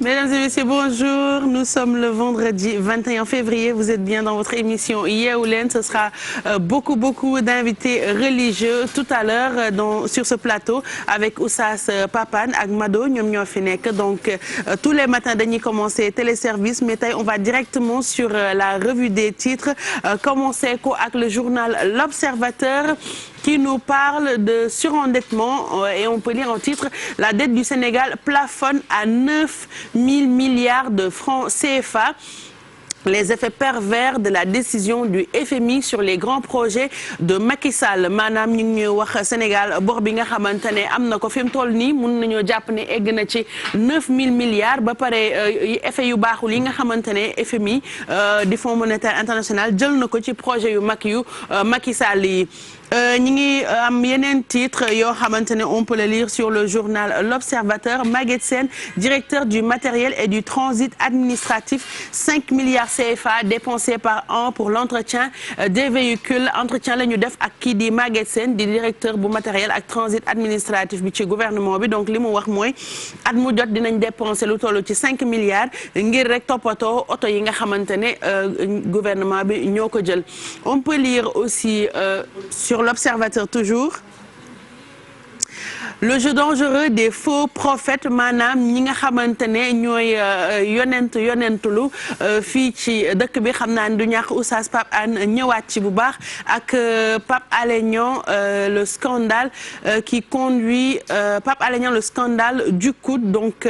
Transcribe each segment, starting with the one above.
Mesdames et messieurs, bonjour. Nous sommes le vendredi 21 février. Vous êtes bien dans votre émission Yeewu Leen. Ce sera beaucoup d'invités religieux tout à l'heure sur ce plateau avec Oustaz Papane ak Mado ñoom ñoo fi nekk. Donc tous les matins dañuy commencer téléservice, mais tey on va directement sur la revue des titres. Commencer ko ak le journal L'Observateur qui nous parle de surendettement et on peut lire en titre la dette du Sénégal plafonne à 9 000 milliards de francs CFA. Les effets pervers de la décision du FMI sur les grands projets de Macky Sall maanaam ñu ngi ñuy wax Sénégal bor bi nga xamante ne am na ko fi mu toll nii mun nañoo jàpp ne egg na ci 9 000 milliards ba pare effet yu baaxul yi nga xamante ne FMI di Fonds monétaire international jël na ko ci projet yu mag yu Macky Sall yi. ñi ngi am yeneen titre yoo xamante ne on peut le lire sur le journal L'Observateur. Maguette Sène, directeur du matériel et du transit administratif, 5 milliards CFA dépensés par an pour l'entretien des véhicules. Entretien la ñu def ak kii di Maguette Sène di directeur bu matériel ak transit administratif bi ci gouvernement bi. Donc li mu wax mooy at mu jot dinañ dépenser lu toll ci 5 milliards ngir rek toppatoo oto yi nga xamante ne gouvernement bi ñoo ko jël. On peut lire aussi sur L'Observateur toujours le jeu dangereux des faux prophètes maanaam ñi nga xamante ne ñooy yonentulu fii ci dëkk bi xam naa ne du ñàkk Oustaz Pape Hann ñëwaat ci bu baax ak Pape Alé Niang le scandale qui conduit Pape Alé Niang le scandale du COUD donc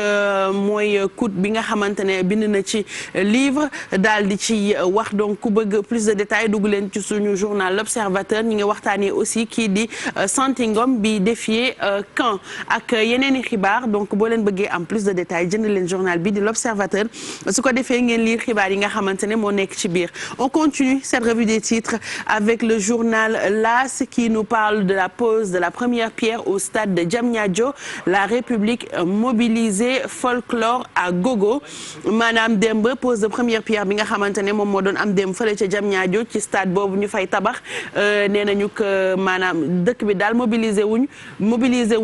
mooy COUD bi nga xamante ne bind na ci livre daal di ci wax donc ku bëgg plus de détails dugg leen ci suñu journal L'Observateur ñi ngi waxtaanee aussi kii di Santy Ngom bi défier camp ak yeneen i xibaar donc boo leen bëggee am plus de détails jënd leen journal bi di L'Observateur su ko defee ngeen lire xibaar yi nga xamante ne moo nekk ci biir. On continue cette revue des titres avec le journal L'As qui nous parle de la pose de la première pierre au stade de Diamniadio. La République mobilisée, folklore à gogo maanaam démb pose de première pierre bi nga xamante ne moom moo doon am démb fële ca Diamniadio ci stade boobu ñu fay tabax nee nañu que maanaam dëkk bi daal mobilisé wuñ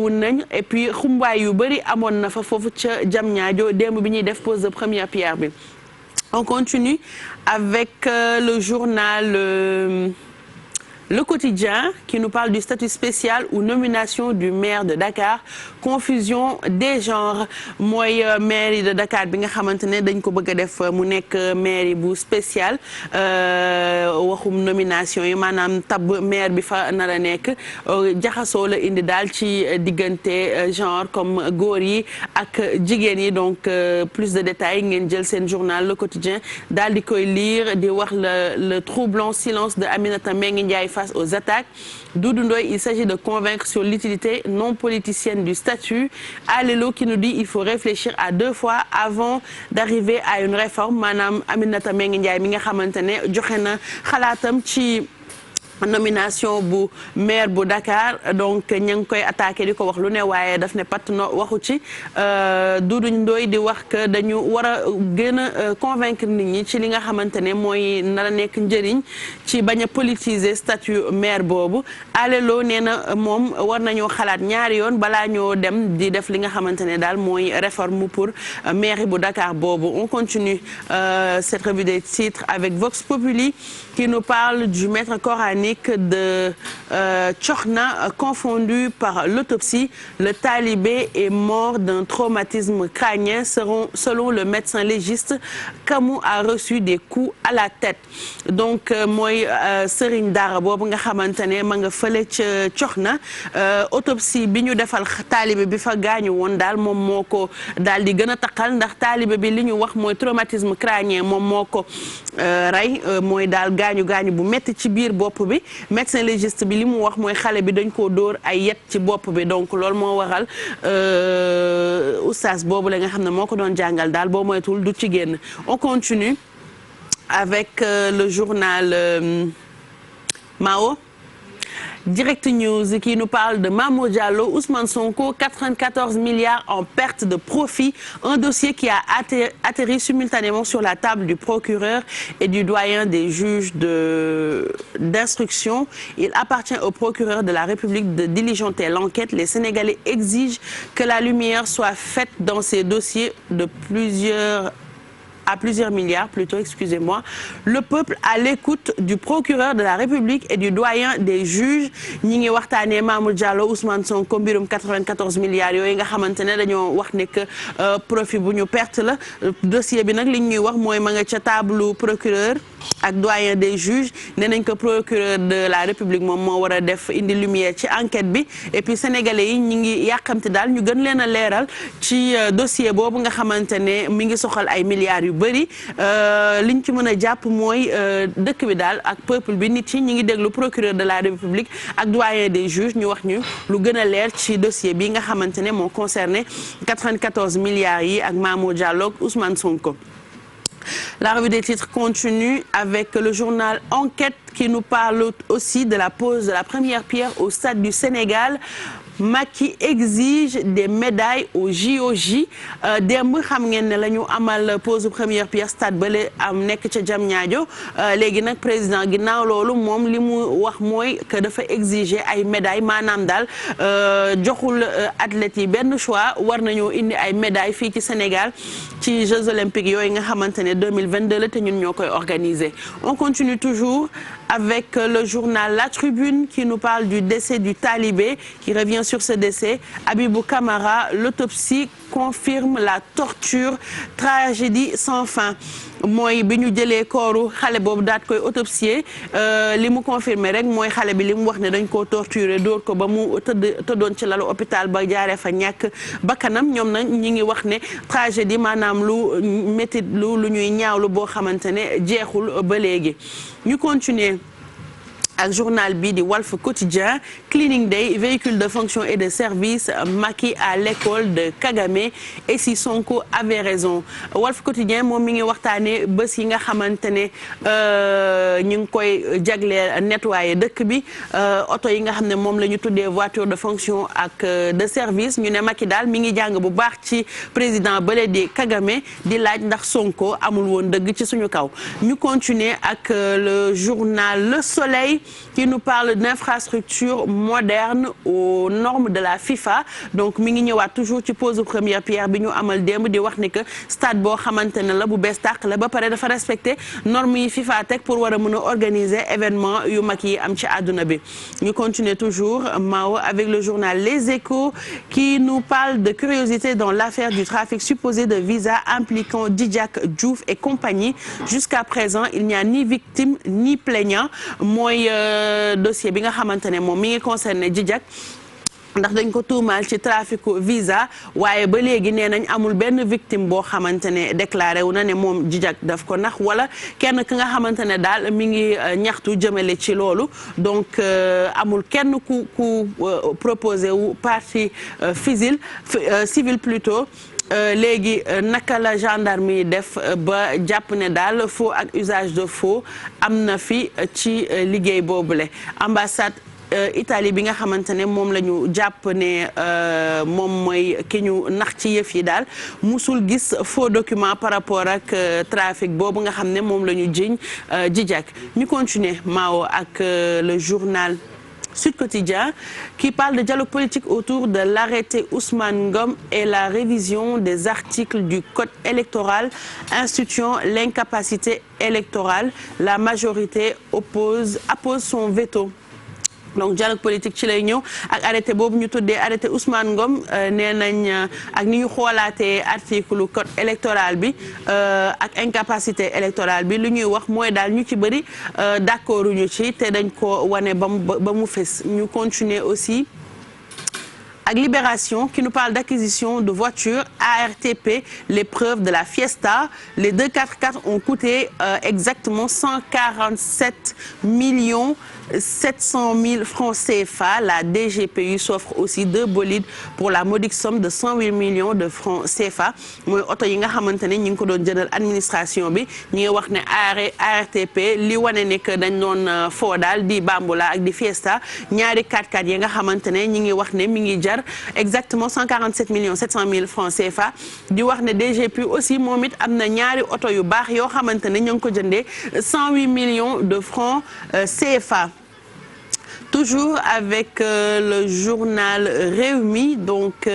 nañ et puis xumbaay yu bëri amoon na fa foofu ca Diamniadio démb bi ñuy def pose de première pierre bi. On continue avec le journal Le Quotidien qui nous parle du statut spécial ou nomination du maire de Dakar. Confusion des genres mooy mairie de Dakar bi nga xamante ne dañ ko bëgg a def mu nekk mairie bu spécial waxum nomination yi maanaam tab maire bi fa nar a nekk jaxasoo la indi daal ci diggante genre comme góor yi ak jigéen yi donc plus de détails ngeen jël seen journal Le Quotidien daal di koy lire di wax le troublant silence de Aminata Mbengue Ndiaye face aux attaques. Doudou Ndoye, il s'agit de convaincre sur l'utilité non politicienne du statut. Alelo qui nous dit il faut réfléchir à 2 fois avant d'arriver à une réforme maanaam Aminata Mbengue Ndiaye mi nga xamante ne joxe na xalaatam ci nomination bu maire bu Dakar donc ña ngi koy attaqué di ko wax lu ne waaye daf ne pat no waxu ci Doudou Ndoye di wax que dañu war a gën a convaincre nit ñi ci li nga xamante ne mooy nar a nekk njëriñ ci bañ a politiser statut maire boobu. Alelo nee na moom war nañoo xalaat ñaari yoon balaa ñoo dem di def li nga xamante ne daal mooy réforme pour mairie bu Dakar boobu. On continue cette revue des titres avec Vox Populi qui nous parle du maître coranique de Tchorna confondu par l'autopsie. Le talibé est mort d'un traumatisme crânien selon le médecin légiste. Kamou a reçu des coups à la tête. Donc mooy Serigne Dara boobu nga xamante ne ma nga fële ca Tchorna autopsie bi ñu defal talibé bi fa gaañu woon daal moom moo ko daal di gën a taqal ndax talibé bi li ñu wax mooy traumatisme crânien moom moo ko rey mooy daal gaañu bu metti ci biir bopp bi. Médecin légiste bi li mu wax mooy xale bi dañ koo dóor ay yet ci bopp bi donc loolu moo waral oustaz boobu la nga xam ne moo ko doon jàngal daal boo moytul du ci génn. On continue avec le journal Mao Direct News qui nous parle de Mamour Diallo, Ousmane Sonko, 94 milliards en perte de profit, un dossier qui a atterri simultanément sur la table du procureur et du doyen des juges d'instruction. Il appartient au procureur de la République de diligenter l'enquête. Les Sénégalais exigent que la lumière soit faite dans ces dossiers à plusieurs milliards plutôt, excusez-moi. Le peuple à l'écoute du procureur de la République et du doyen des juges. ñi ngi waxtaanee Mamour Diallo, Ousmane Sonko mbirum 94 milliards yooyu nga xamante ne dañoo wax ne que profit bu ñu perte la. Dossier bi nag li ñuy wax mooy ma nga ca table procureur ak doyen des juges. nee nañ ko procureur de la République moom moo war a def indi lumière ci enquête bi et puis sénégalais yi ñi ngi yàqamti daal ñu gën leen a leeral ci dossier boobu nga xamante ne mi ngi soxal ay milliards yu bëri. liñ ci mën a jàpp mooy dëkk bi daal ak peuple bi nit yi ñi ngi déglu procureur de la République ak doyen des juges ñu wax ñu lu gën a leer ci dossier bi nga xamante ne moo concerné 94 milliards yi ak Mamour Diallo ak Ousmane Sonko. La revue des titres continue avec le journal Enquête qui nous parle aussi de la pose de la première pierre au stade du Sénégal. Macky exige des médailles au JOJ démb xam ngeen ne la ñu amal pose première pierre stade bale am nekk ca Diamniadio léegi nag président ginnaaw loolu moom li mu wax mooy que dafa exiger ay médailles maanaam daal joxul athlètes yi benn choix war nañoo indi ay médailles fii ci Sénégal ci Jeux olympiques yooyu nga xamante ne 2022 la te ñun ñoo koy organiser. On continue toujours avec le journal La Tribune qui nous parle du décès du talibé qui revient sur ce décès. Abibou Camara, l'autopsie confirme la torture, tragédie sans fin. mooy bi ñu jëlee kooru xale boobu daat koy autopsier li mu confirmé rek mooy xale bi li mu wax ne dañ koo torturer dóor ko ba mu tëddoon ci lalu hôpital ba jaaree fa ñàkk bakkanam ñoom nag ñi ngi wax ne tragédie maanaam lu métit lu ñuy ñaawlu boo xamante ne jeexul ba léegi ñu continuer ak journal bi di Walf Quotidien Cleaning Day véhicule de fonction et de service Macky à l'école de Kagame et si Sonko avait raison Walf Quotidien moom mi ngi waxtaanee bés yi nga xamante ne ñu ngi koy jagleel nettoyer dëkk bi oto yi nga xam ne moom la ñu tuddee voiture de fonction ak de service ñu ne Macky daal mi ngi jàng bu baax ci président bële di Kagame di laaj ndax Sonko amul woon dëgg ci suñu kaw ñu continuer ak le journal Le Soleil qui nous parle d'infrastructures modernes aux normes de la FIFA donc mi ngi ñëwaat toujours ci pose première pierre bi ñu amal démb di wax ni que stade boo xamante ne la bu bees tàq la ba pare dafa respecter normes yi FIFA teg pour war a mën a organiser événement yu mag yi am ci àdduna bi ñu continuer toujours Mao avec le journal Les Échos qui nous parle de curiosité dans l'affaire du trafic supposé de visa impliquant Djidiack Diouf et compagnie jusqu'à présent il n'y a ni victime ni plaignant mooy dossier bi nga xamante ne moom mi ngi concerné Djidiack ndax dañ ko tuumaal ci trafic visa waaye ba léegi nee nañ amul benn victime boo xamante ne déclaré wu na ne moom Djidiack daf ko nax wala kenn ki nga xamante ne daal mi ngi ñaxtu jëmale ci loolu donc amul kenn ku proposé wu partie civile plutôt léegi naka la gendarme yi def ba jàpp ne daal faux ak usage de faux am na fi ci liggéey boobule ambassade Italie bi nga xamante ne moom la ñu jàpp ne moom mooy ki ñu nax ci yëf yi daal musul gis faux document par rapport ak trafic boobu nga xam ne moom la ñu jiñ Djidiack ñu continuer Mao ak le journal Sud Quotidien qui parle de dialogue politique autour de l'arrêté Ousmane Ngom et la révision des articles du code électoral instituant l'incapacité électorale. La majorité appose son veto. Donc dialogue politique ci lay ñëw ak arrêté boobu ñu tuddee arrêté Ousmane Ngom nee nañ ak ni ñu xoolaatee article code électoral bi ak incapacité électorale bi lu ñuy wax mooy daal ñu ci bëri d'accord ñu ci te dañ ko wane ba mu fes ñu continuer aussi ak Libération qui nous parle d'acquisition de voitures ARTP, l'épreuve de la Fiesta. Les 2 4x4 ont coûté exactement 147 millions 700 000 francs CFA. La DGPU s'offre aussi 2 bolides pour la modique somme de 108 millions de francs CFA mooy oto yi nga xamante ne ñu ngi ko doon jëndal administration bi ñi ngi wax ne ARTP li wane ne que dañ doon foo daal di Bamboula ak di Fiesta ñaari 4x4 yi nga xamante ne ñi ngi wax ne mi ngi jar exactement 147 millions 700 000 francs CFA di wax ne DGPU aussi moom it am na ñaari oto yu baax yoo xamante ne ñu ngi ko jëndee 108 millions de francs CFA. Toujours avec le journal Rewmi, donc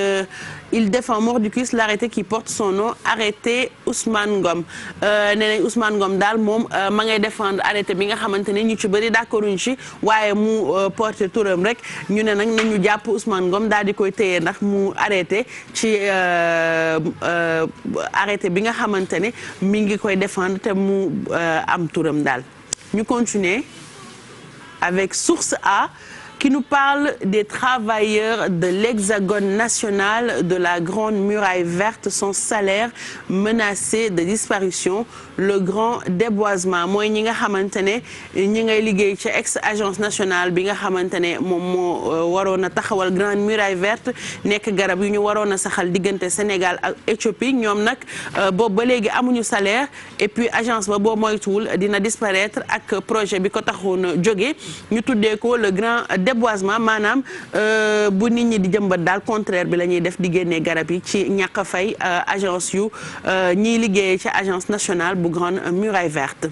il défend mordicus l'arrêté qui porte son nom, arrêté Ousmane Ngom. Nee nañ Ousmane Ngom daal moom ma ngay défendre arrêté bi nga xamante ne ñu ci bëri d'accorduñ ci waaye mu porté turam rek ñu ne nag nañu jàpp Ousmane Ngom daal di koy téye ndax mu arrêté ci arrêté bi nga xamante ne mi ngi koy défendre te mu am turam daal. ñu continuer avec Source A qui nous parle des travailleurs de l'Hexagone national de la Grande Muraille Verte, son salaire menacé de disparition, le grand déboisement mooy ñi nga xamante ne ñi ngay liggéey ci ex-agence nationale bi nga xamante ne moom moo waroon a taxawal Grande Muraille Verte nekk garab yu ñu waroon a saxal diggante Sénégal ak Éthiopie ñoom nag boobu ba léegi amuñu salaire et puis agence ba boo moytuwul dina disparaître ak projet bi ko taxoon a jóge ñu tuddee ko le grand déboisement maanaam bu nit ñi di jëmbat daal contraire bi la ñuy def di génnee garab yi ci ñàkk a fay agence yu ñiy liggéeyee ci agence nationale bu Grande Muraille Verte.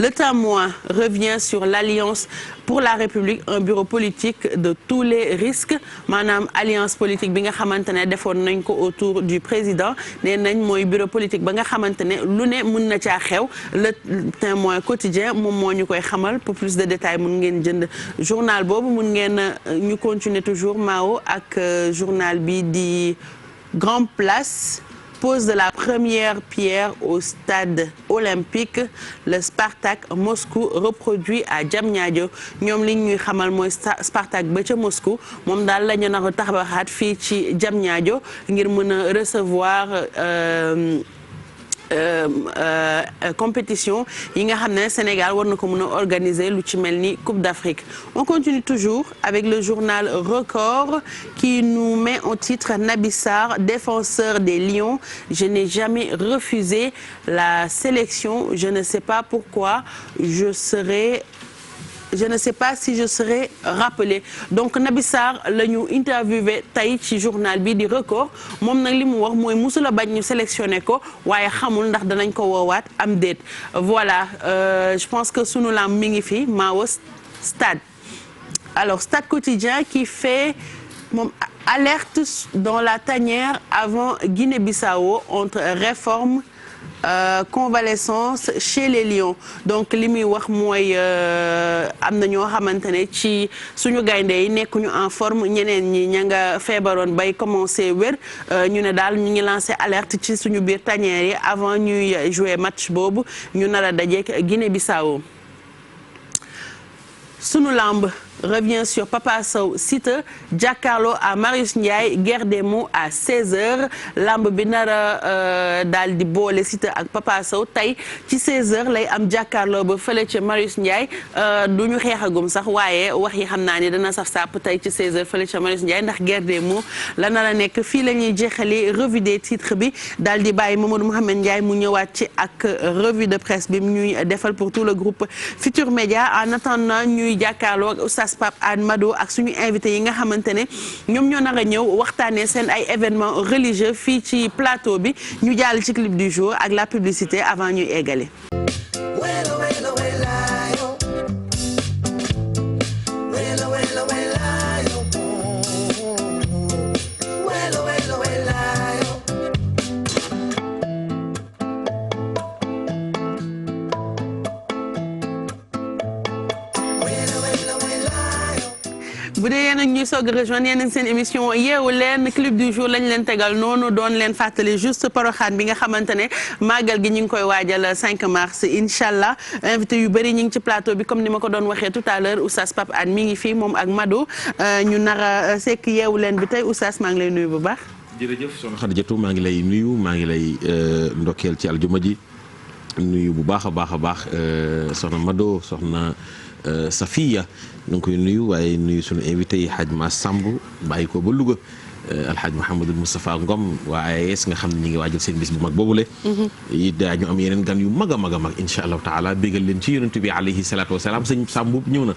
Le Témoin revient sur l'Alliance pour la République, un bureau politique de tous les risques maanaam alliance politique bi nga xamante ne defoon nañ ko autour du président nee nañ mooy bureau politique ba nga xamante ne lu ne mun na caa xew. Le Témoin quotidien moom moo ñu koy xamal pour plus de détails mun ngeen jënd journal boobu mun ngeen ñu continuer toujours Mao ak journal bi di Grand Place. Pose de la première pierre au stade olympique, le Spartak Moscou reproduit à Diamniadio ñoom li ñuy xamal mooy Spartak ba ca Moscou moom daal la ñu nar a tabaxaat fii ci Diamniadio ngir mën a recevoir compétition yi nga xam ne Sénégal war na ko mën a organiser lu ci mel ni Coupe d'Afrique. On continue toujours avec le journal Record qui nous met en titre Naby Sarr, défenseur des Lions. Je n'ai jamais refusé la sélection. Je ne sais pas pourquoi je ne sais pas si je serai rappelé donc Naby Sarr la ñu interviewé tey ci journal bi di Record moom nag li mu wax mooy musula bañ ñu sélectionné ko waaye xamul ndax danañ ko woowaat am déet voilà je pense que sunu lamb mi ngi fi Mao Stade alors Stade Quotidien qui fait moom alerte dans la tanière avant Guinée-Bissau entre réforme convalescence chez les Lions donc li muy wax mooy am na ñoo xamante ne ci suñu gaynde yi nekkuñu en forme ñeneen ñi ña nga feebaroon bay commencé wér ñu ne daal ñu ngi lancé alerte ci suñu biir tanière yi avant ñuy jouer match boobu ñu nar a dajeek Guinée-Bissau. Sunu lamb revient sur Papa Sow Siteu jàkkaarloo à Marius Ndiaye guerre des mots à 16h lamb bi nar a daal di boole Siteu ak Papa Sow tey ci 16h lay am jàkkaarloo ba fële ca Marius Ndiaye du ñu xeexagum sax waaye wax yi xam naa ne dana saf sàpp tey ci 16h fële ca Marius Ndiaye ndax guerre des mots la nar a nekk fii la ñuy jeexalee revue des titres bi daal di bàyyi Mamadou Mouhamed Ndiaye mu ñëwaat ci ak revue de presse bi mu ñuy defal pour tout le groupe Futur Média en attendant ñuy jàkkaarloo ak Pape Anne Mado ak suñu invité yi nga xamante ne ñoom ñoo nar a ñëw waxtaanee seen ay événements religieux fii ci plateau bi ñu jàll ci clip du jour ak la publicité avant ñuy eggale. bu dee yéen a ñuy soog a rejoindre yéen seen émission yeewu leen clip du jour lañ leen tegal noonu doon leen fàttali juste Porokhane bi nga xamante ne màggal gi ñu ngi koy waajal 5 mars incha allah invité yu bëri ñu ngi ci plateau bi comme ni ma ko doon waxee tout à l'heure Oustaz Pape Anne mi ngi fii moom ak Mado ñu nar a sekk yeewu leen bi tey Oustaz maa ngi lay nuyu bu baax. jërëjëf soxna Khadijatou maa ngi lay nuyu maa ngi lay ndokkeel ci aljuma ji nuyu bu baax a baax soxna Mado soxna Safiya ñu ngi koy nuyu waaye nuyu sunu invité yi Hadj Ma Samb bàyyi ko ba Louga Alhaaj Mouhamadou Moustapha Ngom waa AES nga xam ne ñu ngi waajal seen bis bu mag boobule. it daañu am yeneen gan yu mag a mag a mag incha allahu taala bégal leen ci yonent bi alayhi salaatu wasalaam sëñ Samb ñëw na.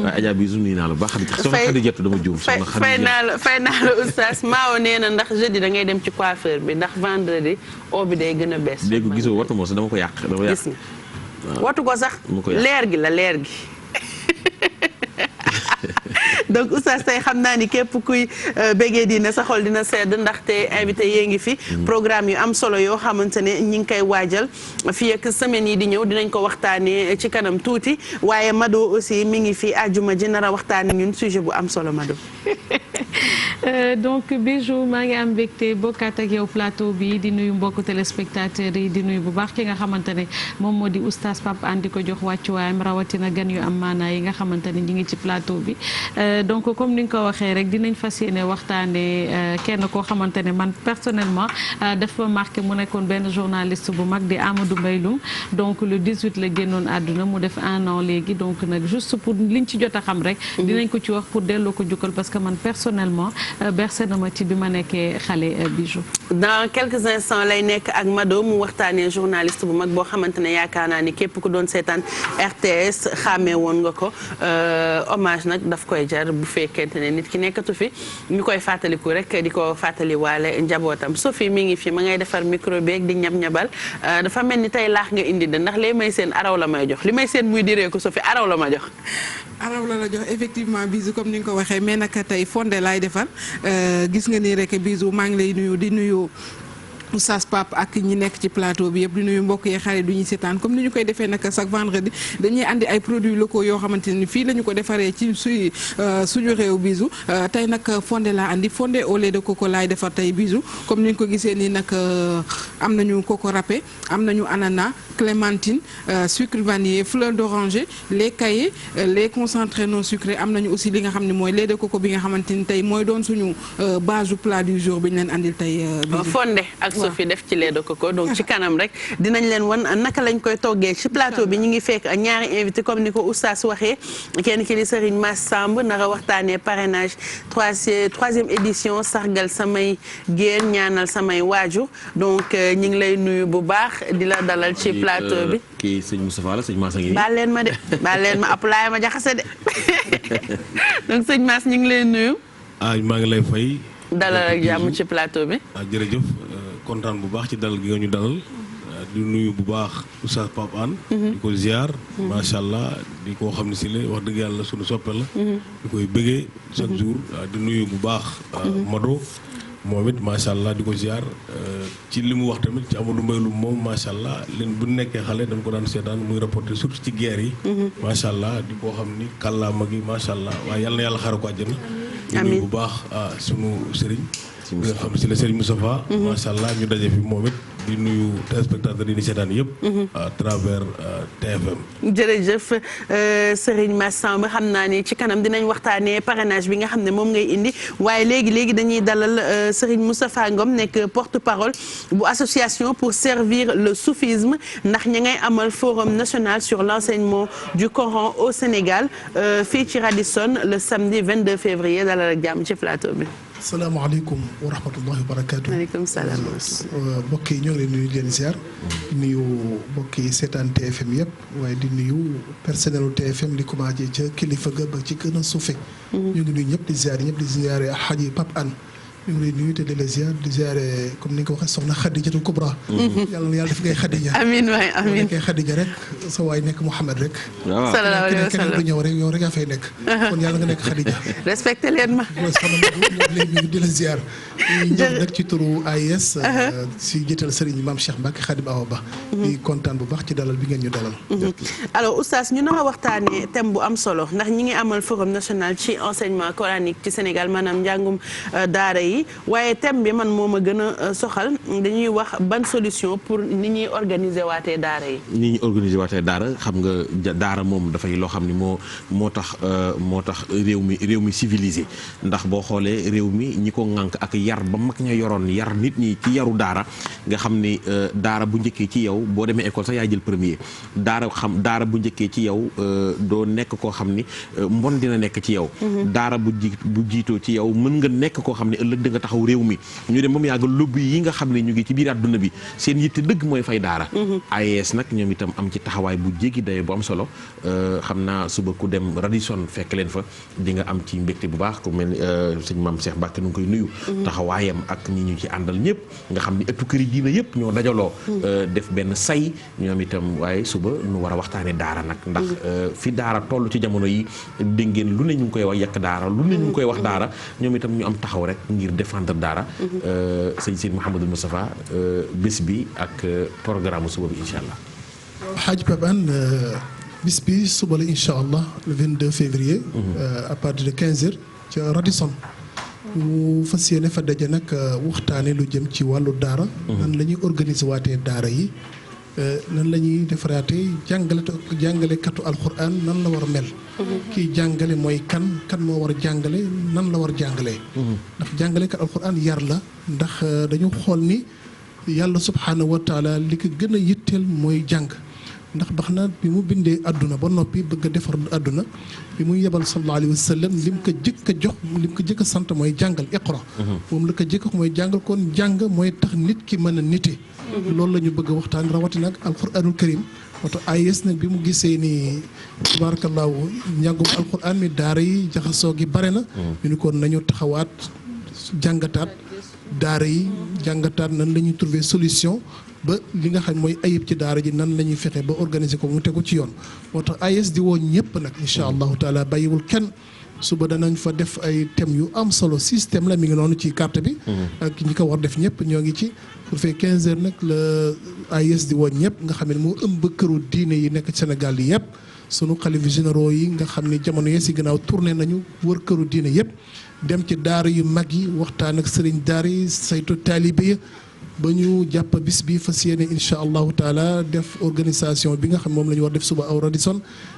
waaye Adja bi nuyu naa la ba xam ne soxna Xadijatu dama juum. fay naa la oustaz Mao nee na ndax jeudi da ngay dem ci coiffeur bi ndax vendredi oo bi day gën a bees. léegi gisoo watu moo sax dama ko yàq. gis nga watu ko sax. leer gi la leer gi. donc oustaz tey xam naa ni képp kuy béggee dina sa xol dina sedd ndaxte invité yee ngi fi programme yu am solo yoo xamante ne ñi ngi koy waajal fii ak semaines yi di ñëw dinañ ko waxtaanee ci kanam tuuti waaye Mado aussi mi ngi fi àjjuma ji nar a waxtaanee ñun sujet bu am solo Mado. donc Bijou maa ngi am mbégte bokkaat ak yow plateau bi di nuyu mbokku téléspectateurs yi di nuyu bu baax ki nga xamante ne moom moo di oustaz Pape Hann di ko jox wàccuwaayam rawatina gan yu am maanaa yi nga xamante ne ñi ngi ci plateau bi. donc comme ni nga ko waxee rek dinañ fas yéene waxtaanee kenn koo xamante ne man personnellement dafa marqué mu nekkoon benn journaliste bu mag di Amadou Mbaye Loum donc le 18 la génnoon àdduna mu def 1 an léegi donc nag juste pour liñ ci jot a xam rek. dinañ ko ci wax pour delloo ko jukkal parce que man personnellement bercé na ma ci bi ma nekkee xale Bijou. dans quelques instants lay nekk ak Mado mu waxtaanee journaliste bu mag boo xamante ne yaakaar naa ni képp ku doon seetaan RTS xàmmee woon nga ko hommage nag daf koy jar bu fekkente ne nit ki nekkatu fi ñu koy fàttaliku rek di ko fàttaliwaale njabootam Sophie mi ngi fi ma ngay defar micro beeg di ñab-ñabal dafa mel ni tey laax nga indi de ndax li may seen araw la may jox li may seen muy diree ko Sophie araw la ma jox. araw la jox effectivement Bijou comme ni nga ko waxee mais nag tey fondé laay defar gis nga ni rek Bijou maa ngi lay nuyu di nuyu. Oustaz Pape ak ñi nekk ci plateau bi yëpp di nuyu mbokk yi xarit du ñuy seetaan comme ni ñu koy defee nag chaque vendredi dañuy andi ay produits locaux yoo xamante ni fii la ñu ko defaree ci suñu réew Bijou tey nag fondé laa andi fondé au lait de coco laay defar tey Bijou comme ni ñu ko gisee nii nag am nañu coco râpé am nañu ananas clémentine sucre vanillé fleur d'oranger lait caillé lait concentré non sucré am nañu aussi li nga xam ne mooy lait de coco bi nga xamante ni tey mooy doon suñu base du plat du jour bi ñu leen andil tey fondé ak Sophie def ci lait de coco donc ci kanam rek dinañ leen wan naka lañ koy toggee ci plateau bi ñu ngi fekk ñaari invité comme ni ko oustaz waxee kenn ki di Serigne Mass Samb nara waxtaanee parrainage troisième édition sargal samay génn ñaanal samay waajur donc ñu ngi lay nuyu bu baax di la dalal ci plateau bi kii sëñ Moustapha la sëñ Mass a ngi baal leen ma de baal leen ma appelaay ma jaxase de donc sëñ Mass ñu ngi lay nuyu maa ngi lay fay dalal ak jàmm ci plateau bi jërëjëf kontaan bu baax ci dalal gi nga ñu dalal di nuyu bu baax Oustaz Pape Hann di ko ziar macha allah di koo xam ne si la wax dëgg yàlla suñu soppe la di koy bëggee chaque jour di nuyu bu baax Mado moom it macha allah di ko ziar ci li mu wax tamit ci Amadou Mbaye Loum moom macha allah leen bu nekkee xale dañ ko daan seetaan muy rapporté surtout ci guerre yi macha allah di koo xam ni kàllaama gi macha allah waaye yal na yàlla xare ko àjjana di nuyu bu baax sunu sëriñ nga xam si la Serigne Moustapha macha allah ñu daje fi moom it di nuyu téléspectateurs yi di seetaan yëpp à travers TFM jërëjëf Serigne Mass Samb xam naa ni ci kanam dinañ waxtaanee parrainage bi nga xam ne moom ngay indi waaye léegi dañuy dalal Serigne Moustapha Ngom nekk porte-parole bu association pour servir le soufisme ndax ña ngay amal forum national sur l'enseignement du Coran au Sénégal fii ci Radisson le samedi 22 février dalal ak jàmm ci plateau bi salaamaaleykum wa rahmatullahi wa barakaatu. maaleykum salaam. mbokk yi ñoo ngi leen nuyu di leen ziar. di nuyu mbokk yi seetaan TFM yëpp waaye di nuyu personnelu TFM di commencé ca kilifa ga ba ci gën a suufe. ñu ngi nuyu ñëpp di ziar ñëpp di ziare Hadji Pape Hann. ñu ngi lay nuyu te di la ziar di ziare comme ni nga ko waxee soxna Khadijatul Kubra. yàlla na yàlla def ngay Khadija. amiin waay amiin nekkee Khadija rek sa waay nekk Mouhamed rek. waaw sallallahu alayhi wa sallam keneen du ñëw rek yow rek yaa fay nekk. kon yàlla nga nekk Khadija. respecté leen ma. di la ziar. ñëw nag ci turu AIS. si jiital Serigne Mame Cheikh Mbacke Khadim Awa Ba. di kontaan bu baax ci dalal bi ngeen ñu dalal. alors oustaz ñu nar a waxtaanee thème bu am solo ndax ñi ngi amal forum national ci enseignement coranique ci Sénégal maanaam njàngum daara yi yi waaye thème bi man moo ma gën a soxal dañuy wax ban solution pour ni ñuy organiser waatee daara yi. ni ñuy organiser waatee daara xam nga daara moom dafay loo xam ni moo tax réew mi civilisé ndax boo xoolee réew mi ñi ko ŋànk ak yar ba mag ña yoroon yar nit ñi ci yaru daara nga xam ni daara bu njëkkee ci yow boo demee école sax yaay jël premier daara bu njëkkee ci yow doo nekk koo xam ni mbon dina nekk ci yow. daara bu jiitoo ci yow mën nga nekk koo xam ne ëllëg da nga taxaw réew mi ñu dem ba mu yàgg lobby yi nga xam ne ñu ngi ci biir àdduna bi seen yitte dëgg mooy fay daara. AES nag ñoom itam am ci taxawaay bu jéggi daye bu am solo xam naa suba ku dem Radisson fekk leen fa di nga am ci mbégte bu baax ku mel ni sëñ Mame Cheikh Mbacke nu ngi koy nuyu. taxawaayam ak ñi ñu ci àndal ñëpp nga xam ni ëttu kër yi diina yëpp ñoo dajaloo. def benn say ñoom itam waaye suba nu war a waxtaane daara nag ndax fi daara toll ci jamono yi dégg ngeen lu ne ñu ngi koy wax yàq daara lu ne ñu ngi koy wax daara ñoom itam ñu am taxaw rek ngir défendre daara sëñ Seydi Mouhamadou Moustapha bés bi ak programme suba bi incha allah. Hadj Pape Hann bis bi suba la incha allah le 22 février. à partir de 15h ca Radisson. mu fas yéene fa daje nag waxtaane lu jëm ci wàllu daara. nan la ñuy organiser waatee daara yi. nan la ñuy defaraatee jàngalekatu alxuraan nan la war a mel. kii jàngale mooy kan moo war a jàngale nan la war a jàngalee. ndax jàngalekat alxuraan yar la ndax dañu xool ni yàlla subhaanahu wa taala li ko gën a yitteel mooy jàng. ndax bax na bi mu bindee àdduna ba noppi bëgg a defar àdduna bi muy yebal sallallahu alayhi wa sallam lim ko jëkk a jox lim ko jëkk a sant mooy jàngal iqra moom la ko jëkk mooy jàngal kon jàng mooy tax nit ki mën a nite. loolu la ñu bëgg a waxtaan rawatina ak alquranul karim wato AES nag bi mu gisee ni tabarakallahu njàngum alquran mi daara yi jaxasoo gi bare na. ñu ni kon nañu taxawaat jàngataat daara yi jàngataat nan la ñuy trouver solution. ba li nga xam mooy ayib ci daara ji nan la ñuy fexe ba organiser ko mu tegu ci yoon moo tax AES di woo ñëpp nag incha allahu taala bàyyiwul kenn suba danañ fa def ay thèmes yu am solo système la mi ngi noonu ci carte bi. ak ñi ko war def ñëpp ñoo ngi ci. bu fekkee 15 heures nag la AES di woo ñëpp nga xam ne moo ëmb këru diine yi nekk Sénégal yi yëpp sunu xalifa généraux yi nga xam ne jamono yee si gannaaw tourné nañu wër këru diine yëpp dem ci daara yu mag yi waxtaan ak sëriñ daara yi saytu taalibe yi ba ñu jàpp bis bi fas yéene incha allahu taala def organisation bi nga xam moom la ñu war def suba aw Radisson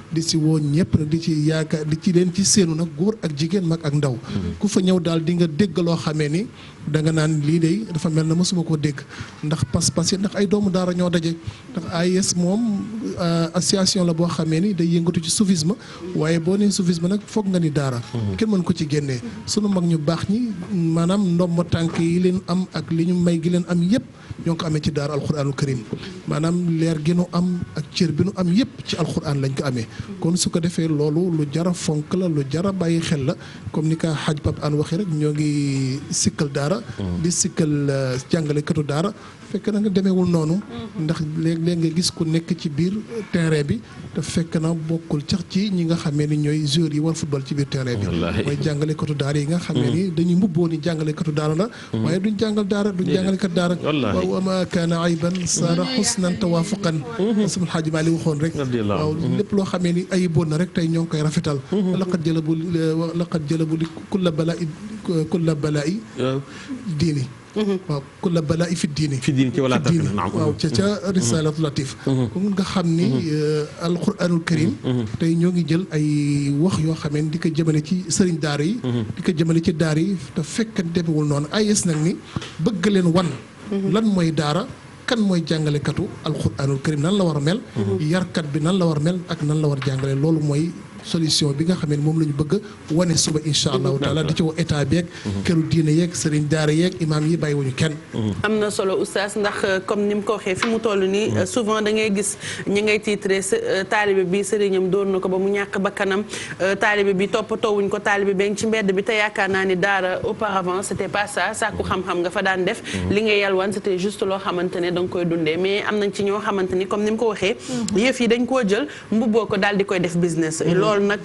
di si woo ñëpp nag di ci yaakaar di ci leen ci seenu nag góor ak jigéen mag ak ndaw ku fa ñëw daal di nga dégg loo xamee ni da nga naan lii de dafa mel na mësuma koo dégg ndax pas-pas yi ndax ay doomu daara ñoo daje ndax AES moom association la boo xamee ni day yëngatu ci soufisme waaye boo nee soufisme nag foog nga ni daara kenn mën ko ci génnee sunu mag ñu baax ñi maanaam ndomba tànk yi leen am ak li ñu may gi leen am yëpp ñoo ko amee ci daara alquranul karim maanaam leer gi nu am ak cër bi nu am yëpp ci alquran lañ ko amee kon su ko defee loolu lu jara fonk la lu jara bàyyi xel la comme ni ka Hadj Pape Hann waxee rek ñoo ngi sikkal daara di sikkal jàngalekatu daara fekk na nga demeewul noonu ndax léeg-léeg nga gis ku nekk ci biir terrain bi te fekk na bokkul sax ci ñi nga xamee ni ñooy joueurs yi war football ci biir terrain bi mooy jàngalekatu daara yi nga xamee ni dañuy mbubboo ni jàngalekatu daara la waaye duñ jàngal daara duñ jàngalekat daara wa ma kaana ayban saara xusnan tawaafuqan sama Xaaji Maalik waxoon rek waaw lépp loo xamee ni ayiboon na rek tey ñoo ngi koy rafetal laqad jëlabu li kulla balaa'i diini waaw kulla balaa'i fi diini ci wala waaw ca risalatu latif kon nga xam ni alquranul karim tey ñoo ngi jël ay wax yoo xamee ni di ko jëmale ci sëriñ daara yi di ko jëmale ci daara yi te fekk demewul noonu AES nag ni bëgg leen wan lan mooy daara kan mooy jàngalekatu alquranul karim nan la war a mel yarkat bi nan la war a mel ak nan la war a jàngale loolu mooy solution bi nga xam ne moom la ñu bëgg wane suba incha allahu taala di ci woo état beeg këru diine yeeg sëriñ daara yeeg imaam yi bàyyiwuñu kenn am na solo oustaz ndax comme ni mu ko waxee fi mu toll nii souvent da ngay gis ñi ngay titré taalibe bi sëriñam dóor na ko ba mu ñàkk bakkanam taalibe bi toppatoowuñ ko taalibe bi ci mbedd bi te yaakaar naa ni daara auparavant c'était pas ça sàkku xam-xam nga fa daan def li ngay yalwaan c'était juste loo xamante ne da nga koy dundee mais am nañ ci ñoo xamante ni comme ni mu ko waxee yëf yi dañ koo jël mbubboo ko daal di koy def business loolu nag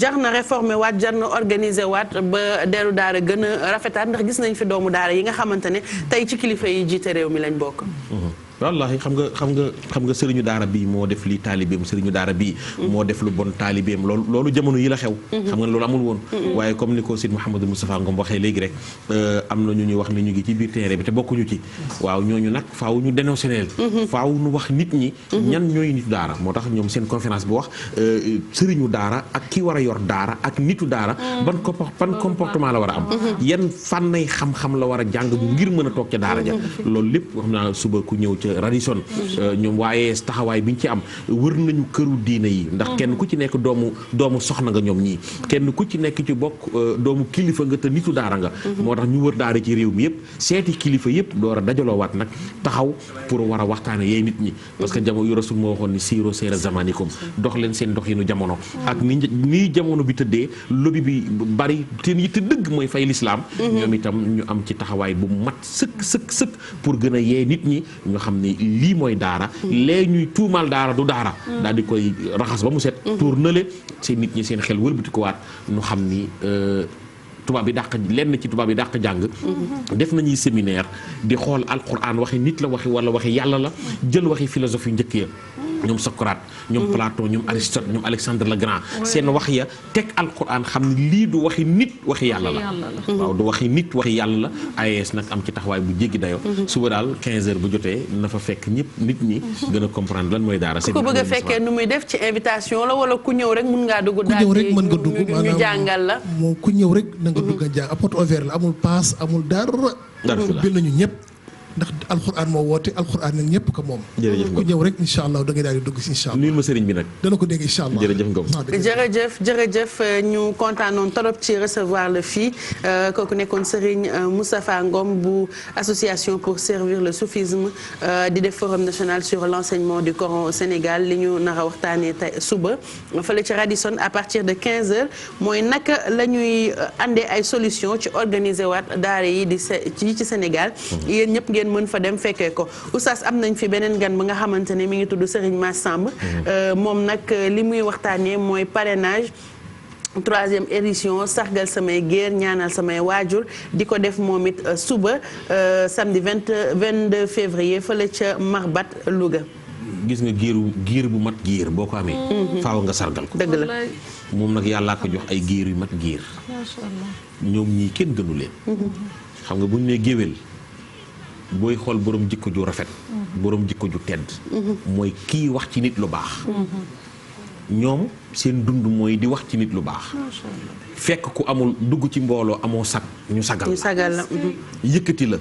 jar na réformer waat jar na organiser waat ba deru daara gën a rafetaat ndax gis nañ fi doomu daara yi nga xamante ne tey ci kilifa yi jiite réew mi lañ bokk wallaahi xam nga sëriñu daara bii moo def lii taalibeem sëriñu daara bii moo def lu bon taalibeem loolu jamono yi la xew xam nga loolu amul woon waaye comme ni ko Sidi Mouhamadou Moustapha Ngom waxee léegi rek am na ñu ñuy wax ne ñu ngi ci biir terrain bi te bokkuñu ci waaw ñooñu nag faaw ñu dénoncé leen faaw ñu wax nit ñi ñan ñooy nitu daara moo tax ñoom seen conférence bu wax sëriñu daara ak ki war a yor daara ak nitu daara ban comportement la war a am yan fànnay xam-xam la war a jàng ngir mën a toog ca daara ja loolu lépp wax naa suba ku ñëw ca Radisson ñoom waaye taxawaay bi ñu ci am wër nañu këru diine yi ndax kenn ku ci nekk doomu soxna nga ñoom ñii kenn ku ci nekk ci bokk doomu kilifa nga te nitu daara nga moo tax ñu wër daara ci réew mi yëpp seeti kilifa yëpp door a dajaloo waat nag taxaw pour war a waxtaane yee nit ñi parce que jamono yu rasul moo waxoon ni siiro seera zamanikum dox leen seen doxinu jamono ak nii jamono bi tëddee lobby bi bari teen yitte dëgg mooy fay lislaam ñoom itam ñu am ci taxawaay bu mat sëkk pour gën a yee nit ñi ñu xam ne lii mooy daara lee ñuy tuumal daara du daara daal di koy raxas ba mu set tuur nële seen nit ñi seen xel wëlbati ko waat ñu xam ni tubaab bi dàq lenn ci tubaab yi dàq jàng def nañuy séminaire di xool alquran waxi nit la waxi wala waxi yàlla la jël waxi philosophie njëkk ya ñoom Socrate ñoom Platon ñoom Aristote ñoom Alexandre le Grand seen wax ya teg alquran xam ne lii du waxi nit waxi yàlla la waaw du waxi nit waxi yàlla la AES nag am ci taxawaay bu jéggi dayo suba daal 15h bu jotee na fa fekk ñëpp nit ñi gën a comprendre lan mooy daara ku ko bëgg a fekkee nu muy def ci invitation la wala ku ñëw rek mun ngaa dugg daal ku ñëw rek mën nga dugg ñu jàngal la moo ku ñëw rek na nga dugg nga jàng apporte ouvert la amul paas amul dara bil nañu ñëpp ndax alxuraan moo woote alxuraan nag ñëpp ko moom. jërëjëf ku ñëw rek incha allah da ngay daal di dugg si incha allah. nuyu ma sëriñ bi nag. dana ko dégg incha allah jërëjëf Ngom. jërëjëf ñu kontaanoon trop ci recevoir le fii kooku nekkoon Serigne Moustapha Ngom bu association pour servir le soufisme di def forum national sur l'enseignement du Coran au Sénégal li ñu nar a waxtaanee tey suba fële ci Radisson à partir de 15h mooy naka la ñuy andee ay solution ci organiser waat daara yi ci Sénégal yéen ñëpp mën fa dem fekkee ko oustaz am nañ fi beneen gan ba nga xamante ne mi ngi tudd Serigne Mass Samb moom nag li muy waxtaanee mooy parrainage 3e édition sargal samay géer ñaanal samay waajur di ko def moom it suba samedi 22 février fële ca Marbat Louga. gis nga giir bu mat giir boo ko amee faaw nga sargal ko dëgg la moom nag yàllaa ko jox ay giir yu mat giir ñoom ñii kenn gënu leen xam nga bu ñu nee géwél booy xool borom jikko ju rafet borom jikko ju tedd mooy kii wax ci nit lu baax ñoom seen dund mooy di wax ci nit lu baax fekk ku amul dugg ci mbooloo amoo sag ñu sagal la yëkkati la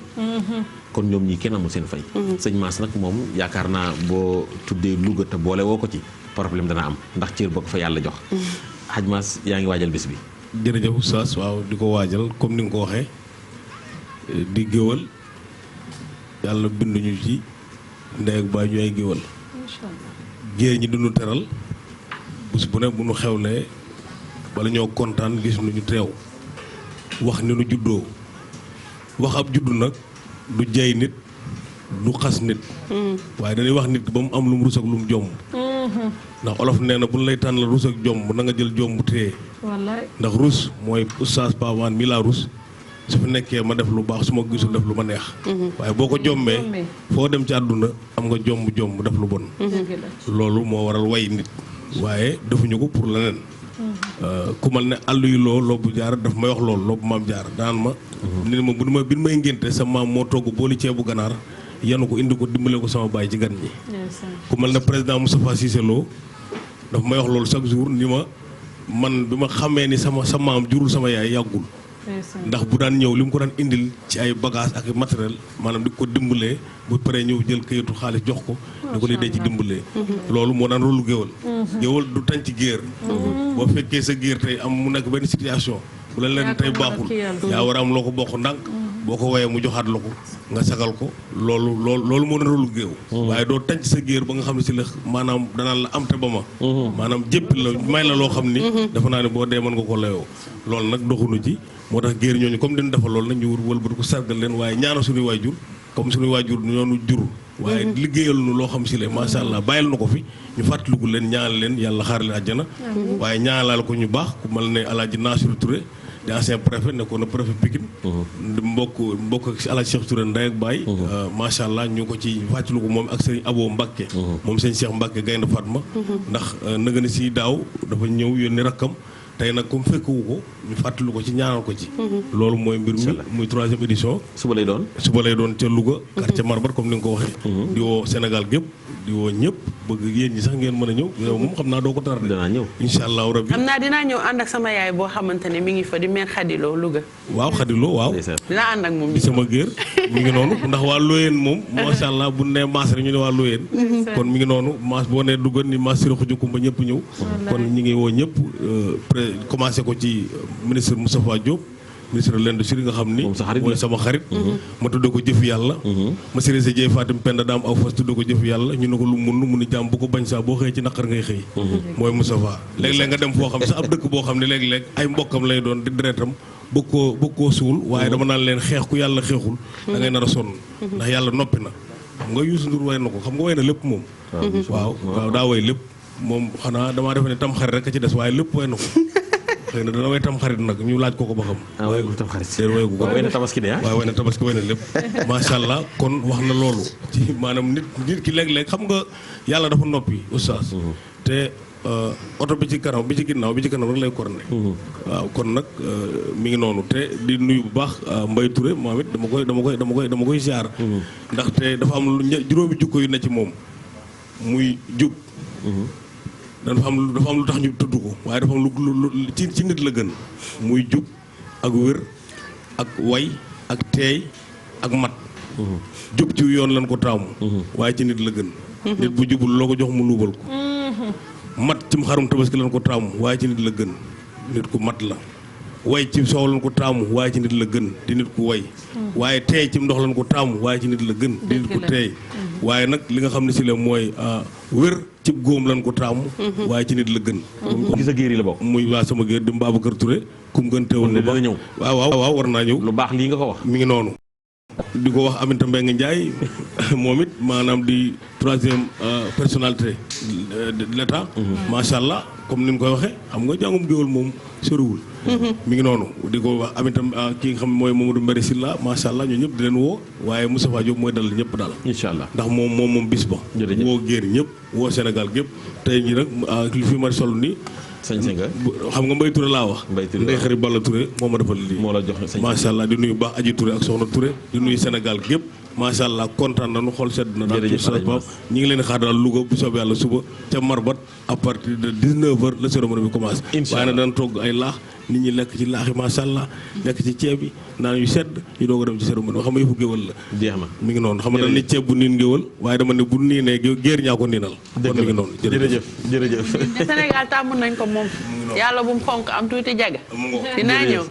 kon ñoom ñii kenn amul seen fay sëñ Mass nag moom yaakaar naa boo tuddee Louga te boole woo ko ci problème dana am ndax cër boo ko fa yàlla jox Hadj Mass yaa ngi waajal bés bi jërëjëf oustaz waaw di ko waajal comme ni nga ko waxee di géwal yàlla binduñu ci ndey ak baay ñu ay géwal géer ñi duñu teral bés bu ne bu nu xewlee wala ñoo kontaan gis nu ñu teew wax ni nu juddoo wax ab juddu nag du jay nit du xas nit waaye dañuy wax nit ba mu am lu mu rus ak lu mu jomb ndax olof nee na bu ñu lay tànn la rus ak jomb na nga jël jomb téye ndax rus mooy oustaz Pavane mi laa rus su fi nekkee ma def lu baax su ma gisul def lu ma neex waaye boo ko jombee foo dem ci àdduna am nga jomb def lu bon loolu moo waral way nit waaye defuñu ko pour leneen ku mal ne àll yu loobu jaar daf may wax loolu loobu maam jaar daan ma ni ma bi may ngénte sa maam moo togg booli ceebu ganaar yanu ko indi ko dimbale ko sama baay ci gan ñi ku mal ne président Moustapha Cissé Lo daf may wax loolu chaque jour ni ma man bi ma xamee ni sa maam jurul sama yaay yàggul ndax bu daan ñëw li mu ko daan indil ci ay bagage ak matériel maanaam di ko dimbalee bu paree ñëw jël kayitu xaalis jox ko di ko lay dee ci dimbalee loolu moo daan rôlu géwal géwal du tànc géer boo fekkee sa géer tey am mu nekk benn situation bu la leen tey baaxul yaa war a am loo ko bokk ndànk boo ko woyee mu joxaat la ko nga sagal ko loolu moo daan rôlu géew waaye doo tànc sa géer ba nga xam ne si la maanaam danaan la am te ba ma maanaam jéppi la may la loo xam ni dafa naa ne boo dee mën nga ko layoo loolu nag doxunu ci moo tax géer ñooñu comme dañu defal loolu nag ñu wëlbati ko sargal leen waaye ñaana suñuy waajur comme suñuy waajur ñoonu jur waaye liggéeyal nu loo xam si le macha allah bàyyil na ko fi ñu fàttaliku leen ñaanal leen yàlla xaar leen àjjana waaye ñaanalaal ko ñu baax ku mel ne Alaaji Nasiru Touré di ancien préfet nekkoon na préfet Pikine. mbokk ak El Hadj Cheikh Touré ndey ak baay. macha allah ñu ko ci fàttaliku ko moom ak sëriñ Abo Mbacke. moom sëñ Cheikh Mbacke Gaynde Fatma. ndax na nga ni si daaw dafa ñëw yónni rakkam. tey nag comme fekkewu ko ñu fàttali ko ci ñaanal ko ci. loolu mooy mbir mi muy 3e édition. suba lay doon ca Louga. quartier Marbat comme ni nga ko waxee. di woo Sénégal gépp di woo ñëpp bëgg yéen ñi sax ngeen mën a ñëw yow moom xam naa doo ko tardé. danaa ñëw incha allahu rabbi. xam naa dinaa ñëw ànd ak sama yaay boo xamante ne mi ngi fa di mère Khadilo Louga. waaw Khadilo waaw. dinaa ànd ak moom di sama géer mi ngi noonu ndax waa Loyeen moom macha allah bu nee maas rek ñu ne waa Loyeen. kon mi ngi noonu maas boo nee duggan ni maas sira xuju kumba ñëpp ñëw. kon ñi ngi woo ñëpp commencé ko ci ministre Moustapha Diop ministre de l'Industrie nga xam ni mooy sama xarit ma tudde ko jëf yàlla ma séré sa jëy Fatim Penda daam aw fas tudde ko jëf yàlla ñu ne ko lu mu ni jàmm bu ko bañ saa boo xëyee ci naqar ngay xëy mooy Moustapha léeg-léeg nga dem foo xam sax ab dëkk boo xam ne léeg-léeg ay mbokkam lay doon di deretam bëgg koo suul waaye dama naan leen xeex ku yàlla xeexul da ngay nar a sonn ndax yàlla noppi na xam nga Youssou Ndour way na ko xam nga way na lépp moom waaw daa way lépp moom xanaa damaa defe ne tam xarit rek a ci des waaye lépp way na ko xëy na dana way tam xarit nag ñu laaj ko ba xam. way gu tam xarit way gu way na tabaski de waaw way na tabaski way na lépp macha allah kon wax na loolu ci maanaam nit ki léeg-léeg xam nga yàlla dafa noppi oustaz te oto bi ci kanam bi ci ginnaaw bi ci kanam rek lay korne waaw kon nag mi ngi noonu te di nuyu bu baax Mbaye Touré moom it dama koy ziar ndaxte dafa am juróomi jukko yu ne ci moom muy jub dafa am lu tax ñu tudd ko waaye dafa am lu ci nit la gën muy jub ak wér ak way ak teey ak mat jub ci yoon lañ ko taamu waaye ci nit la gën nit bu jubul loo ko jox mu luubal ko mat ci xarum tabaski lañ ko taamu waaye ci nit la gën nit ku mat la way ci soow lañ ko taamu waaye ci nit la gën di nit ku way waaye teey ci ndox lañ ko taamu waaye ci nit la gën di nit ku teey waaye nag li nga xam ne si la mooy wér ci góom lañ ko taamu waaye ci nit la gën gis a géer yi la bokk muy waa sama géer di Babacar Touré kum gën teewul ne dana ñëw waaw war naa ñëw lu baax lii nga ko wax mi ngi noonu di ko wax Aminata Mbengue Ndiaye moom it maanaam di 3e personnalité de l'État macha allah comme ni mu koy waxee xam nga jàngum géwël moom soriwul mi ngi noonu di ko wax Aminata ki nga xam mooy Mamadou Mbari Silla macha allah ñoo ñëpp di leen woo waaye Moustapha Diop mooy dalal ñëpp daal incha allah ndax moom bis ba woo géer ñëpp woo Sénégal gépp tey ñi nag li fi ma sol nii sañ-sañ nga xam nga Mbaye Touré laa wax ndey xarit Balla Touré moo ma defal lii moo la jox macha allah di nuyu baax Aji Touré ak Soxna Touré di nuyu Sénégal gépp macha allah kontaan nañu xool sedd na daal ñi ngi leen xaar daal Louga bu soobee yàlla suba ca Marbat à partir de 19h la cérémonie bi commencé waaye nag dana togg ay laax nit ñi lekk ci laax yi macha allah lekk ci ceeb yi naan yu sedd ñu doog a dem ci cérémonie xam nga yëfu géwal la jeex na mi ngi noonu xam nga dañ ne ceeb bu niin géwal waaye dama ne bu niinee géer ñaa ko niinal kon mi ngi noonu jërëjëf Sénégal tàmm nañ ko moom yàlla bu mu xonk am tuuti jaga dinaa ñëw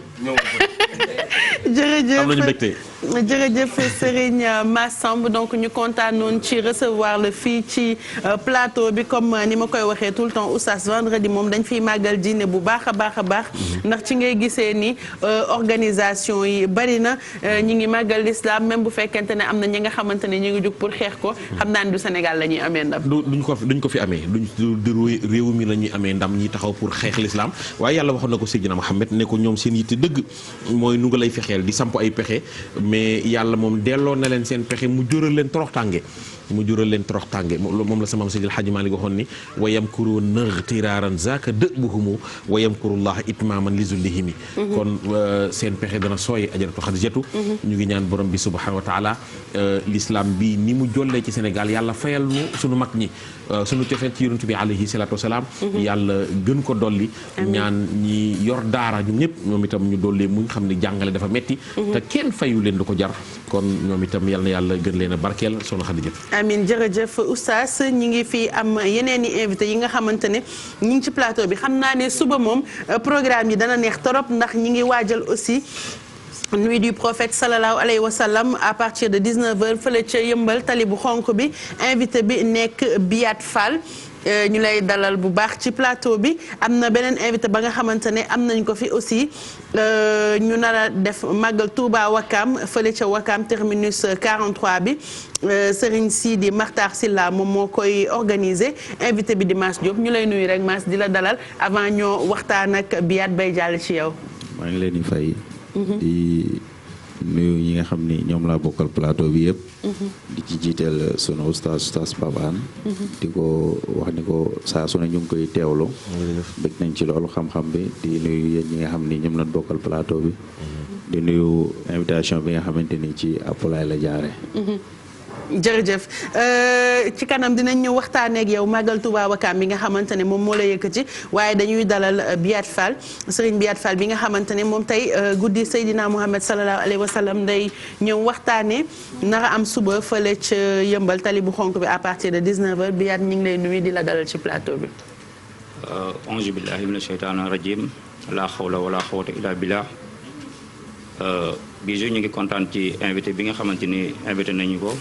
jërëjëf Serigne Massamb donc ñu kontaanoon ci recevoir le fii ci plateau bi comme ni ma koy waxee tout le temps oustaz vendredi moom dañ fiy màggal diine bu baax a baax ndax ci ngay gisee ni organisation yi bari na ñi ngi màggal l'islam même bu fekkente ne am na ñi nga xamante ne ñu ngi jug pour xeex ko xam naa ne du Sénégal la ñuy amee ndam duñ ko fi amee du réew mi la ñuy amee ndam ñi taxaw pour xeex l'islam waaye yàlla waxoon na ko Seydina Mohamed ne ko ñoom seen yitte dëgg mooy nu nga lay fexeel di samp ay pexe mais yàlla moom delloo na leen seen pexe mu jural leen toroxtànge moom la sama Seydil Hadji Malick waxoon ni wa yamkuruuna ixtiraaran zaaka dëbuhumu wa yamkurullaha itmaaman li zullihimi kon seen pexe dana sooy ajaratu Xadijatu ñu ngi ñaan borom bi subhanahu wa taala l'islam bi ni mu jollee ci Sénégal yàlla fayal nu suñu mag ñi suñu cofeel ci yonent bi alayhi salaatu wasalaam yàlla gën ko dolli ñaan ñi yor daara ñu ñëpp ñoom itam ñu dolli mu xam ne jàngale dafa metti te kenn fayu leen lu ko jar kon ñoom itam yal na yàlla gën leen a barkeel soxna Xadijatu amin jërëjëf oustaz ñi ngi fi am yeneen i invité yi nga xamante ne ñi ngi ci plateau bi xam naa ne suba moom programme yi dana neex torop ndax ñi ngi waajal aussi nuit du prophète sallallahu alayhi wa sallam à partir de 19h fële ca yëmbal tali bu xonk bi invité bi nekk Biat Fall ñu lay dalal bu baax ci plateau bi am na beneen invité ba nga xamante ne am nañ ko fi aussi ñu nar a def màggal Touba Wakam fële ca Wakam terminus 43 bi Serigne Sidi Makhtar Silla moom moo koy organisé invité bi di Mass Diop ñu lay nuyu rek Mass di la dalal avant ñoo waxtaan ak Biat bay jàll ci yow. maa ngi leen di fay. di nuyu ñi nga xam ni ñoom laa bokkal plateau bi yëpp. di ci jiiteel sunu oustaz Pape Hann. di ko wax ni ko saa su ne ñu ngi koy teewlu. bëgg nañ ci loolu xam-xam bi di nuyu yéen ñi nga xam ni ñoom lañ bokkal plateau bi. di nuyu invitation bi nga xamante ni ci Apulaay la jaare jërëjëf ci kanam dinañ ñëw waxtaanee ak yow Magal Touba Wakaam bi nga xamante ne moom moo la yëkkati waaye dañuy dalal Biat Fall Serigne Biat Fall bi nga xamante ne moom tey guddi Seydina Mouhamed sallallahu alayhi wa sallam day ñëw waxtaanee nara am suba fële ca yëmbal tali bu xonk bi à partir de 19h Biat ñu ngi lay nuyu di la dalal ci plateau bi. auzu billahi mina shaytaani rajim la xawla wala xawata illa billah. Bijou ñu ngi kontaan ci invité bi nga xamante ni invité nañu ko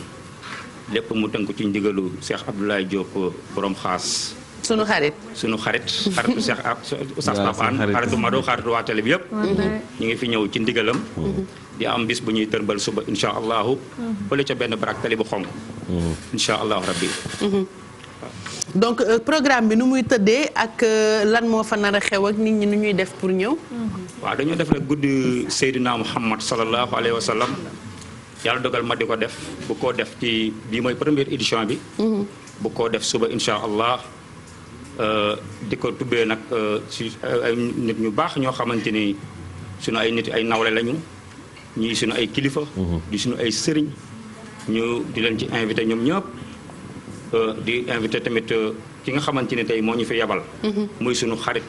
lépp mu tënk ci ndigalu Cheikh Abdoulaye Diop borom xaas. sunu xarit xaritu Cheikh Oustaz Pape Hann xaritu Mado xaritu waa télé bi yëpp. ñu ngi fi ñëw ci ndigalam. di am bis bu ñuy tërbal suba incha allahu. fële ca benn barak tali bu xonk. incha allahu rabbi. donc programme bi nu muy tëddee ak lan moo fa nar a xew ak nit ñi nu ñuy def pour ñëw. waaw dañoo def rek guddi Seydina Muhammad sallallahu alayhi wa sallam yàlla dogal ma di ko def bu ko def ci bii mooy première édition bi. bu ko def suba incha allah di ko tubbee nag si ay nit ñu baax ñoo xamante ni sunu ay nit ay nawle lañu ñii sunu ay kilifa. di sunu ay sëriñ ñu di leen ci invité ñoom ñëpp. di invité tamit ki nga xamante ni tey moo ñu fi yabal. muy sunu xarit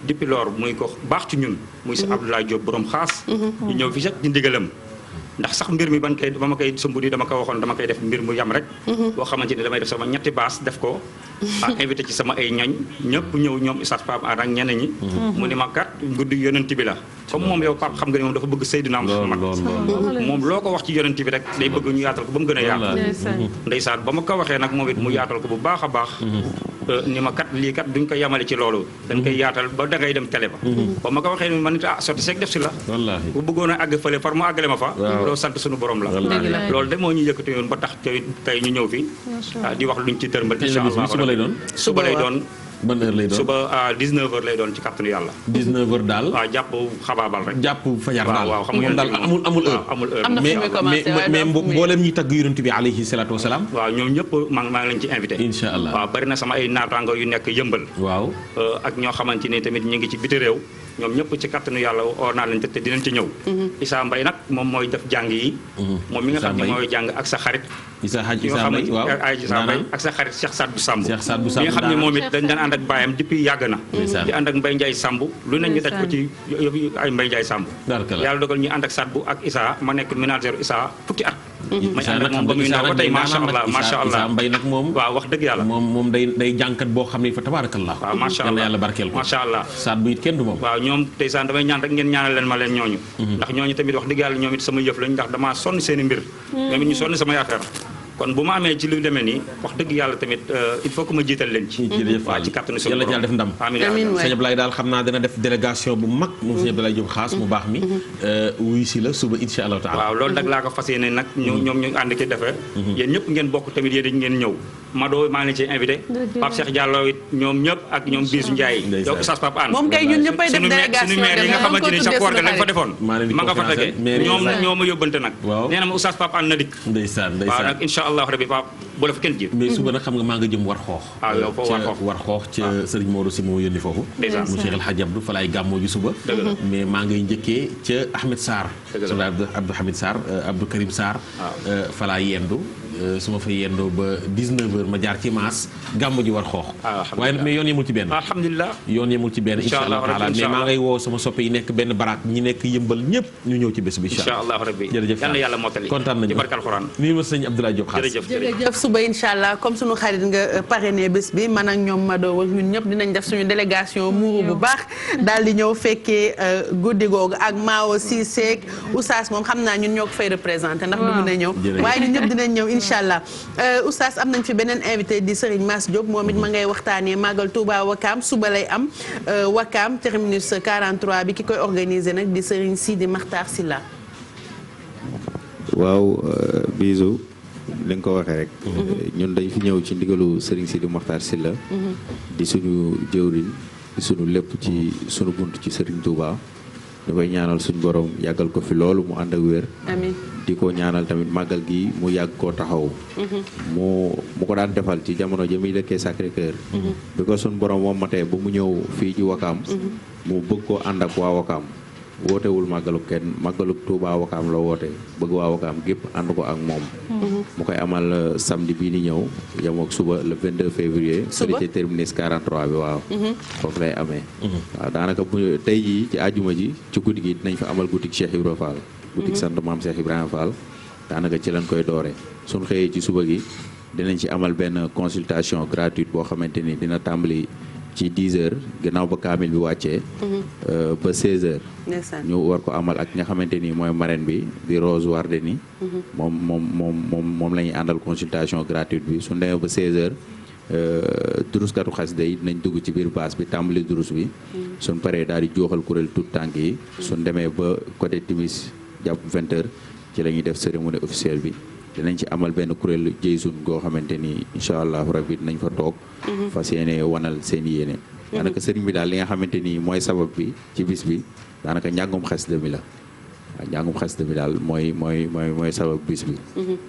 depuis lors muy ko baax ci ñun. muy si Abdoulaye Diop borom xaas. ñu ñëw fi sax di ndigalam. ndax sax mbir mi ba ma koy sumb di dama ko waxoon dama koy def mbir mu yam rek. boo xamante ni damay def sama ñetti baas def ko. invité ci sama ay ñoñ ñëpp ñëw ñoom Oustaz Pape Hann ak ñeneen ñi. mu ni ma kat guddi yonent bi la. comme moom yow Pape xam nga ni moom dafa bëgg Seydina Muhammad moom loo ko wax ci yonent bi rek day bëgg ñu yaatal ko ba mu gën a yaatu. ndeysaan ba ma ko waxee nag moom it mu yaatal ko bu baax a baax. ni ma kat lii kat duñ ko yamale ci loolu. dañ koy yaatal ba dangay dem télé ba. ba ma ko waxee ni man it sotti seeg def si la. bu bëggoon a àgg fële far mu àggale ma fa. loolu sant suñu borom la. loolu de moo ñu yëkkati yoon ba tax tey ñu ñëw fi. di wax luñ ci tërmbal incha allah suba lay doon. ban heure lay doon suba à 19h lay doon ci kàttanu yàlla. 19h daal. waaw jàpp xabaabal rek. jàpp fajar daal waaw xam nga daal amul heure. amul heure am na fu muy commencé mais mboolem ñi tagg yonent bi alayhi salaatu wa salaam. waaw ñoom ñëpp maa ngi leen ci invité. incha allah waaw bari na sama ay naataango yu nekk yëmbal. waaw ak ñoo xamante ni tamit ñu ngi ci biti réew. ñoom ñëpp ci kàttanu yàlla oo naa leen te dinañ ci ñëw. Issa Mbaye nag moom mooy def jàng yi. moom mi nga xam ne mooy jàng ak sa xarit. Issa Mbaye waaw Issa Mbaye ak sa xarit Cheikh Sadou Samb. Cheikh Sadou Samb mi nga xam ne moom it dañ daan ànd ak baayam depuis yàgg na. di ànd ak Mbaye Ndiaye Samb lu ne ñu daj ko ci ay Mbaye Ndiaye Samb. yàlla dogal ñu ànd ak Sadou ak Issa ma nekk ménagère Issa fukki at. may ànd ak moom ba muy ndaw ba tey macha allah macha allah Issa Mbaye nag moom. waaw wax dëgg yàlla. moom day jànkat boo xam ne fa tabaarakallah. waaw macha allah yàlla barkeel ko. macha allah Sadou it kenn du moom. waaw ñoom ndeysaan damay ñaan rek ngeen ñaanal leen ma leen ñooñu. ndax ñooñu tamit wax dëgg yàlla ñoom it sama yëf lañ ndax damaa sonn seen i mbir. ñoom it ñu sonn sama affaire kon bu ma amee ci lu demee nii wax dëgg yàlla tamit il faut que ma jiital leen ci. waaw ci kattanu suñu borom yàlla def ndam. amiin waay sëñ Ablaye daal xam naa dana def délégation bu mag. moom sëñ Ablaye Diop xaas mu baax mi. wuyu si la suba incha allahu taala. waaw loolu nag laa ko fas yéene nag ñoom ñu ànd ki defee. yéen ñëpp ngeen bokk tamit yéen ngeen ñëw. Mado maa ngi leen ciy invité. Pape Cheikh Diallo it ñoom ñëpp ak ñoom Bisou Ndiaye. yow Oustaz Pape Hann. moom kay ñun ñëppay def délégation suñu maire yi nga xamante ni sa koor ga lañ fa defoon. ma nga fa tege ñoo ma yóbbante nag. nee na ma Oustaz Pape Hann na dikk. ndeysaan waaw nag incha allah rabbi Pape bu la fa kenn jiit. mais suba nag xam nga maa nga jëm war xoox. waaw yow foofu war xoox ca Serigne Modou si moo yónni foofu. mu Cheikh El Hadj Abdou fa laay gàmmoo ji suba. mais maa ngay njëkkee ca Ahmed Sarr. Abdou Hamid Sarr Abdou Karim Sarr. fa laay yendu. su ma fa yendoo ba 19h ma jaar ci maas gàmmu ji war xoox. waaye nag mais yoon yemul ci benn. alhamdulilah yoon yemul ci benn. incha allah taala mais maa ngay woo sama soppe yi nekk benn baraak ñi nekk yëmbal ñëpp ñu ñëw ci bés bi. incha allah rabbi jërëjëf yal na yàlla mottali kontaan nañu ci barke alxuraan. nii ma sëñ Abdoulaye Diop xaas. jërëjëf suba incha allah comme suñu xarit nga parrainé bés bi man ak ñoom Mado ak ñun ñëpp dinañ def suñu délégation muuru bu baax daal di ñëw fekkee guddi googu ak Mao Cissé Oustaz moom xam naa ñun ñoo ko fay représenté ndax du mën a ñëw waaye ñun ñëpp dinañ ñëw incha allah. Oustaz am nañ fi beneen invité di Serigne Mass Diop moom it ma ngay waxtaanee Magal Touba Wakaam suba lay am Wakaam terminus 43 bi ki koy organiser nag di Serigne Sidi Makhtar Sylla. waaw Bijou li nga ko waxee rek. ñun dañ fi ñëw ci ndigalu Serigne Sidi Makhtar Sylla. di suñu jëwriñ di suñu lépp ci suñu bunt ci Serigne Touba. ñu koy ñaanal suñ borom yàggal ko fi loolu mu ànd ak wér. amiin di ko ñaanal tamit màggal gi mu yàgg koo taxaw. mu ko daan defal ci jamono ji muy dëkkee Sacré Cœur. bi ko suñ borom moom matee ba mu ñëw fii ci Wakaam. mu bëgg koo ànd ak waa Wakaam. wootewul màggaluk kenn màggaluk Touba Wakaam la woote bëgg waa Wakaam gépp ànd ko ak moom. mu koy amal samedi bii di ñëw yem ak suba le 22 février. suba ci terminus 43 bi waaw. foofu lay amee. waaw daanaka bu tey jii ci àjjuma ji ci guddi gi dinañ fa amal guddi Cheikh Ibrahima Fall. guddi sant maam Cheikh Ibrahima Fall. daanaka ci lañ koy doore suñ xëyee ci suba gi dinañ ci amal benn consultation gratuite boo xamante ni dina tàmbali. ci 10 heures gannaaw ba kaamil bi wàccee. ba 16 heures. ñu war ko amal ak nga xamante ni mooy marraine bi di Rose Wardeni. moom la ñuy àndal consultation gratuite bi su demee ba 16 heures. duruskatu xasida yi dinañ dugg ci biir baas bi tàmbali durus bi. suñ paree daal di jooxal kuréel tout tànk yi. suñ demee ba côté timis jàpp 20 heures ci la ñuy def cérémonie officielle bi. dinañ ci amal benn kuréel jëysun goo xamante ni incha allahu rabbi dinañ fa toog. fas yéene wanal seen yéene. daanaka sëriñ bi daal li nga xamante ni mooy sabab bi ci bis bi daanaka njàngum xasida mi la. waaw njàngum xasida mi daal mooy sabab bis bi.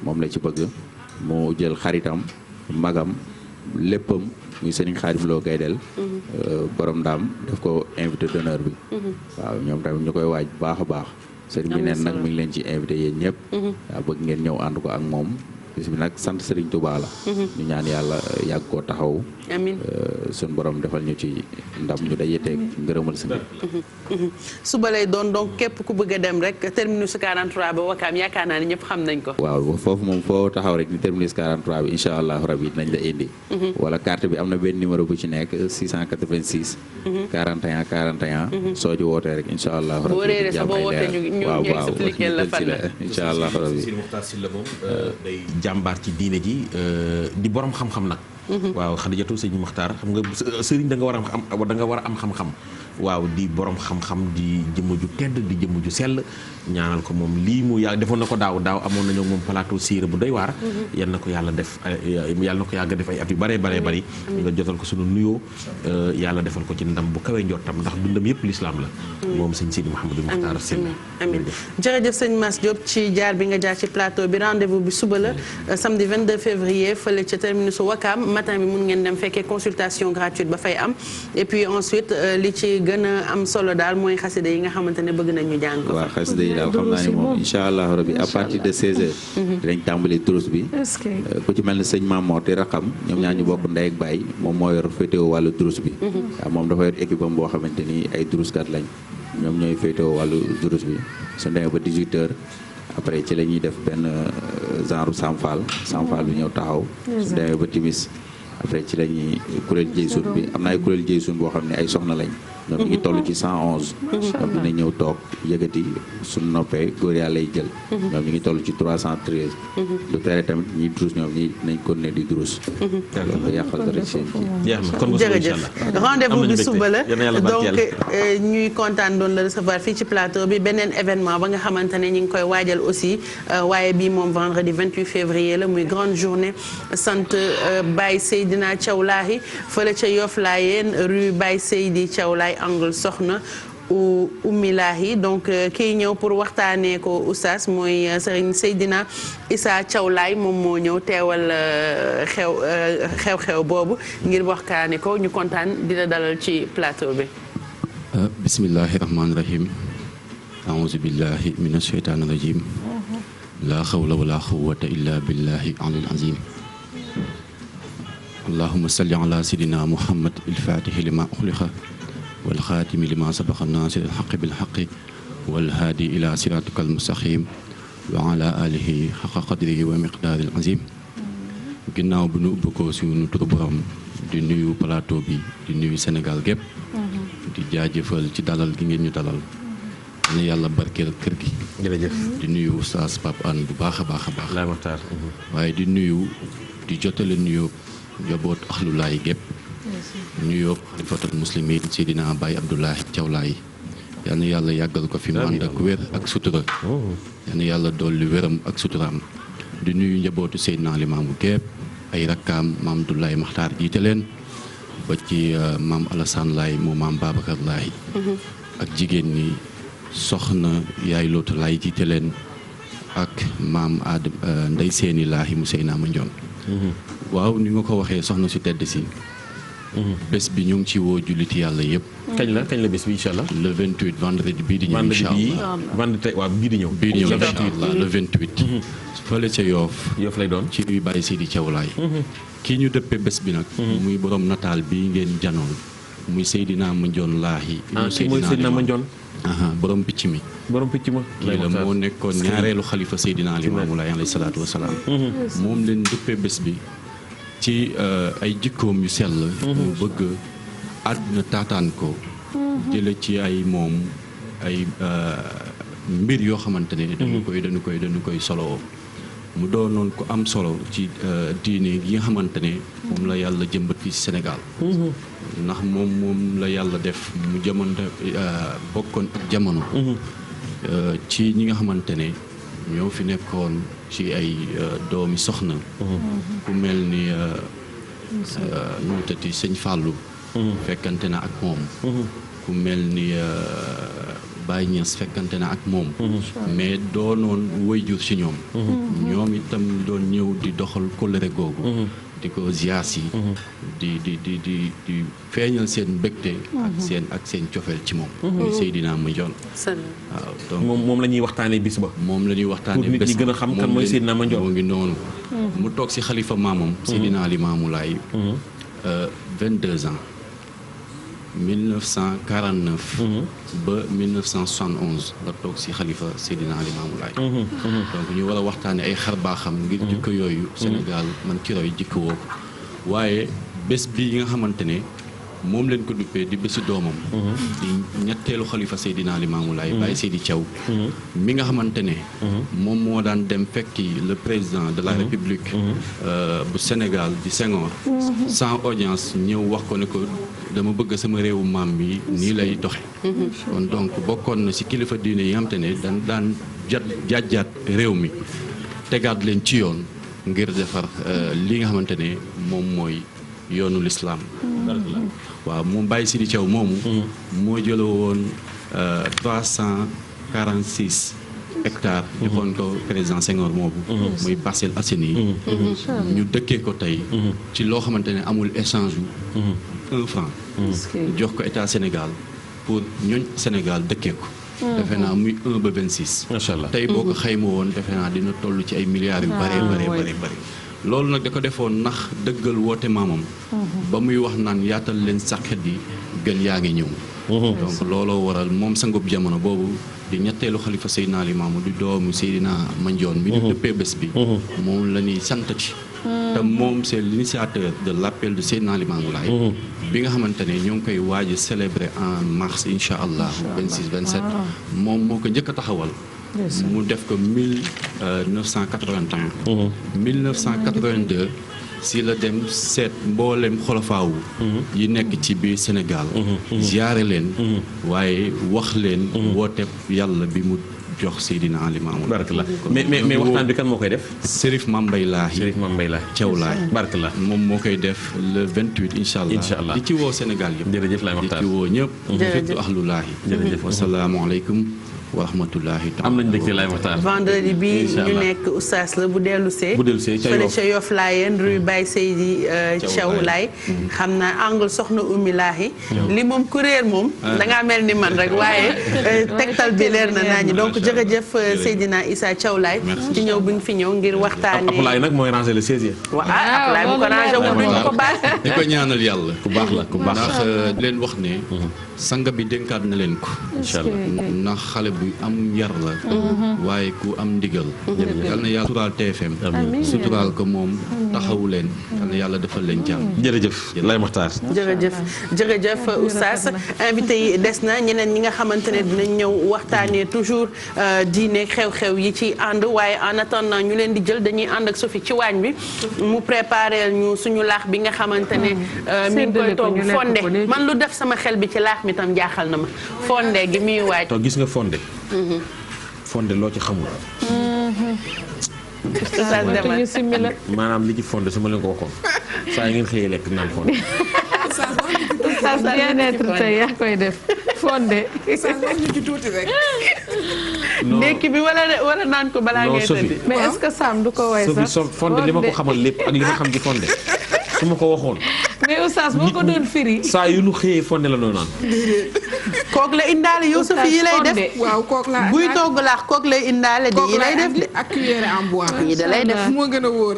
moom la ci bëgg mu jël xaritam magam léppam muy sëriñ Xaadim Lo Gaydel borom ndaam def ko invité d'honneur bi. waaw ñoom tamit ñu koy waaj bu baax a baax. sëriñ bi neen nag mi ngi leen ci invité yéen ñëpp. waaw bëgg ngeen ñëw ànd ko ak moom bis bi nag sant sëriñ Touba la. ñu ñaan yàlla yàgg koo taxaw. amiin suñu borom defal ñu ci ndam ñu dajeteeg ngërëmal si suba lay doon donc képp ku bëgg a dem rek terminus 43 ba Wakaam yaakaar naa ne ñëpp xam nañ ko. waaw foofu moom foo taxaw rek ni terminus 43 bi incha allah rabi dinañ la indi. wala carte bi am na benn numéro bu ci nekk 686. 41 41. soo ci wootee rek incha allah. rabi boo réeree sa boo wootee ñu expliqué la fan la incha allah rabi. Sëriñ Muxtaar Sylla moom day jàmbaar ci diine ji di borom xam-xam nag. waaw Xadijatu sëñ Muxtaar xam nga sëriñ da nga war a am xam-xam. waaw di borom xam-xam di jëmm ju tedd di jëmm ju sell ñaanal ko moom lii mu yàgg defoon na ko daaw amoon nañu moom plateau siira bu doy waar. yal na ko yàlla def yàlla na ko yàgg def ay at yu bare bari nga jotal ko sunu nuyoo yàlla defal ko ci ndam bu kawee njottam ndax dundam yëpp lislaam la. moom sëñ Sidi Mouhamadou Muxtaar Sylla. amiin jërëjëf sëñ Mass Diop ci jaar bi nga jaar ci plateau bi rendez-vous bi suba la samedi 22 février fële ca terminus Wakaam matin bi mun ngeen dem fekkee consultation gratuite ba fay am et puis ensuite li ci gën a am solo daal mooy xasida yi nga xamante ne bëgg nañu jàng ko. waaw xasida yi daal xam naa ne moom incha allah rabbi à partir de 16h. dinañ tàmbali durus bi. ku ci mel ne sëñ Mamour te Raxam ñoom ñaar ñu bokk ndey ak baay moom moo yor féetewoo wàllu durus bi. waaw moom dafa yor équipe am boo xamante ni ay duruskat lañ ñoom ñooy féetewoo wàllu durus bi su demee ba 18h. après ci la ñuy def benn genre samfal bi ñëw taxaw. su demee ba timis après ci la ñuy kuréel jëysun bi am na ay kuréel jëysun boo xam ne ay soxna lañ. ñoom ñu ngi toll ci 111. ñoom dinañ ñëw toog yëkkati suñu noppee góor yàlla lay jël. ñoom ñu ngi toll ci 313. du tere tamit ñiy durus ñoom ñi dinañ continuer di durus. loolu yàqal dara ci seen kii. jërëjëf rendez-vous bi suba la donc ñuy kontaan doon la recevoir fii ci plateau bi beneen événement ba nga xamante ne ñu ngi koy waajal aussi waaye bii moom vendredi 28 février la muy grande journée sant Baye Seydina Thiaw Lahi fële ca Yoff Layeen rue Baye Seydi Thiaw Lahi angle Soxna Oumy Lahi donc kii ñëw pour waxtaanee ko oustaz mooy Serigne Seydina Issa Thiaw Lahi moom moo ñëw teewal xew-xew boobu ngir waxtaanee ko ñu kontaan dina dalal ci plateau bi. bismillahi rahmaani rahim. aouzu billahi mina shaytaani rajim. laa xawla wala quwwata illa billahi alil azim. allahumma salli ala sayyidina muhammad il-fatihi lima uxliqa wal xaatimi lima sabaqa naasir al-xaqi bil xaqi wal haadi ila siraatika al-mustaqim wa ala alihi xaqa qadrihi wa miqdaari al-azim. ginnaaw bu nu ubbi ko suñu turu borom di nuyu plateau bi di nuyu Sénégal gépp di jaajëfal ci dalal gi ngeen ñu dalal. na yàlla barkeel kër gi. jërëjëf di nuyu oustaz Pape Hann bu baax a baax a baax. Laay Maxtaar. waaye di nuyu di jotale nuyoo njaboot axlu laay gépp nuyoo xalifatul muslimin Seydina Baye Abdoulahi Thiaw Lahi yal na yàlla yàggal ko fi mu ànd ak wér ak sutura. yal na yàlla dolli wéram ak suturaam. di nuyu njabootu Seydina Limaamu gépp ay rakkaam maam Abdoulaye Maxtaar jiite leen ba ci maam Alassane Laye mu maam Babacar Laye ak jigéen ñi soxna yaay lootu laay jiite leen ak maam Adam Ndey Seeni Laahi mu Seyna Mandione. waaw ni nga ko waxee soxna su tedd si. bés bi ñu ngi ci woo julliti yàlla yëpp. kañ la bés bi incha allah. le 28 vendredi bii di ñëw. incha allah vendredi waaw bii di ñëw. incha allah le 28. fële ca Yoof lay doon ci luy bàyyi Seydi Thiaw Laay. kii ñu dëppee bés bi nag. muy borom nataal bi ngeen janoon muy Seydina Mandione Laahi. mooy Seydina Mandione. borom picc mi. kii la moo nekkoon ñaareelu xalifa Seydina Limaamu Laay alayhi salaatu wa salaam. moom leen dëppee bés bi. ci ay jikkoom yu sell. mu bëgg àdduna taataan ko. jële ci ay moom ay mbir yoo xamante ne. dañu koy solo. mu doonoon ko am solo ci diine gi nga xamante ne. moom la yàlla jëmbat fii ci Sénégal. ndax moom la yàlla def mu jamono bokkoon ak jamono. ci ñi nga xamante ne ñoo fi nekkoon. ci ay doomi soxna. ku mel ni nu mu tëddee sëñ Fallou. fekkante na ak moom. ku mel ni Baye Niass fekkante na ak moom. mais doonoon wayjur ci ñoom. ñoom itam doon ñëw di doxal kóllëre googu. di ko ziyaas yi. di feeñal seen mbégte. ak seen cofeel ci moom. muy Seydina Mandione. waaw donc moom la ñuy waxtaanee bis ba. moom la ñuy waxtaanee bés pour nit ñi gën a xam kan mooy Seydina Mandione. moo ngi noonu. mu toog ci xalifa maamam. Seydina Limaamu Laay. 22 ans. 1949. ba 1971 la toog ci xalifa Seydina Limaamu Laay. donc ñu war a waxtaanee ay xar baaxam ngir jikko yooyu. Sénégal man ki roy jikko woo ko waaye bés bi yi nga xamante ne moom leen ko duppee di bési doomam. di ñetteelu xalifa Seydina Limaamu Laay Baye Seydi Thiaw. mi nga xamante ne. moom moo daan dem fekki le président de la République. bu Sénégal di Senghor. sans audience ñëw wax ko ne ko dama bëgg sama réewu maam bi nii lay doxe kon donc bokkoon na ci kilifa diine yi nga xamante ne daan jàjjaat réew mi tegaat leen ci yoon ngir defar li nga xamante ne moom mooy yoonu lislaam waaw moom Baye Seydi Thiaw moomu moo jëloo woon 346 hectares joxoon ko président Senghor moobu muy Parcelles Assainies yi ñu dëkkee ko tey ci loo xamante ne amul échange yu 1 franc jox ko état Sénégal pour ñooñ Sénégal dëkkee ko defe naa muy 1 ba 26 macha allah tey boo ko xayma woon defe naa dina toll ci ay milliards yu bare loolu nag da ko defoon ndax dëggal woote maamam ba muy wax naan yaatal leen sàkket yi gën yaa ngi ñëw donc looloo waral moom sangub jamono boobu di ñetteelu xalifa Seydina Limaamu di doomu Seydina Mandione mi di dëppee bés bi moom la ñuy sant ci te moom c'est l'initiateur de l'appel de Seydina Limaamu Laay bi nga xamante ne ñoo ngi koy waaj a célébrer en mars incha allah 26 27 moom moo ko njëkk a taxawal mu def ko 1981 1982 si la dem seet mboolem xolofaawu yi nekk ci biir Sénégal ziyaare leen waaye wax leen woote yàlla bi mu jox Seydina Limaamu barakallah mais waxtaan bi kan moo koy def Serif Mambay Laahi Thiaw Laay barakallah moom moo koy def le 28 incha allah di ci woo Sénégal yëpp jërëjëf laay waxtaan di ci woo ñëpp fépp ahlu laahi jërëjëf wasalaamualeykum wa rahmatullahi taala am nañu dëgg lay waxtaan vendredi bi ñu nekk oustaz la bu dellu see fële ca Yoff Laayeen rue Baye Seydi Thiaw Laay xam naa angle soxna Oumy Laahi li moom ku réer moom dangaa mel ni man rek waaye tegtal bi leer na naa ñi donc jërëjëf Seydina Issa Thiaw Laay ci ñëw bi nga fi ñëw ngir waxtaanee Apulaay nag mooy ranger le 16e waaw Apulaay bu ko ranger wul duñu ko baal di ko ñaanal yàlla ku baax la ku baax ndax leen wax ne sanga bi dénkaat na leen ko incha allah ndax xale bu am yar la waaye ku am ndigal yal na yàlla suturaal TFM suturaal ko moom taxawu leen yal na yàlla defal leen jàmm jërëjëf lay maxtaar jërëjëf oustaz invité yi des na ñeneen ñi nga xamante ne dinañ ñëw waxtaanee toujours diine xew-xew yi ci ànd waaye en attendant ñu leen di jël dañuy ànd ak Sophie ci waañ bi mu préparé ñu suñu laax bi nga xamante ne mi ngi koy togg fonde man lu def sama xel bi ci laax mi tam jaaxal na ma fonde gi muy waaj to gis nga fonde fonde loo ci xamul maanaam li ci fonde su ma leen ko waxoon saa yi ngeen xëyee lekk naan fonde bien-être tey yaa koy def fonde ñu ci tuuti rek ndekki bi wala naan ko balaa ngay tëdd. mais est-ce que Sam du ko way sax. fonde li ma ko xamal lépp ak li ma xam ci fonde su ma ko waxoon. mais oustaz boo ko doon firi. saa yu nu xëyee fonde la noo naan. kook la indaale Youssouf yi lay def. waaw kook la buy togg laax kook lay indaale di yi lay def de. ak cuillère en bois. yi da lay def moo gën a wóor.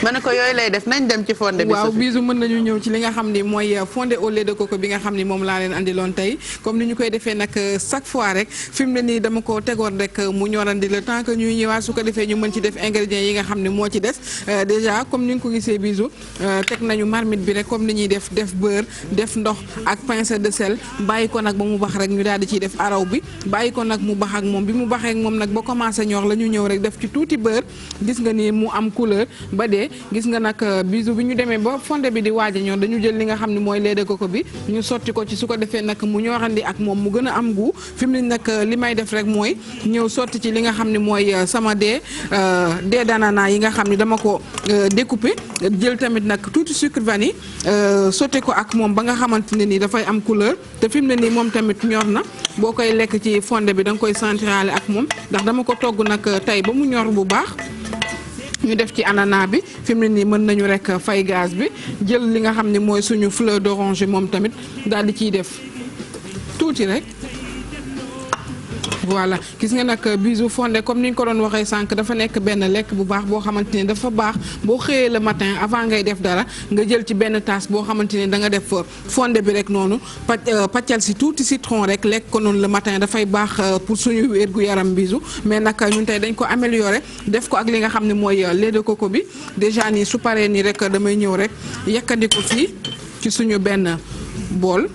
ma ne ko yooyu lay def nañ dem ci fondé bi. waaw bisu mën nañu ñëw ci li nga xam ni mooy fondé au lait de coco bi nga xam ni moom laa leen andiloon tey comme ni ñu koy defee nag chaque fois rek fi mu ne nii dama ko tegoon rek mu ñorandi le temps que ñuy ñëwaat su ko defee ñu mën ci def ingrédients yi nga xam ne moo ci des déjà comme ni nga ko gisee bisu teg nañu marmite bi rek comme ni ñuy def beurre def ndox ak pincée de sel bàyyi ko nag ba mu bax rek ñu daal di ciy def araw bi bàyyi ko nag mu bax ak moom bi mu baxee ak moom nag ba commencé ñor la ñu ñëw rek def ci tuuti beurre gis nga ni mu am couleur ba dee gis nga nag bisu bi ñu demee ba fondé bi di waaj a ñor dañu jël li nga xam ne mooy lait de coco bi ñu sotti ko ci su ko defee nag mu ñorandi ak moom mu gën a am goût fi mu ne nag li may def rek mooy ñëw sotti ci li nga xam ne mooy sama dés d'ananas yi nga xam ne dama ko découpé jël tamit nag tuuti sucre vanille sotti ko ak moom ba nga xamante ne nii dafay am couleur te fi mu ne nii moom tamit ñor na boo koy lekk ci fondé bi da nga koy sentirale ak moom ndax dama ko togg nag tey ba mu ñor bu baax. ñu def ci ananas bi fi mu ne nii mën nañu rek fay gaz bi jël li nga xam ne mooy suñu fleur d'oranger moom tamit daal di ciy def tuuti rek voilà gis nga nag bisu fondé comme ni ñu ko doon waxee sànq dafa nekk benn lekk bu baax boo xamante ni dafa baax boo xëyee le matin avant ngay def dara nga jël ci benn tasse boo xamante ni da nga def fondé bi rek noonu paccal si tuuti citron rek lekk ko noonu le matin dafay baax pour suñu wér-gu-yaram bisu mais nag ñun tey dañ ko amélioré def ko ak li nga xam ne mooy lait de coco bi déjà nii su paree nii rek damay ñëw rek yekkandi ko fii ci suñu benn bool.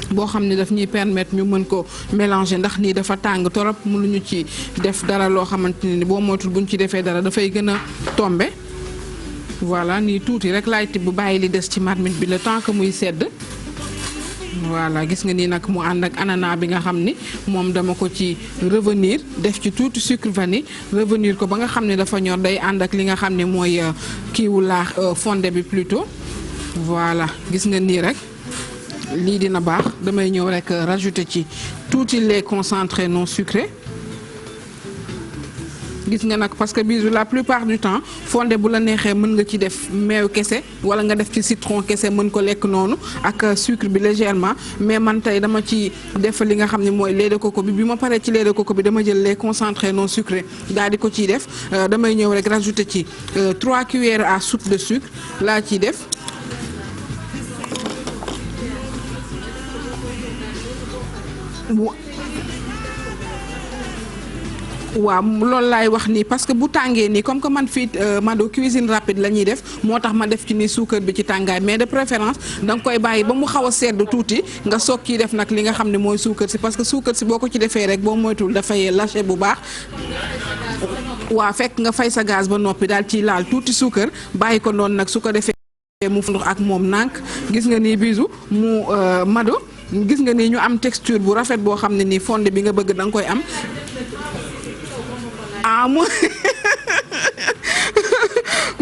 boo xam ne daf ñuy permettre ñu mën ko mélanger ndax nii dafa tàng torop mënuñu ci def dara loo xamante ne ni boo moytul buñ ci defee dara dafay gën a tomber voilà nii tuuti rek laay tibb bàyyi li des ci marmite bi le temps que muy sedd voilà gis nga nii nag mu ànd ak ananas bi nga xam ni moom dama ko ci revenir def ci tuuti sucre vanille revenir ko ba nga xam ne dafa ñor day ànd ak li nga xam ne mooy kiiwu laax fondé bi plutôt voilà gis nga nii rek lii dina baax damay ñëw rek rajouter ci tuuti lait concentré non sucré gis nga nag parce que bisu la plupart du temps fondé bu la neexee mën nga ci def meew kese wala nga def ci citron kese mën ko lekk noonu ak sucre bi légèrement mais man tey dama ci def li nga xam ne mooy lait de coco bi ma paree ci lait de coco bi dama jël lait concentré non sucré daal di ko ciy def damay ñëw rek rajouter ci 3 cuillères à soupe de sucre laa ciy def. waaw loolu laay wax nii parce que bu tàngee nii comme que man fii Mado cuisine rapide la ñuy def moo tax ma def ci nii suukar bi ci tàngaay mais de préférence da nga koy bàyyi ba mu xaw a sedd tuuti nga soog ciy def nag li nga xam ne mooy suukar si parce que suukar si boo ko ci defee rek boo moytul dafay lâché bu baax. waaw fekk nga fay sa gaz ba noppi daal ciy laal tuuti suukar bàyyi ko noonu nag su ko defee mu ndox ak moom nànk gis nga nii bisu mu Mado gis nga nii ñu am texture bu rafet boo xam ne nii fondé bi nga bëgg da nga koy am.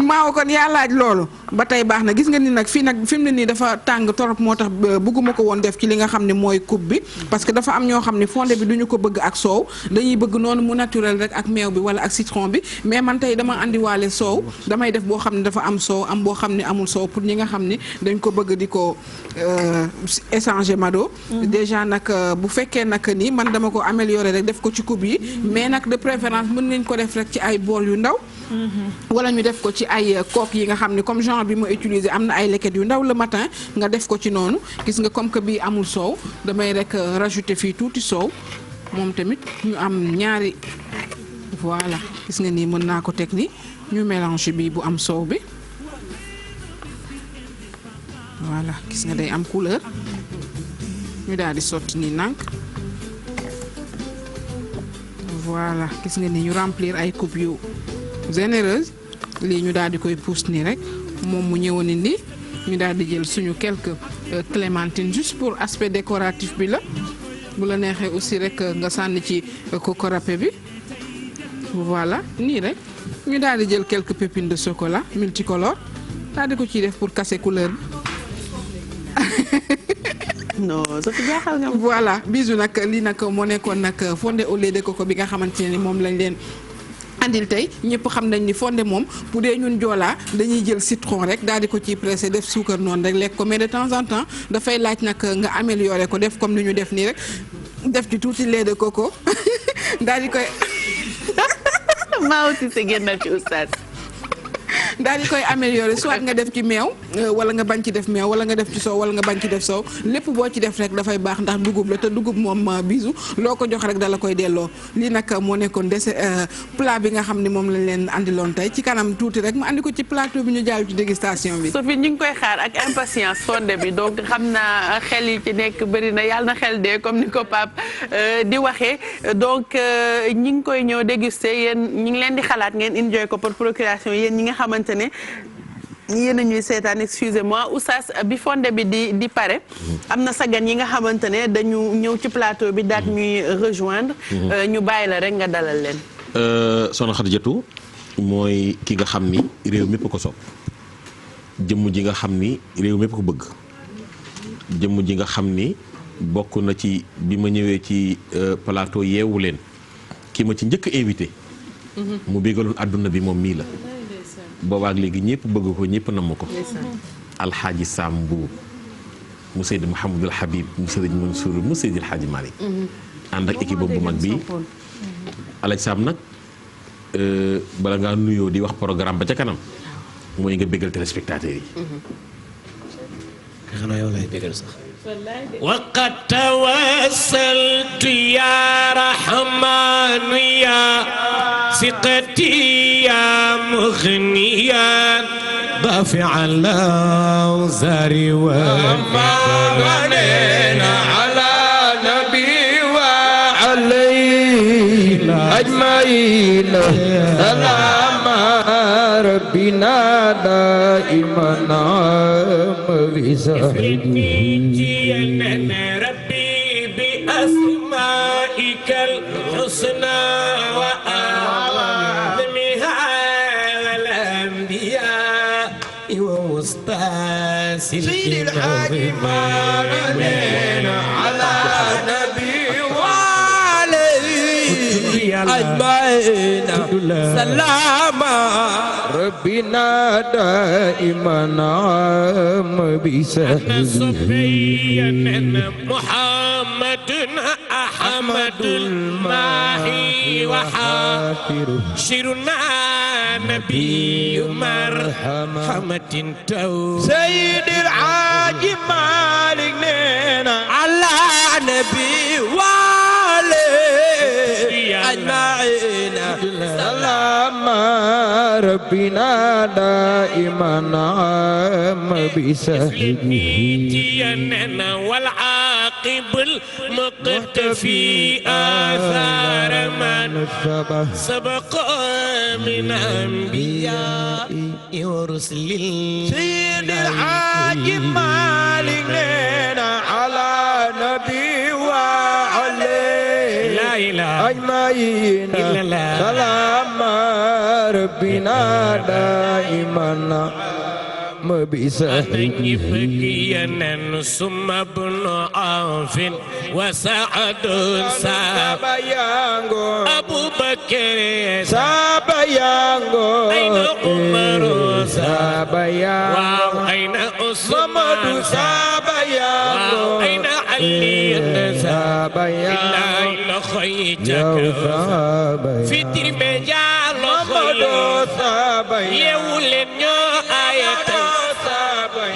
maaw kon yaa laaj loolu ba tey baax na gis nga ni nag fii nag fi mu ne nii dafa tàng torop moo tax bëgguma ko woon def ci li nga xam ne mooy coupe bi parce que dafa am ñoo xam ne fondé bi duñu ko bëgg ak soow dañuy bëgg noonu mu naturel rek ak meew bi wala ak citron bi mais man tey dama andiwaale soow damay def boo xam ne dafa am soow am boo xam ne amul soow pour ñi nga xam ne dañ ko bëgg di ko échanger Mado déjà nag bu fekkee nag ni man dama ko améliorer rek def ko ci coupe yi mais nag de préférence mën nañ ko def rek ci ay bool yu ndaw wala ñu def ko ci ay coques yi nga xam ne comme genre bi ma utiliser am na ay leket yu ndaw le matin nga def ko ci noonu gis nga comme que bii amul soow damay rek rajouter fii tuuti soow moom tamit ñu am ñaari voilà gis nga nii mën naa ko teg ni ñu mélange bi bu am soow bi voilà gis nga day am couleur ñu daal di sotti nii nànk voilà gis nga ni ñu remplir ay coupes yu généreuse lii ñu daal di koy pousse nii rek moom mu ñëwoon ni ñu daal di jël suñu quelques clémentines juste pour aspect décoratif bi la bu la neexee aussi rek nga sànni ci coco râpé bi voilà nii rek ñu daal di jël quelques pépines de chocolat multicolore daal di ko ciy def pour casser couleur bi non Sophie jaaxal nga. voilà Bijou nag lii nag moo nekkoon nag fondé au lait de coco bi nga xamante ne ni moom lañ leen andil tey ñëpp xam nañ ni fondé moom bu dee ñun joolaa dañuy jël citron rek daal di ko ciy pressé def suukar noonu rek lekk ko mais de temps en temps dafay laaj nag nga amélioré ko def comme ni ñu def nii rek def ci tuuti lait de coco daal di koy. maa aussi sa génnal ci oustaz. daal di koy améliorer soit nga def ci meew wala nga bañ ci def meew wala nga def ci soow wala nga bañ ci def soow lépp boo ci def rek dafay baax ndax dugub la te dugub moom Bijou loo ko jox rek dala koy delloo lii nag moo nekkoon plat bi nga xam ne moom lañ leen andiloon tey ci kanam tuuti rek ma andi ko ci plateau bi ñu jàll ci dégustation bi. Sophie ñu ngi koy xaar ak impatience fondé bi donc xam naa xel yi ci nekk bëri na yàlla na xel dee comme ni ko Pape di waxee donc ñi ngi koy ñëw déguster yéen ñi ngi leen di xalaat ngeen enjoy ko pour procuration yéen ñi nga xamante ne yéen a ñuy seetaan excusez-moi oustaz bi fondé bi di pare am na sagan yi nga xamante ne dañu ñëw ci plateau bi daat ñuy rejoindre ñu bàyyi la rek nga dalal leen Soxna Xadijatu mooy ki nga xam ni réew mépp ko sopp jëmm ji nga xam ni réew mépp ko bëgg jëmm ji nga xam ni bokk na ci bi ma ñëwee ci plateau yeewu leen ki ma ci njëkk invité mu bégaloon àdduna bi moom mii la boobaak léegi ñëpp bëgg ko ñëpp namm ko alxaaji Sam Mbuub mu Seydi Mouhamadul Habib mu Seydi Mansour mu Seydi Alxaaji Malik ànd ak équipe bu mag bi Alaaji Sam nag bala ngaa nuyoo di wax programme ba ca kanam mooy nga bégal téléspectateurs yi xanaa yow lay bégal sax waqad tawassaltu ya rahman ya siqati ya mughniyan dafi'an al-awzari wa amanina ala nabi wa alayna ajmain salama rabbina daiman ربي بأسمائك الحسنى وأعظمها والأنبياء ووسطى سيد الحاكمين على نبي وعليه أجمعين سلام ربنا دائما عام بسهل محمد أحمد الماهي وحاشرنا نبي مرحمة تو سيد العاج مالك نينا على نبي أجمعين سلام ربنا دائما عام بسهله والعاقب المقتفي آثار من سبق من أنبياء ورسل سيد الحاج مالك على نبي أجمعين سلام ربنا دائما بسهل ثم ابن عوف وسعد ساب أبو بكر ساب أين عمر ساب أين عثمان ساب أين علي ساب إلا خيتك في ترمجال خير يولن آية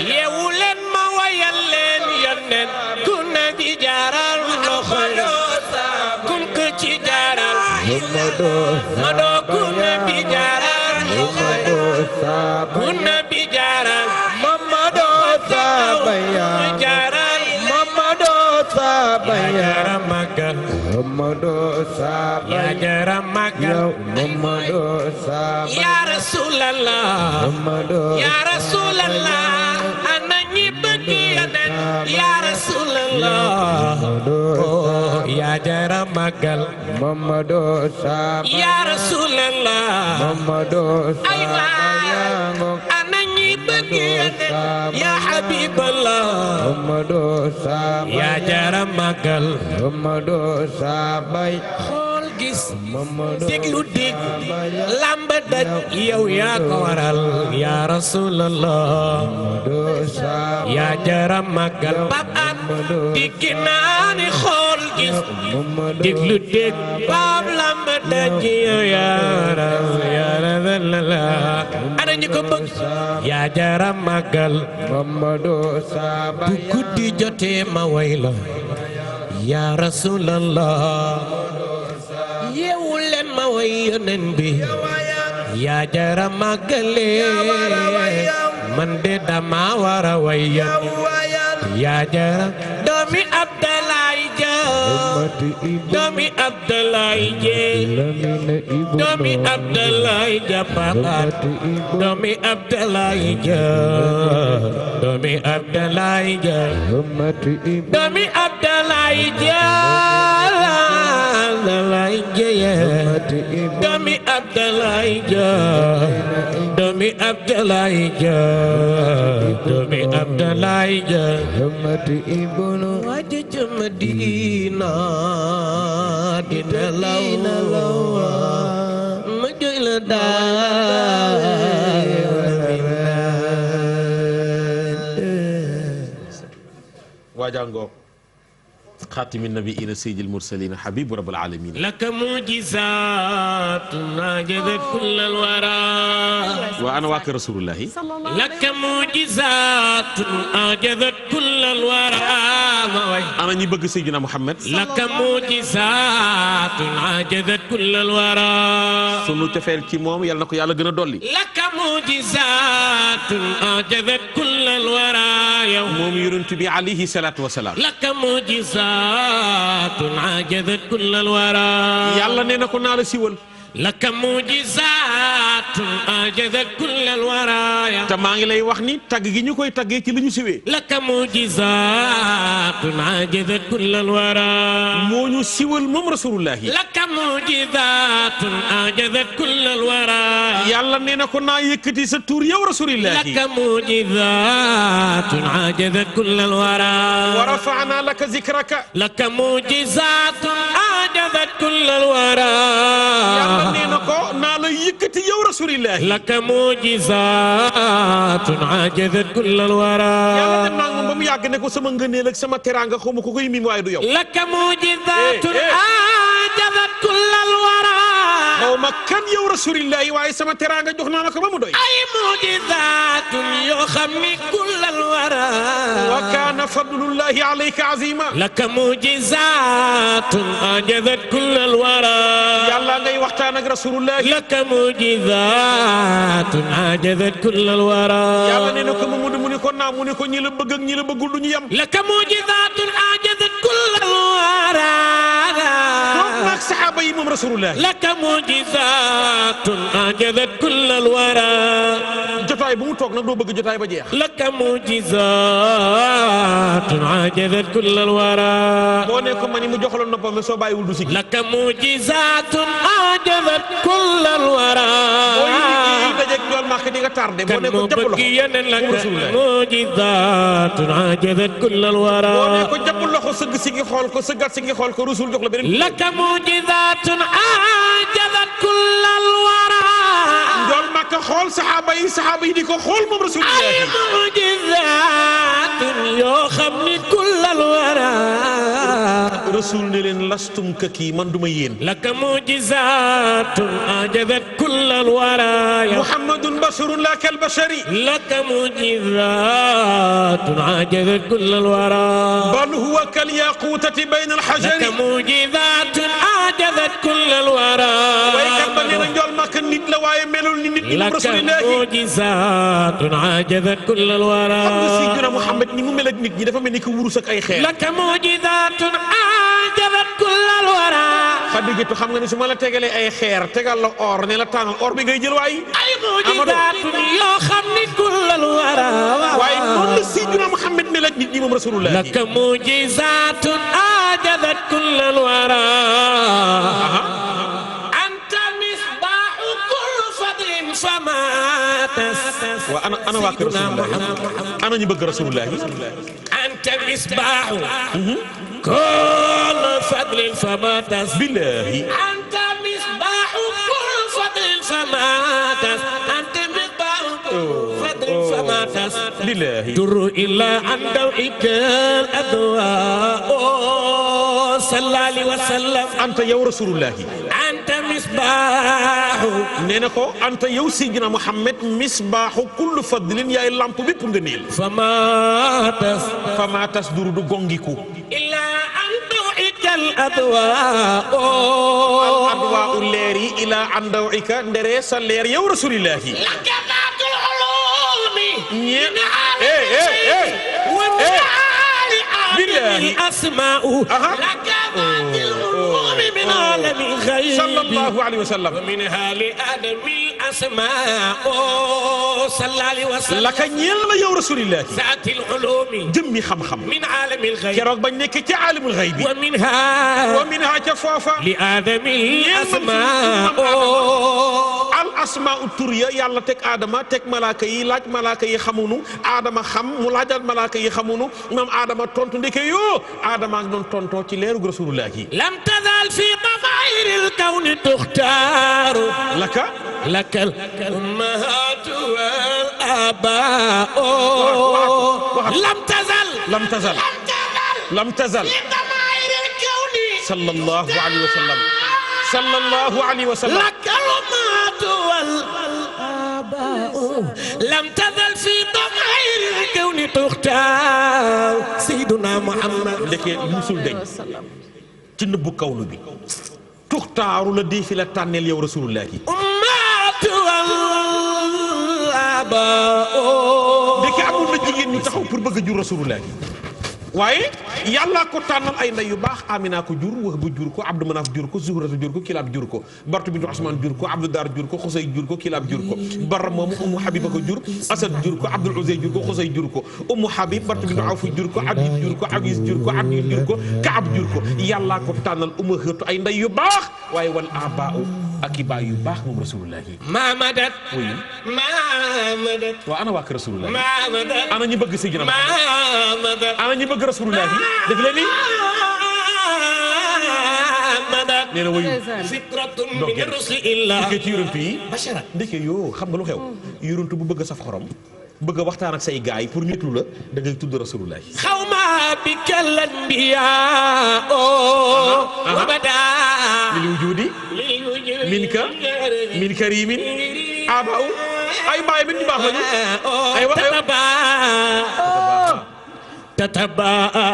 يولن ما ويلن ينن كنا بجارال خير كن كتجارال مدو كنا بجارال كنا بجارال ممدو سابيا يا رمك يا جرمك يا رسول الله يا رسول الله أنا نبكي يا رسول الله يا جرمك يا رسول الله أيوة أنا نبكي ya habiballah ya jara magal xool gis déglu dégg lamba daj yow yaa ko waral ya rasulallah ya jara magal Pape Hann digg naa ni xool gis déglu dégg baab lamba daj yow yaa rasulallah ana ñu ko bëgg yaa jara magal bu guddi jotee ma way la ya rasulallah yeewu leen ma way yonen bi yaa jara màggale man de dama wara way yaa jara doomi Abdalaay Ja doomi Abdalaay Je doomi Abdalaay Ja Papat doomi Abdalaay Ja doomi Abdalaay Ja doomi Abdalaay Ja Abdalaay Ja doomi Abdalaay Ja doomi Abdalaay Ja doomi Abdalaay Ja waaj ca Madina dina law ma joy la daal waajango xaatimi nabiina sayyidil mursalin habibu rabbil alamin laka mu'jizatun ajazat kullal wara wa ana waa kër rasulullahi laka mu'jizatun ajazat kullal wara ana ñi bëgg Seydina Muhammad laka mu'jizatun ajazat kullal wara sunu tefeel ci moom yal na ko yàlla gën a dolli laka mu'jizatun ajazat kullal wara yow moom yonent bi alayhi salaatu wa salaam laka mu'jizatun ajazat kullal wara yàlla nee na ko naa la siwal laka mu'jizatun ajazat kullal wara te maa ngi lay wax ni tagg gi ñu koy taggee ci li ñu siwee laka mu'jizatun ajazat kullal wara moo ñu siwal moom rasulullahi laka mu'jizatun ajazat kullal wara yàlla nee na ko naa yëkkati sa tur yow rasulillahi laka mu'jizatun ajazat kullal wara wa rafa'na laka zikraka laka mu'jizatun ajazat kullal wara nee na ko naa la yëkkati yow rasulillahi laka mu'jizatun ajazat kullal wara yàlla dem naa moom ba mu yàgg ne ko sama ngëneel ak sama teraanga xaw ma ko koy miin waaye du yow laka mu'jizatun ajazat kullal wara xaw ma kan yow rasulillahi waaye sama teraanga jox naa la ko ba mu doy ay mu'jizatun yoo xam ni kullal wara wa kaana fadlullahi alayka azima laka mu'jizatun ajazat kullal wara yàlla ngay waxtaan ak rasulullahi laka mu'jizatun ajazat kullal wara yàlla nee na ko mu ni ko naa mu ni ko ñi la bëgg ak ñi la bëggul du ñu yem laka mu'jizatun ajazat kullal wara toog naag saxaaba yi moom rasulullahi laka mu'jizatun ajazat kullal wara jotaay bu mu toog nag doo bëgg jotaay ba jeex laka mu'jizatun ajazat kullal wara boo ne ko ma ni mu jox la noppam soo bàyyiwul du sigi laka mu'jizatun ajazat kullal wara booy dajeeg njool màkk di nga tardé boo ne ko jàpp loxo mu'jizatun ajazat kullal wara boo ne ko jàpp loxo sëgg si ngi xool ko sëggaat si ngi xool ko rusul jox la beneen laka mu'jizatun ajazat kullal wara njool màkk xool saxaaba yi di ko xool moom rasulullah ay mu'jizatun yoo xam ni kullal wara rasul ne leen lastum ka kii man duma yéen laka mu'jizatun ajazat kullal wara muhammadun basharun la kal bashari laka mu'jizatun ajazat kullal wara bal huwa kal yaqutati bayna al hajari laka mu'jizatun ajazat kullal wara waykat ba nee na njool màkk nit la waaye melul ni nit ñi moom rasulillah laka mu'jizatun ajazat kullal wara xam nga Seydina Muhammad ni mu mel ak nit ñi dafa mel ni ko wurus ak ay xeer laka mu'jizatun ajazat kullal wara Xadijatu xam nga ni su ma la tegalee ay xeer tegal la or ne la tànnal or bi ngay jël waay ay mu'jizatun yoo xam ni kullal wara waaye noonu la Seydina Muhammad mel ak nit ñi moom rasulullah laka mu'jizatun ajazat kullal wara anta misbahu kulli fadlin fama waa ana waa kër Rasulullah ana ñu bëgg Rasulullah anta misbaahu kull fadlin fama tas billahi anta misbaahu kull fadlin fama tas anta misbaahu kull fadlin fama tas billahi dur illa an daw'ikal adwa sallallahu alayhi wa sallam anta yow Rasulullah anta misbaahu nee na ko anta yow Seydina Muhammad misbaahu kullu fadlin yaay lamp bépp nga niil fama tas duru du gongiku illa an daw'ikal adwa al adwa u leer yi ila an daw'ika ndere sa leer yow Rasulullah lakabatul ulumi billahi asma'u lakabatul ulumi min alami ghaybi sallallahu alayhi wa sallam min hali adami asma'u sallallahu alayhi wa sallam laka ñeel la yow Rasulullah zaatil ulumi jëmmi xam-xam min alamil ghaybi keroog bañ nekk ci alimul ghaybi wa minha ca foofa li adami asma'u al asma'u tur ya yàlla teg Adama teg malaaka yi laaj malaaka yi xamunu Adama xam mu laajal malaaka yi xamunu moom Adama tontu ndeke yoo Adama ak doon tontoo ci leerug Rasulullah yi lam tazal fi dafaa'iril kawni tuxtaaru laka lakal ummahatu wal abaa'u lam tazal fi dafaa'iril kawni sallallahu alayhi wa sallam sallallahu alayhi wa sallam lakal ummahatu wal abaa'u lam tazal fi dafaa'iril kawni tuxtaaru sayyiduna Muhammad ndeke musul deñ ci nëbbu kawnu bi tuxtaaru la di fi la tànneel yow Rasulullah yi ndeke amul na jigéen ñu taxaw pour bëgg a jur Rasulullah yi waaye yàlla ko tànnal ay ndey yu baax Amina ko jur wax bu jur ko Abdou Manaf jur ko Zuhrata jur ko Kilaab jur ko Bartu bintu Usmaan jur ko Abdou Dar jur ko Xusay jur ko Kilaab jur ko Barra moomu Ummu Habiba ko jur Asad jur ko Abdul Uzay jur ko Xusay jur ko Ummu Habib Bartu bintu Awf jur ko Abid jur ko Abis jur ko Abdi jur ko Kaab jur ko yàlla ko tànnal ummahaatu ay ndey yu baax waaye wal abaa'u ak i baay yu baax moom Rasulullah yi Mamadat waa ana waa kër Rasulullah Mamadat ana ñu bëgg Seydina ana ñu bëgg Rasulullah yi def leen ni nee na wayu fitratun min rusulillah ndeke ci yonent yi ndeke yoo xam nga lu xew yonent bu bëgg a saf xorom bëgg a waxtaan ak say gaay pour ñu la da ngay tudd Rasulullah yi xawma bikal anbiya wa bada lil wujudi min karimin aba'u ay baay min ñu baax lañu ay wax tatabaha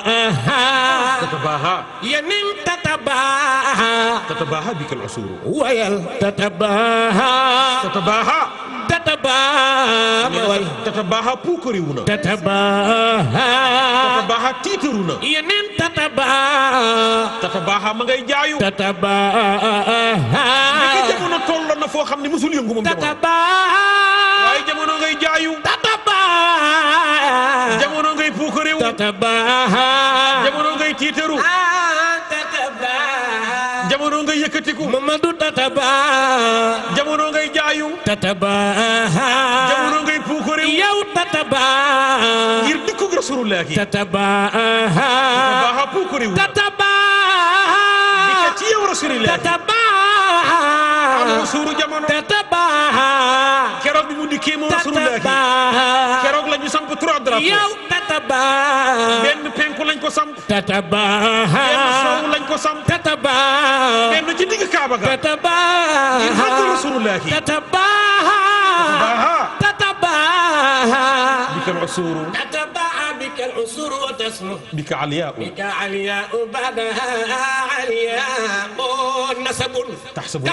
yanin tatabaha bikal usuru wayal tatabaha puukariwuna tatabaha tiitaruna yanin tatabaha ma ngay jaayu tatabaha jamono tolloon na foo xam ne musul yëngu moom tatabaha waaye jamono ngay jaayu jamono ngay puukarewu tatabaha jamono ngay tiitaru jamono ngay yëkkatiku Mamadou tatabaha jamono ngay jaayu tatabaha jamono ngay puukarewu yow tatabaha ngir dikku Rasulullah yi tatabaha puukarewu tatabaha dikka ci yow Rasulullah tatabaha am suuru jamono tatabaha keroog bi mu dikkee moom Rasulullah keroog la ñu samp trois drapeaux yow tatabaha benn penku lañ ko samp tatabaha benn soowu lañ ko samp tatabaha benn ci digg Kaaba ga tatabaha ngir xam Rasulullah tatabaha bikal usuru bikal usuru wa tasmu bika aliya'u ba'daha aliya'u nasabun tahsabul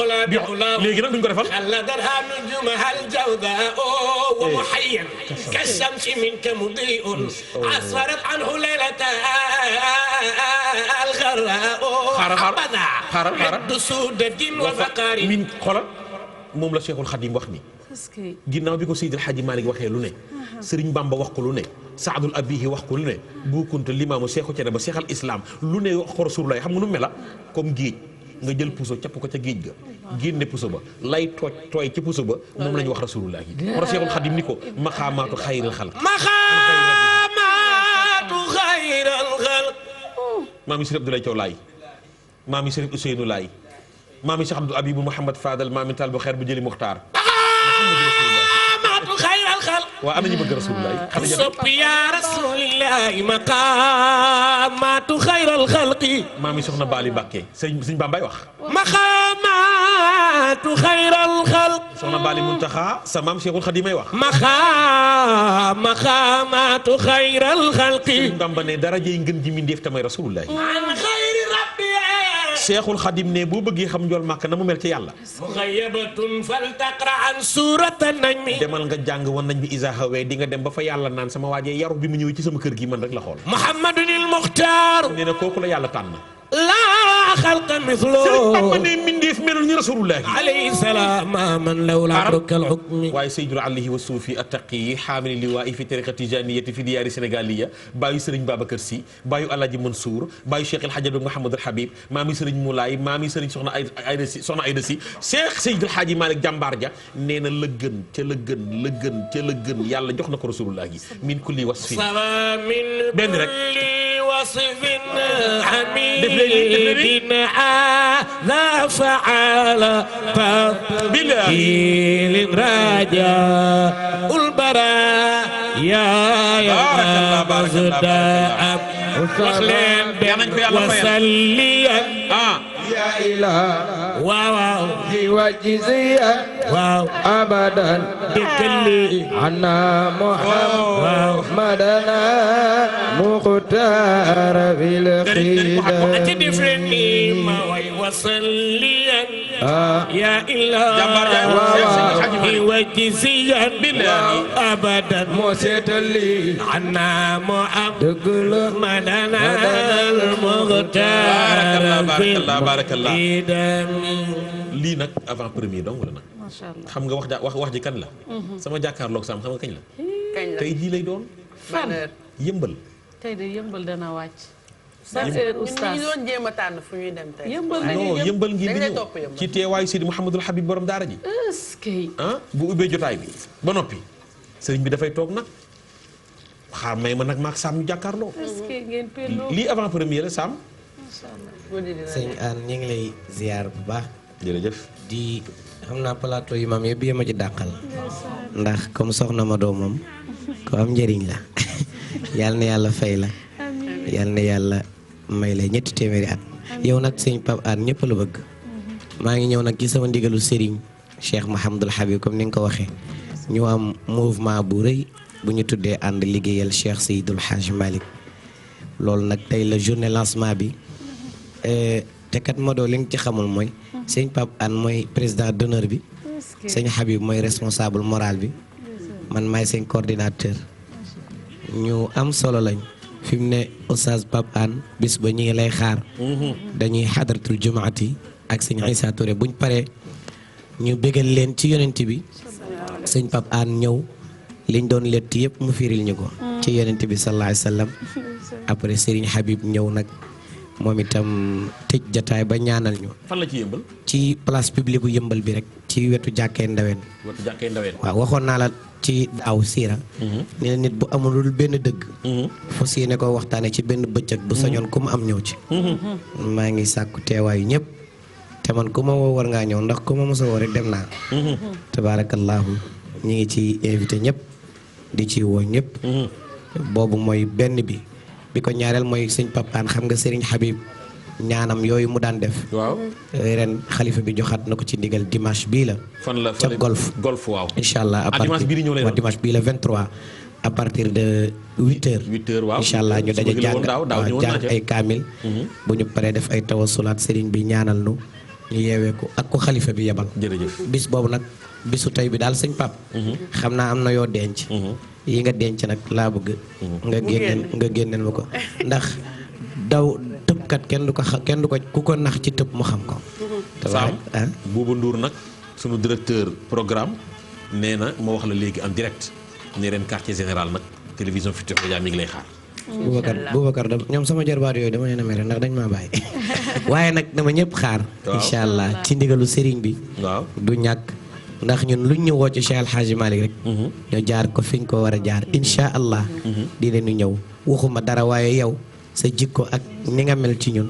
ula bi'ula léegi nag duñ ko defal خلدها نجومها الجوداء ومحيا كالشمس منك مضيء أسفرت عنه ليلة الغراء حبذا من سودة وفقار min xoolal moom la Cheikhul Khadim wax ni ginnaaw bi ko Seydil Hadji Malick waxee lu ne Serigne Bamba wax ko lu ne Saadul Abihi wax ko lu ne Bu Kunta limaamu Seexu Cene ba Seexal Islam lu ne wax ko Rasulullah xam nga nu mela comme géej nga jël puso capp ko ca géej ga génne puso ba lay tooy ci puso ba moom la ñu wax rasulullah yi moo tax Seexul Xadim ni ko maxaamaatu xayril xalq maxaamaatu xayril xalq maam yi Sëriñ Abdoulaye Thiaw Laay maam yi Sëriñ Ousseynou Laay maam yi Cheikh Abdou Abibou Mouhamad Fadal maam yi Taal bu xeer bu jëli Muxtaar maxaamaatu xayril xalq waaw am na ñu bëgg rasulullah soppi yaa rasulillah maqaamaatu xayral xalqi maam yi soxna Baali Mbàkke sëñ Bambay wax maqaamaatu xayral xalq soxna Baali Muntaxa sa maam Cheikhul Xadim ay wax maqaamaatu xayral xalqi sëñ Bamba ne daraja yi ngën ji mindeef tamay rasulullah an xayri rabbi Cheikhul Xadim ne boo bëggee xam njool màkk na mu mel ci yàlla muxayyabatun faltaqra an suurata najmi demal nga jàng woon nañ bi isa hawee di nga dem ba fa yàlla naan sama waajee yaru bi mu ñëwee ci sama kër gi man rek la xool muhammadunil muxtaar nee na kooku la yàlla tànn laa xalqa mithlo Sëriñ Bamba ne mindeef melul ni rasulullah alayhi salaam man lawla abdukal hukmi waaye Seydul Alihi wa Suufi attaqi xaamili liwaa'i fi tariqa tijaniyati fi diyaari sénégaliya baayu Sëriñ Babacar Si baayu Alaaji Mansour baayu Cheikh El Hadj Abdou Mouhamadul Habib maami Sëriñ Moulay maami Sëriñ soxna Ayda Si soxna Ayda Si Cheikh Seydul Hadji Malick jàmbaar ja nee na la gën ca la gën la gën ca la gën yàlla jox na ko rasulullah gi min kulli wasfin benn rek وصف حميد لا فعل تبكيل رجاء البراء يا مصداء وصليا يا إله واو وجزيا واو أبدا بكل عنا محمدنا مختار بالخير وصليا يا إله وجزيا أبدا موسيتلي عنا محمدنا المختار barakallah lii nag avant premier donc wala nag xam nga wax ji kan la sama jàkkaarloog sam xam nga kañ la tey jii lay doon fan yëmbal tey de yëmbal dana wàcc ñu doon jéem a tànn fu ñuy dem tey non yëmbal ngi bi ñëw ci teewaayu Sidi Mouhamadul Habib borom daara ji bu ubbee jotaay bi ba noppi sëriñ bi dafay toog nag xaar may ma nag maak Sam ñu jàkkaarloo lii avant premier la Sam sëñ Anne ñu ngi lay ziar bu baax jërëjëf di xam naa plateau yi maam yëpp yéema ci dàqal ndax comme soxna ma doom moom ko am njëriñ la yal na yàlla fay la yal na yàlla may la ñetti téeméeri at yow nag sëñ Pape Anne ñëpp la bëgg maa ngi ñëw nag ci sama ndigalu sëriñ Cheikh Mouhamadul Habib comme ni nga ko waxee ñu am mouvement bu rëy bu ñu tuddee ànd liggéeyal Cheikh Seydul Hadj Malick loolu nag tey la journée lancement bi te kat Modou li nga ci xamul mooy sëñ Pape Anne mooy président d'honneur bi sëñ Habib mooy responsable moral bi man maay seen coordinateur ñu am solo lañ fi mu ne Oustaz Pape Anne bis ba ñu ngi lay xaar dañuy xadaratul jumaati ak sëñ Issa Touré buñ paree ñu bégal leen ci yonent bi sëñ Pape Anne ñëw liñ doon lett yëpp mu firil ñu ko ci yonent bi sallallahu alayhi wa sallam après Serigne Habib ñëw nag moom itam tëj jataay ba ñaanal ñu. fan la ci yëmbal. ci place publique bu yëmbal bi rek ci wetu jàkkee ndaween. wetu jàkkee ndaween. waaw waxoon naa la ci daaw siira. ni la nit bu amulul benn dëgg. fas yéene ko waxtaanee ci benn bëccëg bu sañoon ku mu am ñëw ci. maa ngi sàkku teewaayu ñëpp. te man ku ma woo war ngaa ñëw ndax ku ma mos a woo rek dem naa. tabaarakallaahu ñu ngi ci invité ñëpp di ci woo ñëpp. boobu mooy benn bi. bi ko ñaareel mooy sëñ Pape Anne xam nga Serigne Habib ñaanam yooyu mu daan def. waaw ren xalifa bi joxaat na ko ci ndigal dimanche bii la. fan la ca golf waaw. incha allah à partir dimanche bii la 23. à partir de 8h. 8h waaw incha allah ñu daje jàng ay kaamil. bu ñu paree def ay tawasulaat Serigne bi ñaanal nu ñu yeewee ko ak ko xalifa bi yebal. jërëjëf bis boobu nag bisu tey bi daal sëñ Pape. xam naa am na yoo denc. yi nga denc nag laa bëgg. nga génneel ma ko ndax daw tëbkat kenn du ko ku ko nax ci tëb mu xam ko. Sam Bouba Ndour nag sunu directeur programme nee na ma wax la léegi en direct ne ren quartier général nag télévision Futurs Médias mi ngi lay xaar. Boubacar ñoom sama jarbaat yooyu dama leen a mere ndax dañ maa bàyyi waaye nag dama ñëpp xaar incha allah ci ndigalu sëriñ bi du ñàkk ndax ñun luñ ñu woo ci Cheikh El Hadji Malick rek ñu jaar ko fiñ ko war a jaar incha allah di leen ñëw waxuma dara waaye yow sa jikko ak ni nga mel ci ñun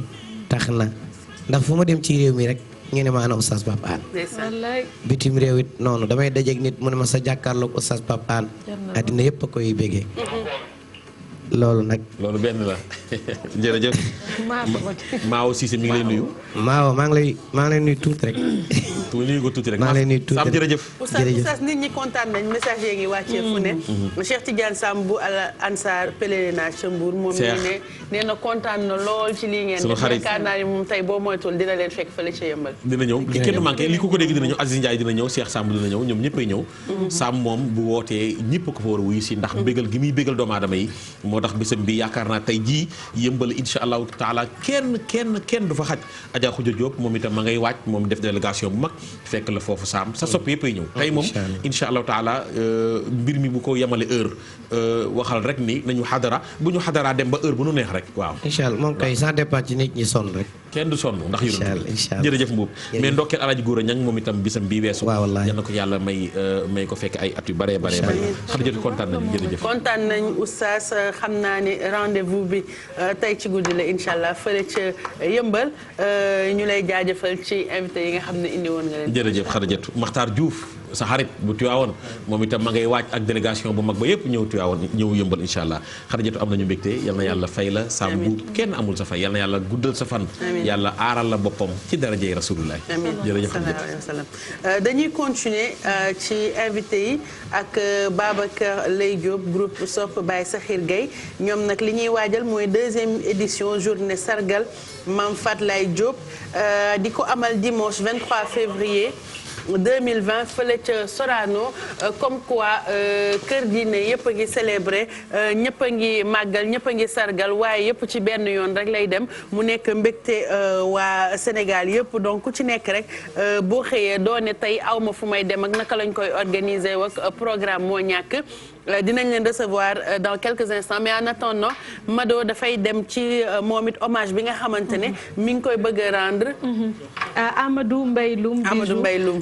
tax na ndax fu ma dem ci réew mi rek ñu ne ma ana Oustaz Pape Hann bitim réew it noonu damay dajeeg nit mu ne ma sa jàkkaarloog Oustaz Pape Hann addina yëpp a koy bégee loolu nag. loolu benn la jërëjëf. Maawo Cissé mi ngi lay nuyu. Maawo maa ngi lay nuyu tuuti rek. nuyu ko tuuti rek. maa ngi lay nuyu tuuti Sam jërëjëf. Oustaz nit ñi kontaan nañ message yi ngi wàccee fu ne. Cheikh Tidiane Samb bu Al Ansar pèlerinage ca Mbour. moom nee na kontaan na lool ci lii ngeen. sunu xarit yaakaar naa ne moom tey boo moytuwul dina leen fekk fële ca Yëmbal. dina ñëw li kenn manqué li ko dégg dina ñëw Aziz Ndiaye dina ñëw Cheikh Samb dina ñëw ñoom ñëppay ñëw. Sam moom bu wootee ñëpp ko fa war a wuyu si ndax bégal gi muy bégal doomu aadama yi moo tax bésam bi yaakaar naa tey jii Yëmbal insha allahu taala kenn du fa xaj Adja Khoudia Diop moom itam ma ngay waaj moom def délégation bu mag fekk la foofu Sam sa sopp yëpp ay ñëw tey moom insha allahu taala mbir mi bu ko yemale heure waxal rek ni nañu xadara bu ñu xadaraa dem ba heure bu nu neex rek waaw incha allah moom kay ça dépend ci nit ñi sonn rek kenn du sonn ndax yu jërëjëf Mbuub mais ndokkeel Alaaji Góora Ñang moom itam bisam bii weesu yal na ko yàlla may ko fekk ay at yu bare bare xam jëti kontaan nañu jërëjëf kontaan nañ oustaz xam naa ni rendez-vous bi tey ci guddi la incha allah fële ca Yëmbal ñu lay jaajëfal ci invité yi nga xam ne indi woon nga leen jërëjëf Xadijatu Maxtaar Diouf sa xarit bu Tiwaawoon moom itam ma ngay waaj ak délégation bu mag ba yëpp ñëw Tiwaawoon ñëw Yëmbal incha allah Xadijatu am nañu mbégte yal na yàlla fay la Sam bu kenn amul sa fay yal na yàlla guddal sa fan yàlla aaral la boppam ci darajey rasulullah jërëjëf dañuy continuer ci invité yi ak Babacar Lay Diop groupe Sopp Baye Sakhir Gueye ñoom nag li ñuy waajal mooy 2e édition journée sargal Mame Fatou Lay Diop di ko amal dimanche 23 février 2020 fële ca Sorano comme quoi kër diine yëpp a ngi célébré ñëpp a ngi màggal ñëpp a ngi sargal waaye yëpp ci benn yoon rek lay dem mu nekk mbégte waa Sénégal yëpp donc ku ci nekk rek boo xëyee doone tey aw ma fu may dem ak naka lañ koy organiser wak programme moo ñàkk dinañ leen recevoir dans quelques instants mais en attendant Mado dafay dem ci moom it hommage bi nga xamante ne mi ngi koy bëgg a rendre Amadou Mbaye Loum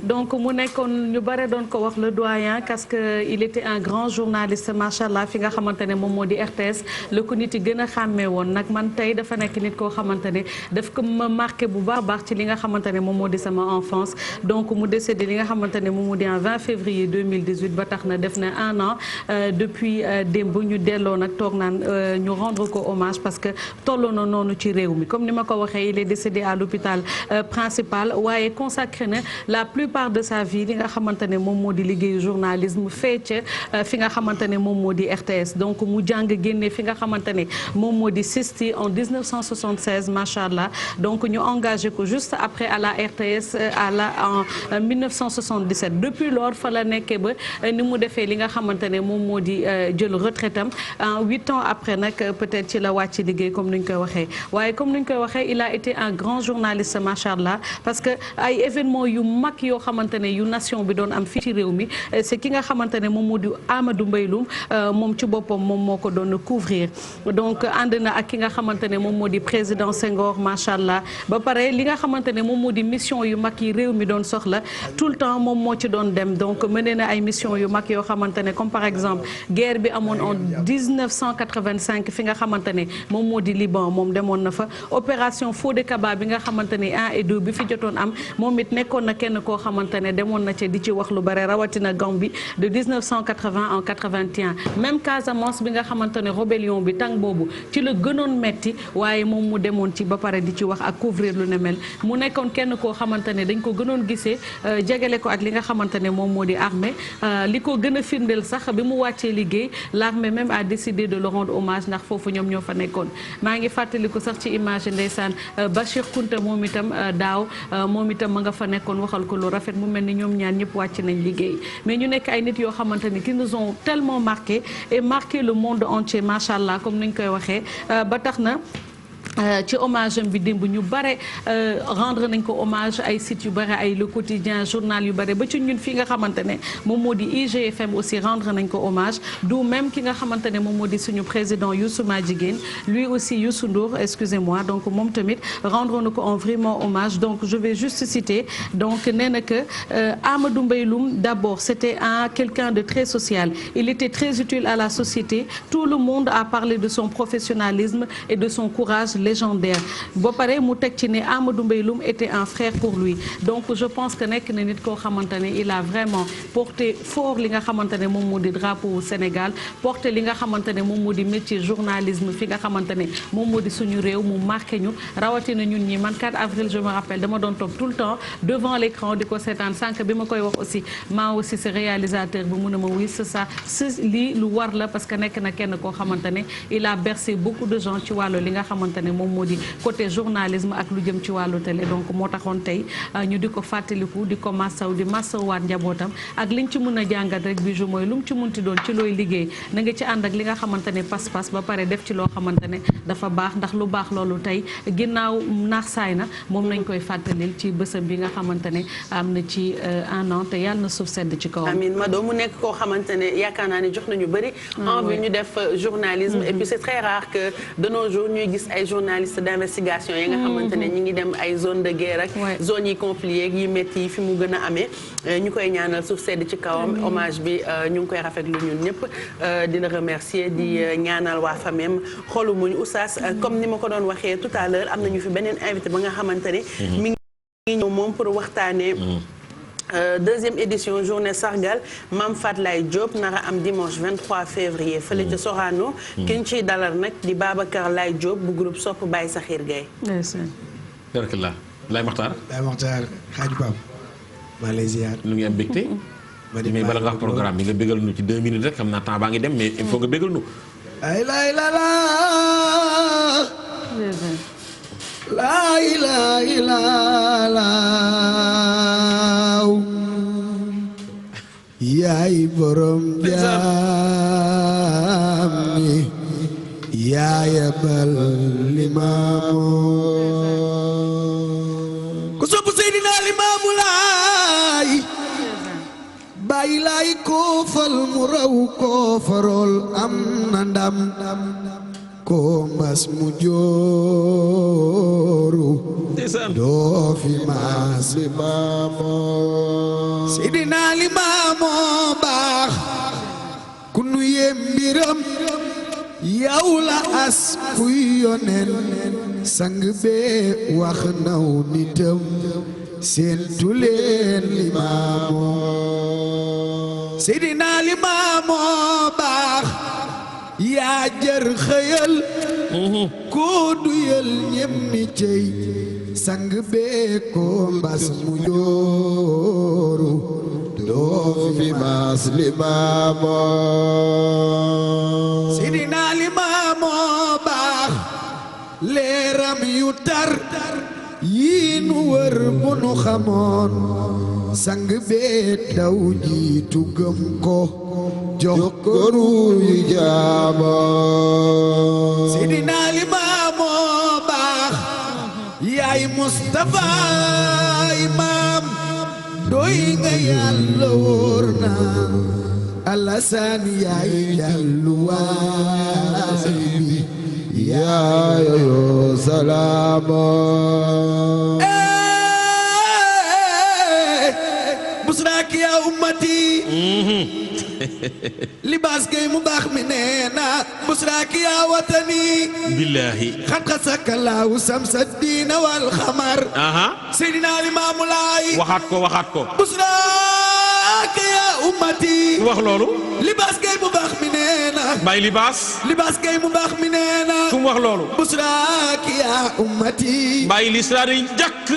donc mu nekkoon ñu bare doon ko wax le doyen parce que il était un grand journaliste machallah fi nga xamante ne moom moo di RTS la ko nit yi gën a xàmmee woon nag man tey dafa nekk nit koo xamante ne daf ko ma marqué bu baax ci li nga xamante ne moom moo di sama enfance donc mu décédé li nga xamante ne moom moo di en 20 février 2018 ba tax na def na 1 an depuis démb ñu delloo nag toog naan ñu rendre ko hommage parce que tolloo na noonu ci réew mi comme ni ma ko waxee il est décédé à l'hôpital principal waaye consacré na la plupart de sa vie li nga xamante ne moom moo di liggéeyu journalisme fecc fi nga xamante ne moom moo di RTS donc mu jàng génne fi nga xamante ne moom moo di SISTI en 1976 macha allah donc ñu engagé ko juste après à la RTS en 1977 depuis lors fa la nekkee ba ni mu defee li nga xamante ne moom moo di jël retraite am 8 ans après nag peut-être ci la wàcc liggéey comme ni ñu koy waxee waaye comme ni ñu koy waxee il a été un grand journaliste macha allah parce que ay événements yu mag yoo xamante ne yu nation bi doon am fii ci réew mi c'est ki nga xamante ne moom moo di Amadou Mbaye Loum moom ci boppam moom moo ko doon couvrir donc ànd na ak ki nga xamante ne moom moo di président Senghor macha allah ba pare li nga xamante ne moom moo di mission yu mag yi réew mi doon soxla tout le temps moom moo ci doon dem donc mené na ay mission yu mag yoo xamante ne comme par exemple guerre bi amoon en 1985 fi nga xamante ne moom moo di Liban moom demoon na fa opération Fodé Kaba bi nga xamante ne 1 et 2 bi fi jotoon am moom it nekkoon na kenn koo xamante ne demoon na ci di ci wax lu bare rawatina Gambie de 1980 en 81 même Casamance bi nga xamante ne rébellion bi tàng boobu ci la gënoon metti waaye moom mu demoon ci ba pare di ci wax ak couvrir lu ne mel mu nekkoon kenn koo xamante ne dañ ko gënoon gisee jegele ko ak li nga xamante ne moom moo di armée li ko gën a firndeel sax bi mu wàccee liggéey l'armée même a décidé de le rendre hommage ndax foofu ñoom ñoo fa nekkoon maa ngi fàttaliku sax ci image ndeysaan Bachir Kounta moom itam daaw moom itam ma nga fa nekkoon waxal ko lu rafet mu mel ni ñoom ñaar ñëpp wàcc nañ liggéey mais ñu nekk ay nit yoo xamante ni qui nous ont tellement marqué et marqué le monde entier macha allah comme ni ñu koy waxee ba tax na ci hommage am bi démb ñu bare rendre nañ ko hommage ay sites yu bare ay Le Quotidien journal yu bare ba ci ñun fii nga xamante ne moom moo di IGFM aussi rendre nañ ko hommage du même ki nga xamante ne moom moo di suñu président Youssou Madjiguène lui aussi Youssou Ndour excusez-moi donc moom tamit rendre na ko en vraiment hommage donc je vais juste citer donc nee na que Amadou Mbaye Loum d'abord c'était quelqu'un de très social il était très utile à la société tout le monde a parlé de son professionnalisme et de son courage légendaire ba pare mu teg ci ne Amadou Mbaye Loum était un frère pour lui donc je pense que nekk na nit koo xamante ne il a vraiment porté fort li nga xamante ne moom moo di drapeau Sénégal porté li nga xamante ne moom moo di métier journalisme fi nga xamante ne moom moo di suñu réew mu marqué ñu rawatina ñun ñi man 4 avril je me rappelle dama doon toog tout le temps devant l'écran di ko seetaan sànq bi ma koy wax aussi maa aussi ce réalisateur bi mu ne ma oui c'est ça lii lu war la parce que nekk na kenn koo xamante ne il a bercé beaucoup de gens ci wàllu li nga xamante ne moom moo di côté journalisme ak lu jëm ci wàllu télé donc moo taxoon tey ñu di ko fàttaliku di ko massaw di massawaat njabootam ak liñ ci mën a jàngat rek bi mooy lu mu ci munti doon ci looy liggéey na nga ci ànd ak li nga xamante ne pas-pas ba pare def ci loo xamante ne dafa baax ndax lu baax loolu tey ginnaaw naax saay na moom nañ koy fàttalil ci bësam bi nga xamante ne am na ci un an te yàlla na suuf sedd ci kawam. amiin Mado mu nekk koo xamante ne yaakaar naa ne jox nañu bëri envie ñu def journalisme et puis c'est très rare que de nos jours ñuy gis ay journalistes d'investigation yi nga xamante ne ñi ngi dem ay zone de guerre ak zone yi conflit yi métti yi fi mu gën a amee ñu koy ñaanal suuf sedd ci kawam hommage bi ñu ngi koy rafetlu ñun ñëpp di la remercier di ñaanal waa famem xolu muñ Oustaz comme ni ma ko doon waxee tout à l'heure am nañu fi beneen invité ba nga xamante ne mi ngi ñëw moom pour waxtaanee deuxième édition journée sargal Mame Fatou Laye Diop nara am dimanche 23 février fële ca Sorano ki ñu ciy dalal nag di Babacar Laye Diop bu groupe Sopp Baye Sakhir Gaye barakallah Laye Makhtar xaaju Pape maa lay ziar lu ngi am bégte mais bala nga wax programme bi nga bégal nu ci 2 minutes rek xam naa temps baa ngi dem mais il faut nga bégal nu ay lay la la yaay borom jaam ni yaay bal limaamu ku sopp Seydina Limaamu Laay bàyyi laay koofal mu raw koofarol am na ndam ko mbas mu jooru doo fi maas Limaamu Seydina Limaamu baax ku nu yem mbiram yow la as kuy yonen sang bee wax naw nitam seentu leen Limaamu Seydina Limaamu baax yaa jër xëyal koo duyal ñem ni cey sang bee ko mbas mu jooru doo fi maas Limaamu Seydina Limaamu baax leeram yu tar yii nu wër bu nu xamoon sang bee daw jiitu gëm ko jox ko ruuy jaamo Seydina Limaamu baax yaay Mustafa imaam doy nga yàlla wóor na Alasaan yaay yàlluwaay bi yaay yoo salaamo busraaki yaa ummati libaas gay mu baax mi neena busraaki yaa watani billahi xat xasaka laahu samsa diina wal xamar Seydina Limaamu Laay waxaat ko busraaki yaa ummati wax loolu libaas gay mu baax mi neena bay libaas gay mu baax mi neena fu mu wax loolu busraaki yaa ummati bay lislaani jàkk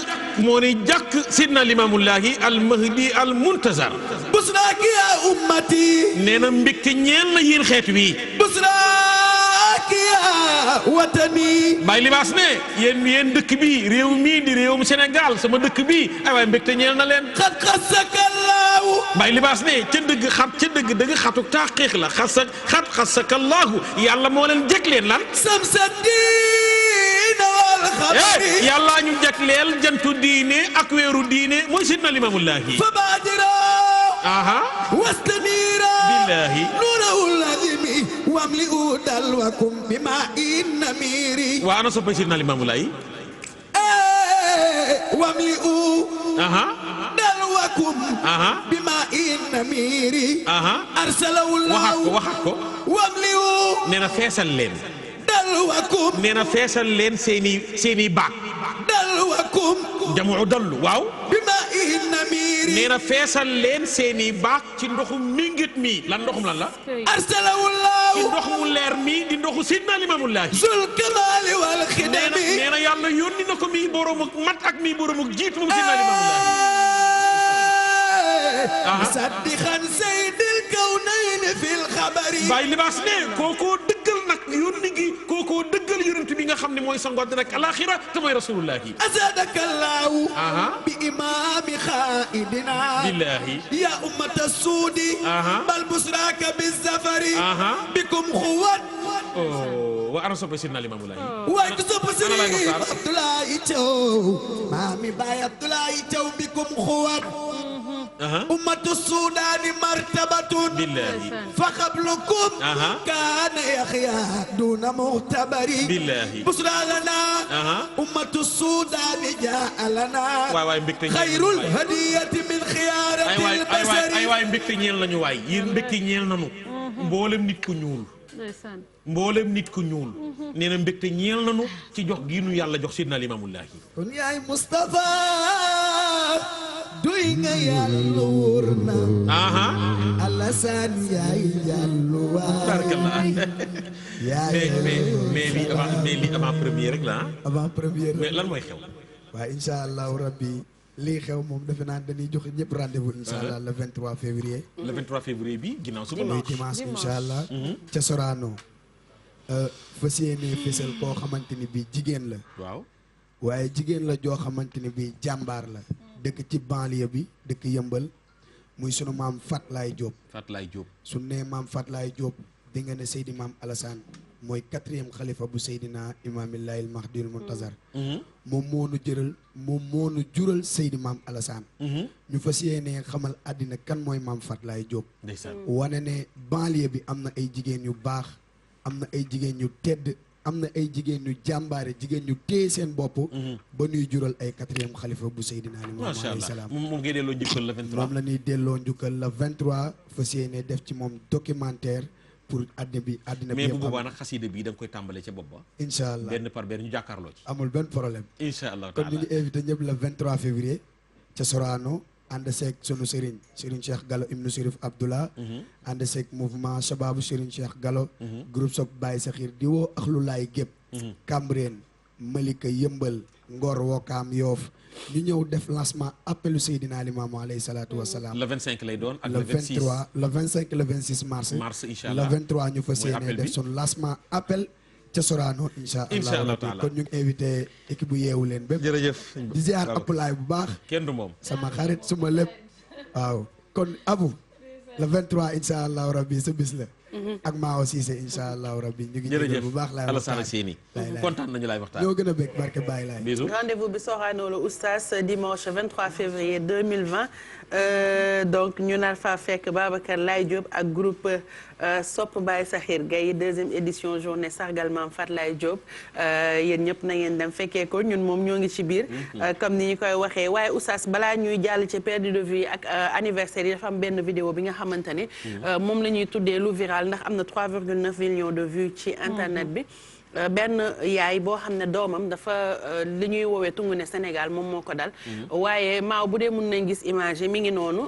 moo ne jàkk Seydina Limaamullaahi al mahdi al muntazar busraaki yaa ummati nee na mbégte ñeel na yéen xeet wi busraaki yaa watani bay libaas ne yéen dëkk bi réew mii di réewum Sénégal sama dëkk bi ay waay mbégte ñeel na leen xat xasakallaahu bay libaas ne ca dëgg xatu taqiq la xat xasakallaahu yàlla moo leen jëkk leen lan samsa diina والخبر yàlla ñu jagleel jantu diine ak weeru diine mooy sidna Limaamullaahi فبادرا aha واستنيرا billahi نوره العظيم واملئوا دلوكم بماء النمير waa ana soppay sidna Limaamullaahi واملئوا aha دلوكم aha بماء النمير aha أرسله الله waxat ko واملئوا nee na feesal leen دلوكم nee na feesal leen seeni baag دلوكم jamu dallu waaw بماء النمير nee na feesal leen seeni baag ci ndoxum mingit mi lan ndoxum lan la أرسله الله ci ndox mu leer mi di ndoxu sidna Limaamullaahi ذو الكمال والخدم nee na yàlla yónni na ko mi borom ak mat ak mi borom ak jiitu moom sidna Limaamullaahi مصدقا سيد الكونين في الخبر Baay Libaas ne kookoo dëggal nag yónni gi kookoo dëggal yonent bi nga xam ne mooy sango àddina ak alaaxira te mooy rasulullahi أزادك الله بإمام خائدنا بالله يا أمة السود بل بسراك بالزفر بكم خوات wa ana soppe sidna Limaamullaahi واكتب سري عبد الله جو مامي باي عبد الله جو بكم خوات أمة السودان مرتبة بالله فقبلكم كان يحيى دون مختبر بالله بشرى لنا أمة السودان جاء لنا خير الهدية من خيارة البشر ay waay mbégte ñeel nañu waay yéen mbégte ñeel nañu mboolem nit ku ñuul mboolem nit ku ñuul nee na mbégte ñeel nañu ci jox gi nu yàlla jox sidna Limaamullaahi kon yaay Mustafa doy nga yàlla wóor na Alassane yaay yàlla waay mais lii avant première rek la avant première mais lan mooy xew waaw incha allahu rabbi lii xew moom defe naa dañuy joxe ñëpp rendez-vous incha allah le 23 février le 23 février bi ginnaaw suba muy dimanche incha allah ca Sorano fas yéene fésal koo xamante ni bi jigéen la waaw waaye jigéen la joo xamante ni bi jàmbaar la dëkk ci banlieue bi dëkk yëmbal muy sunu maam Fatlaay Diop su nee maam Fatlaay Diop di nga ne Seydi maam Alassane mooy 4e xalifa bu Seydina Imaamillahil Mahdiyul Muntazar moom moo nu jural Seydi maam Alassane ñu fas yéene xamal àddina kan mooy maam Fatlaay Diop wane ne banlieue bi am na ay jigéen yu baax am na ay jigéen ñu tedd am na ay jigéen ñu jàmbaare jigéen ñu téye seen bopp ba ñuy jural ay 4e xalifa bu Seydina Limaamu alayhi salaam moom ngay delloo njukkal le 23 moom la ñuy delloo njukkal le 23 fas yéene def ci moom documentaire pour àddina bi mais bu boobaa nag xasida bi da nga koy tàmbalee ca bopp ba incha allah benn par benn ñu jàkkaarloo ci amul benn problème incha allah kon ñu ngi invité ñëpp le 23 février ca Sorano ànd seeg sunu Serigne Cheikh Gallo ibnu Chérif Abdullah ànd seeg mouvement Shababu Serigne Cheikh Gallo groupe Sopp Baye Sakhir di woo ak lu laay gépp Cambérène Malika Yëmbal Ngor Wokam Yoof ñu ñëw def lancement appelu Seydina Limaamu alayhi salaatu wasalaam le 25 lay doon ak le 23 le 25 le 26 mars incha allah le 23 ñu fas yéene def sunu lancement appel ca Sorano incha allah taala kon ñu ngi invité équipe bu yeewu leen bépp jërëjëf di ziar appalaay bu baax kenn du moom sama xarit suma lépp waaw kon Abu le 23 incha allah rabbi sa bis la ak maa aussi c'est incha allah rabbi ñu ngi jërëjëf bu baax laay Alassane Séni kontaan nañu laay waxtaan ñoo gën a bëgg barke Baye laay bisous rendez-vous bi Sorano la oustaz dimanche 23 février 2020 donc ñu nar fa fekk Babacar Laye Diop ak groupe Sopp Baye Sakhir Gaye 2e édition journée sargal Mame Fatlaye Diop yéen ñëpp na ngeen dem fekkee ko ñun moom ñoo ngi ci biir comme ni ñu koy waxee waaye oustaz balaa ñuy jàll ci perte de vue ak anniversaire yi dafa am benn vidéo bi nga xamante ni moom la ñuy tuddee lu viral ndax am na 3,9 millions de vues ci internet bi benn yaay boo xam ne doomam dafa li ñuy woowee tungu ne Sénégal moom moo ko dal waaye maaw bu dee mun nañ gis image yi mi ngi noonu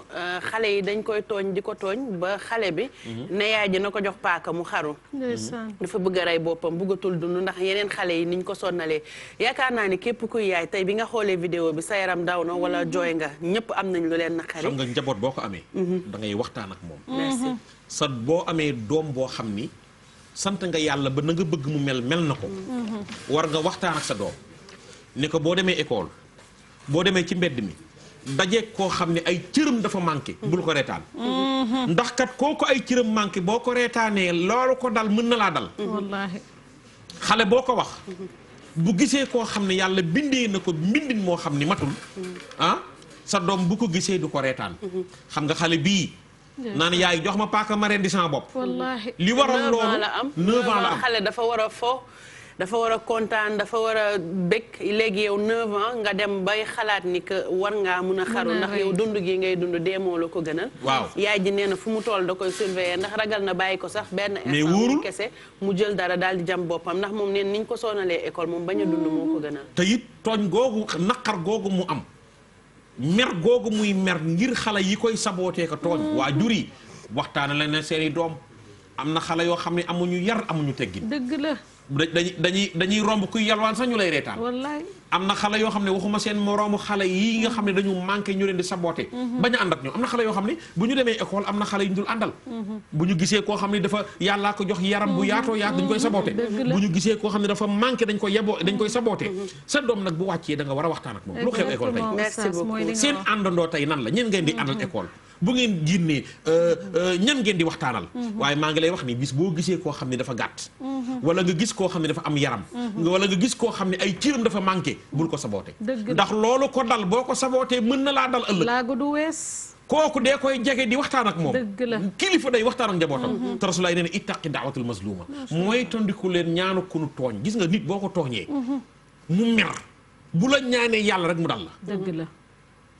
xale yi dañ koy tooñ di ko tooñ ba xale bi ne yaay ji na ko jox paaka mu xaru dafa bëgg a rey boppam bëggatul dund ndax yeneen xale yi niñ ko sonnalee yaakaar naa ni képp kuy yaay tey bi nga xoolee vidéo bi sa yaram daw na wala jooy nga ñëpp am nañ lu leen naqari xam nga njaboot boo ko amee da ngay waxtaan ak moom merci sa boo amee doom boo xam ni sant nga yàlla ba na nga bëgg mu mel na ko war nga waxtaan ak sa doom ni ko boo demee école boo demee ci mbedd mi dajeeg koo xam ne ay cëram dafa manqué bul ko reetaan ndax kat kooku ay cëram manqué boo ko reetaanee loolu ko dal mën na laa dal wallaahi xale boo ko wax bu gisee koo xam ne yàlla bindee na ko mbindin moo xam ni matul ah sa doom bu ko gisee du ko reetaan xam nga xale bii naan yaay jox ma paaka ma rendi sama bopp wallaahi li waral loolu 9 ans la am xale dafa war a fo dafa war a kontaan dafa war a bëgg léegi yow 9 ans nga dem bay xalaat ni que war ngaa mun a xaru ndax yow dund gi ngay dund deemoo la ko gënal waaw yaay ji nee na fu mu toll da koy surveiller ndax ragal na bàyyi ko sax benn instant kese mu jël dara daal di jam boppam ndax moom neen niñ ko soonalee école moom bañ a dund moo ko gënal te it tooñ googu naqar googu mu am mer googu muy mer ngir xale yi koy sabootee ko tooñ waa jur yi waxtaana la ne seeni doom am na xale yoo xam ne amuñu yar amuñu teggin dëgg la dañuy romb kuy yalwaan sax ñu lay reetaan wallaay am na xale yoo xam ne waxuma seen moroomu xale yi nga xam ne dañu manqué ñu leen di saboté bañ a ànd ak ñoom am na xale yoo xam ne bu ñu demee école am na xale yu ñu dul àndal bu ñu gisee koo xam ne dafa yàllaa ko jox yaram bu yaatoo yaat dañ koy saboté bu ñu gisee koo xam ne dafa manqué dañ koy saboté sa doom nag bu wàccee da nga war a waxtaan ak moom lu xew école tey merci beaucoup seen àndandoo tey nan la ñeen ngeen di àndal école bu ngeen génnee ñan ngeen di waxtaanal waaye maa ngi lay wax ni bis boo gisee koo xam ne dafa gàtt wala nga gis koo xam ne dafa am yaram wala nga gis koo xam ne ay ciiram dafa manqué bul ko saboote ndax loolu ko dal boo ko sabootee mën na laa dal ëllëg laago du wees kooku dee koy jege di waxtaan ak moom dëgg la kilifa day waxtaan ak njabootam te Rasulaay nee na ittaqi da'watul mazluma mooy tondiku leen ñaanu ku nu tooñ gis nga nit boo ko tooñee mu mer bu la ñaanee yàlla rek mu dal la dëgg la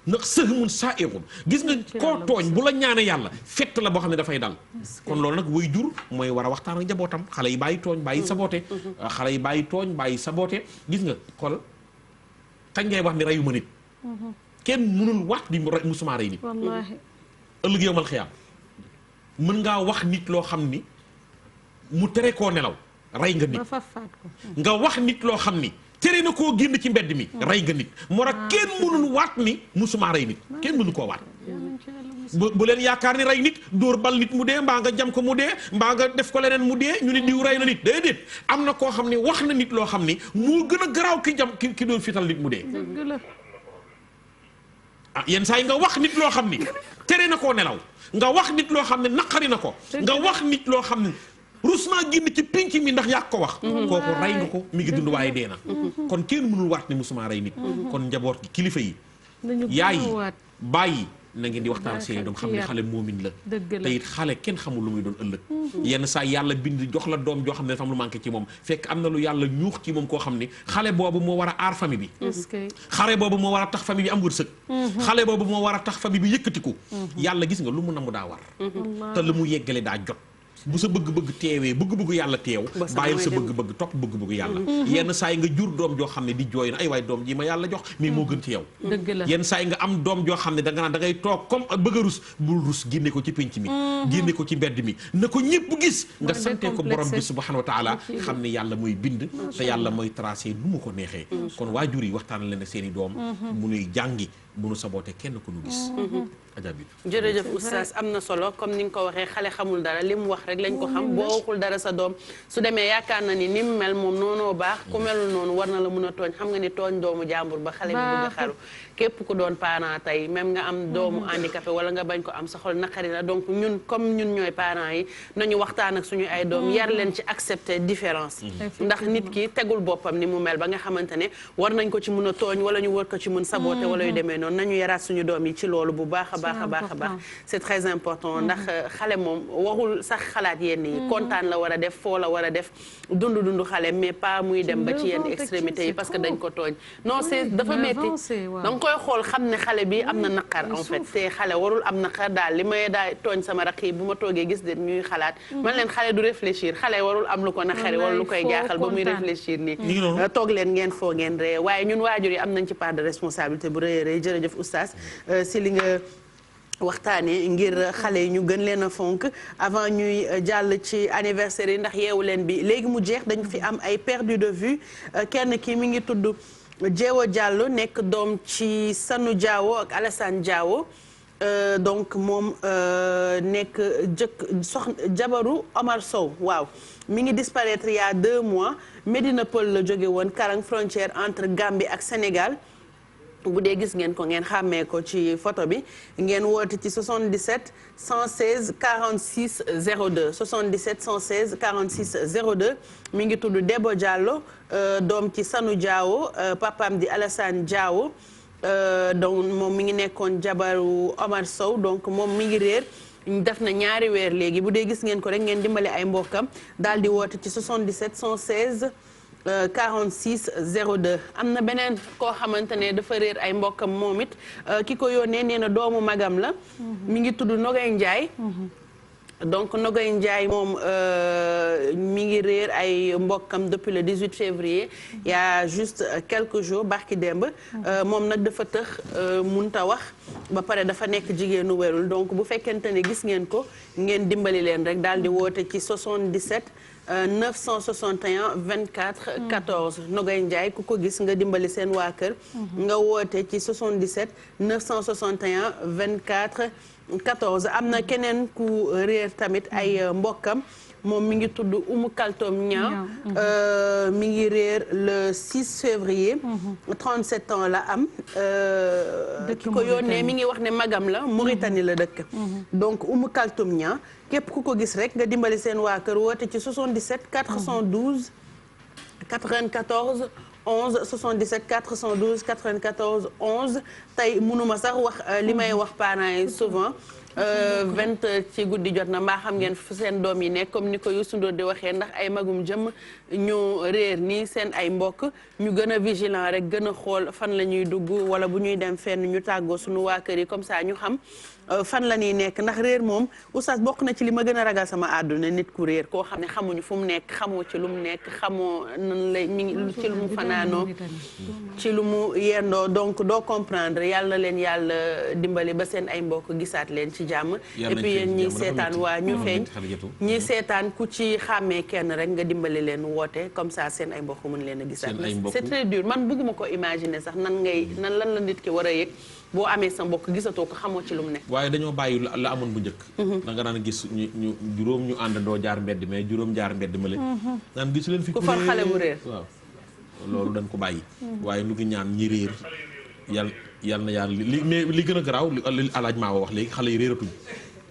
ndax sëhmun saa eexul gis nga koo tooñ bu la ñaane yàlla fett la boo xam ne dafay dal kon loolu nag way jur mooy war a waxtaan ak njabootam xale yi bàyyi tooñ bàyyi saboote xale yi bàyyi tooñ bàyyi saboote gis nga xool kañ ngay wax ni reyu ma nit kenn mënul wax di musuma rey nit wallaahi ëllëg yowmal xiyaam mën ngaa wax nit loo xam ni mu tere koo nelaw rey nga nit ba fa faat ko nga wax nit loo xam ni tere na koo génn ci mbedd mi rey nga nit moo tax kenn mënul waat ni musuma rey nit kenn mënu koo waat bu leen yaakaar ni rey nit dóor bal nit mu dee mbaa nga jam ko mu dee mbaa nga def ko leneen mu dee ñu ne diw rey na nit déedéet am na koo xam ne wax na nit loo xam ni moo gën a garaaw ki jam ki doon fital nit mu dee ah yenn saa yi nga wax nit loo xam ni tere na koo nelaw nga wax nit loo xam ne naqari na ko nga wax nit loo xam ne rus naa génn ci pinc mi ndax yaa ko wax kooku rey nga ko mi ngi dund waaye dee na kon kenn mënul waat ni musuma rey nit kon njaboot gi kilifa yi yaay yi bàyyi na ngeen di waxtaan ak seeni doom xam ne xale moomin la te it xale kenn xamul lu muy doon ëllëg yenn saa yàlla bind jox la doom joo xam ne dafa am lu manqué ci moom fekk am na lu yàlla ñuux ci moom koo xam ne xale boobu moo war a aar famille bi xale boobu moo war a tax famille bi am wërsëg xale boobu moo war a tax famille bi yëkkatiku yàlla gis nga lu mu namu daa war te lu mu yeggale daa jot bu sa bëgg-bëgg teewee bëgg-bëgg yàlla teew bàyyil sa bëgg-bëgg topp bëgg-bëgg yàlla yenn saa yi nga jur doom joo xam ne di jooy na ay waay doom ji ma yàlla jox mais moo gën ci yow yenn saa yi nga am doom joo xam ne da nga naan da ngay toog comme bëgg a rus bul rus génne ko ci pénc mi génne ko ci mbedd mi na ko ñëpp gis nga sante ko borom bi subhanahu wa taala xam ne yàlla mooy bind te yàlla mooy tracé lu mu ko neexee kon waajur yi waxtaan leen ak seen i doom mu nuy jàngi bu nu saboote kenn ku nu gis jërëjëf oustaz am na solo comme ni nga ko waxee xale xamul dara li mu wax rek lañ ko xam boo waxul dara sa doom su demee yaakaar na ni ni mu mel moom noonoo baax ku melul noonu war na la mun a tooñ xam nga ni tooñ doomu jàmbur ba xale bi bëgg a xaru képp ku doon parent tey même nga am doomu handicapé wala nga bañ ko am sa xol naqari na donc ñun comme ñun ñooy parents yi nañu waxtaan ak suñu ay doom yar leen ci accepter différence ndax nit ki tegul boppam ni mu mel ba nga xamante ne war nañ ko ci mun a tooñ wala ñu war ko ci mun saboter wala yu demee noonu nañu yaraat suñu doom yi ci loolu bu baax a baax c'est très important ndax xale moom warul sax xalaat yenn yi kontaan la war a def foo la war a def dund xale mais pas muy dem ba ci yenn extrémités yi parce que dañ ko tooñ non c'est dafa metti danga koy xool xam ne xale bi am na naqar en fait te xale warul am naqar daal li may daay tooñ sama rakk yi bu ma toogee gis de ñuy xalaat man leen xale du réfléchir xale warul am lu ko naqari wala lu koy jaaxal ba muy réfléchir nii toog leen ngeen foo ngeen ree waaye ñun waajur yi am nañ ci part de responsabilité bu rëy a rëy jërëjëf oustaz si li nga waxtaanee ngir xale yi ñu gën leen a fonk avant ñuy jàll ci anniversaire yi ndax yeewu leen bi léegi mu jeex dañu fi am ay perdu de vue kenn ki mi ngi tudd Jeewo Diallo nekk doom ci Sanu Diawo ak Alassane Diawo donc moom nekk jabaru Omar Sow waaw mi ngi disparaître il y a 2 mois Médina Peul la jóge woon Karang frontière entre Gambie ak Sénégal bu dee gis ngeen ko ngeen xàmmee ko ci photo bi ngeen woote ci 77 116 46 02 77 116 46 02 mi ngi tudd Debo Diallo doom ci Sanu Diawo papaam di Alassane Diawo donc moom mi ngi nekkoon jabaru Omar Sow donc moom mi ngi réer def na ñaari weer léegi bu dee gis ngeen ko rek ngeen dimbali ay mbokkam daal di woote ci 77 116 46 02 am na beneen koo xamante ne dafa réer ay mbokkam moom it ki ko yónnee nee na doomu magam la mi ngi tudd Nogay Ndiaye donc Nogay Ndiaye moom mi ngi réer ay mbokkam depuis le 18 février il y a juste quelques jours barki démb moom nag dafa tëx munta wax ba pare dafa nekk jigéenu werul donc bu fekkente ne gis ngeen ko ngeen dimbali leen rek daal di woote ci 77 961 24 14 Nogay Ndiaye ku ko gis nga dimbali seen waa kër nga woote ci 77 961 24 14 am na keneen ku réer tamit ay mbokkam moom mi ngi tudd Umu Kaltom Ñaa mi ngi réer le 6 février 37 ans la am ki ko yónnee mi ngi wax ne magam la Mauritanie la dëkk donc Umu Kaltom Ñaa képp ku ko gis rek nga dimbali seen waa kër woote ci 77 412 94 11 77 412 94 11 tey mënuma sax wax li may wax parents yi souvent 20 ci guddi jot na mbaa xam ngeen fu seen doom yi nekk comme ni ko Youssou Ndour di waxee ndax ay magum jëm ñu réer nii seen ay mbokk ñu gën a vigilant rek gën a xool fan la ñuy dugg wala bu ñuy dem fenn ñu tàggoo suñu waa kër yi comme ça ñu xam fan la ñuy nekk ndax réer moom oustaz bokk na ci li ma gën a ragal sama àdduna nit ku réer koo xam ne xamuñu fu mu nekk xamoo ci lu mu nekk xamoo nan lay mi ngi ci lu mu fanaanoo ci lu mu yendoo donc doo comprendre yàlla leen yàlla dimbali ba seen ay mbokk gisaat leen ci jàmm et puis yéen ñi seetaan waa ñu feeñ ñi seetaan ku ci xàmmee kenn rek nga dimbali leen woote comme ça seen ay mbokk mën leen a gisaat c'est très dur man bëgguma ko imaginer sax nan lan la nit ki war a yëg boo amee sa mbokk gisatoo ko xamoo ci lu mu nekk waaye dañoo bàyyi la amoon bu njëkk da nga daan gis ñu juróom ñu àndandoo jaar mbedd mais juróom jaar mbedd ma leen naan gisu leen fi ku for xale bu réer waaw loolu dañ ko bàyyi waaye lu ngi ñaan ñi réer yal na yàlla li mais li gën a garaaw li alaaj maa wax léegi xale yi réeratuñ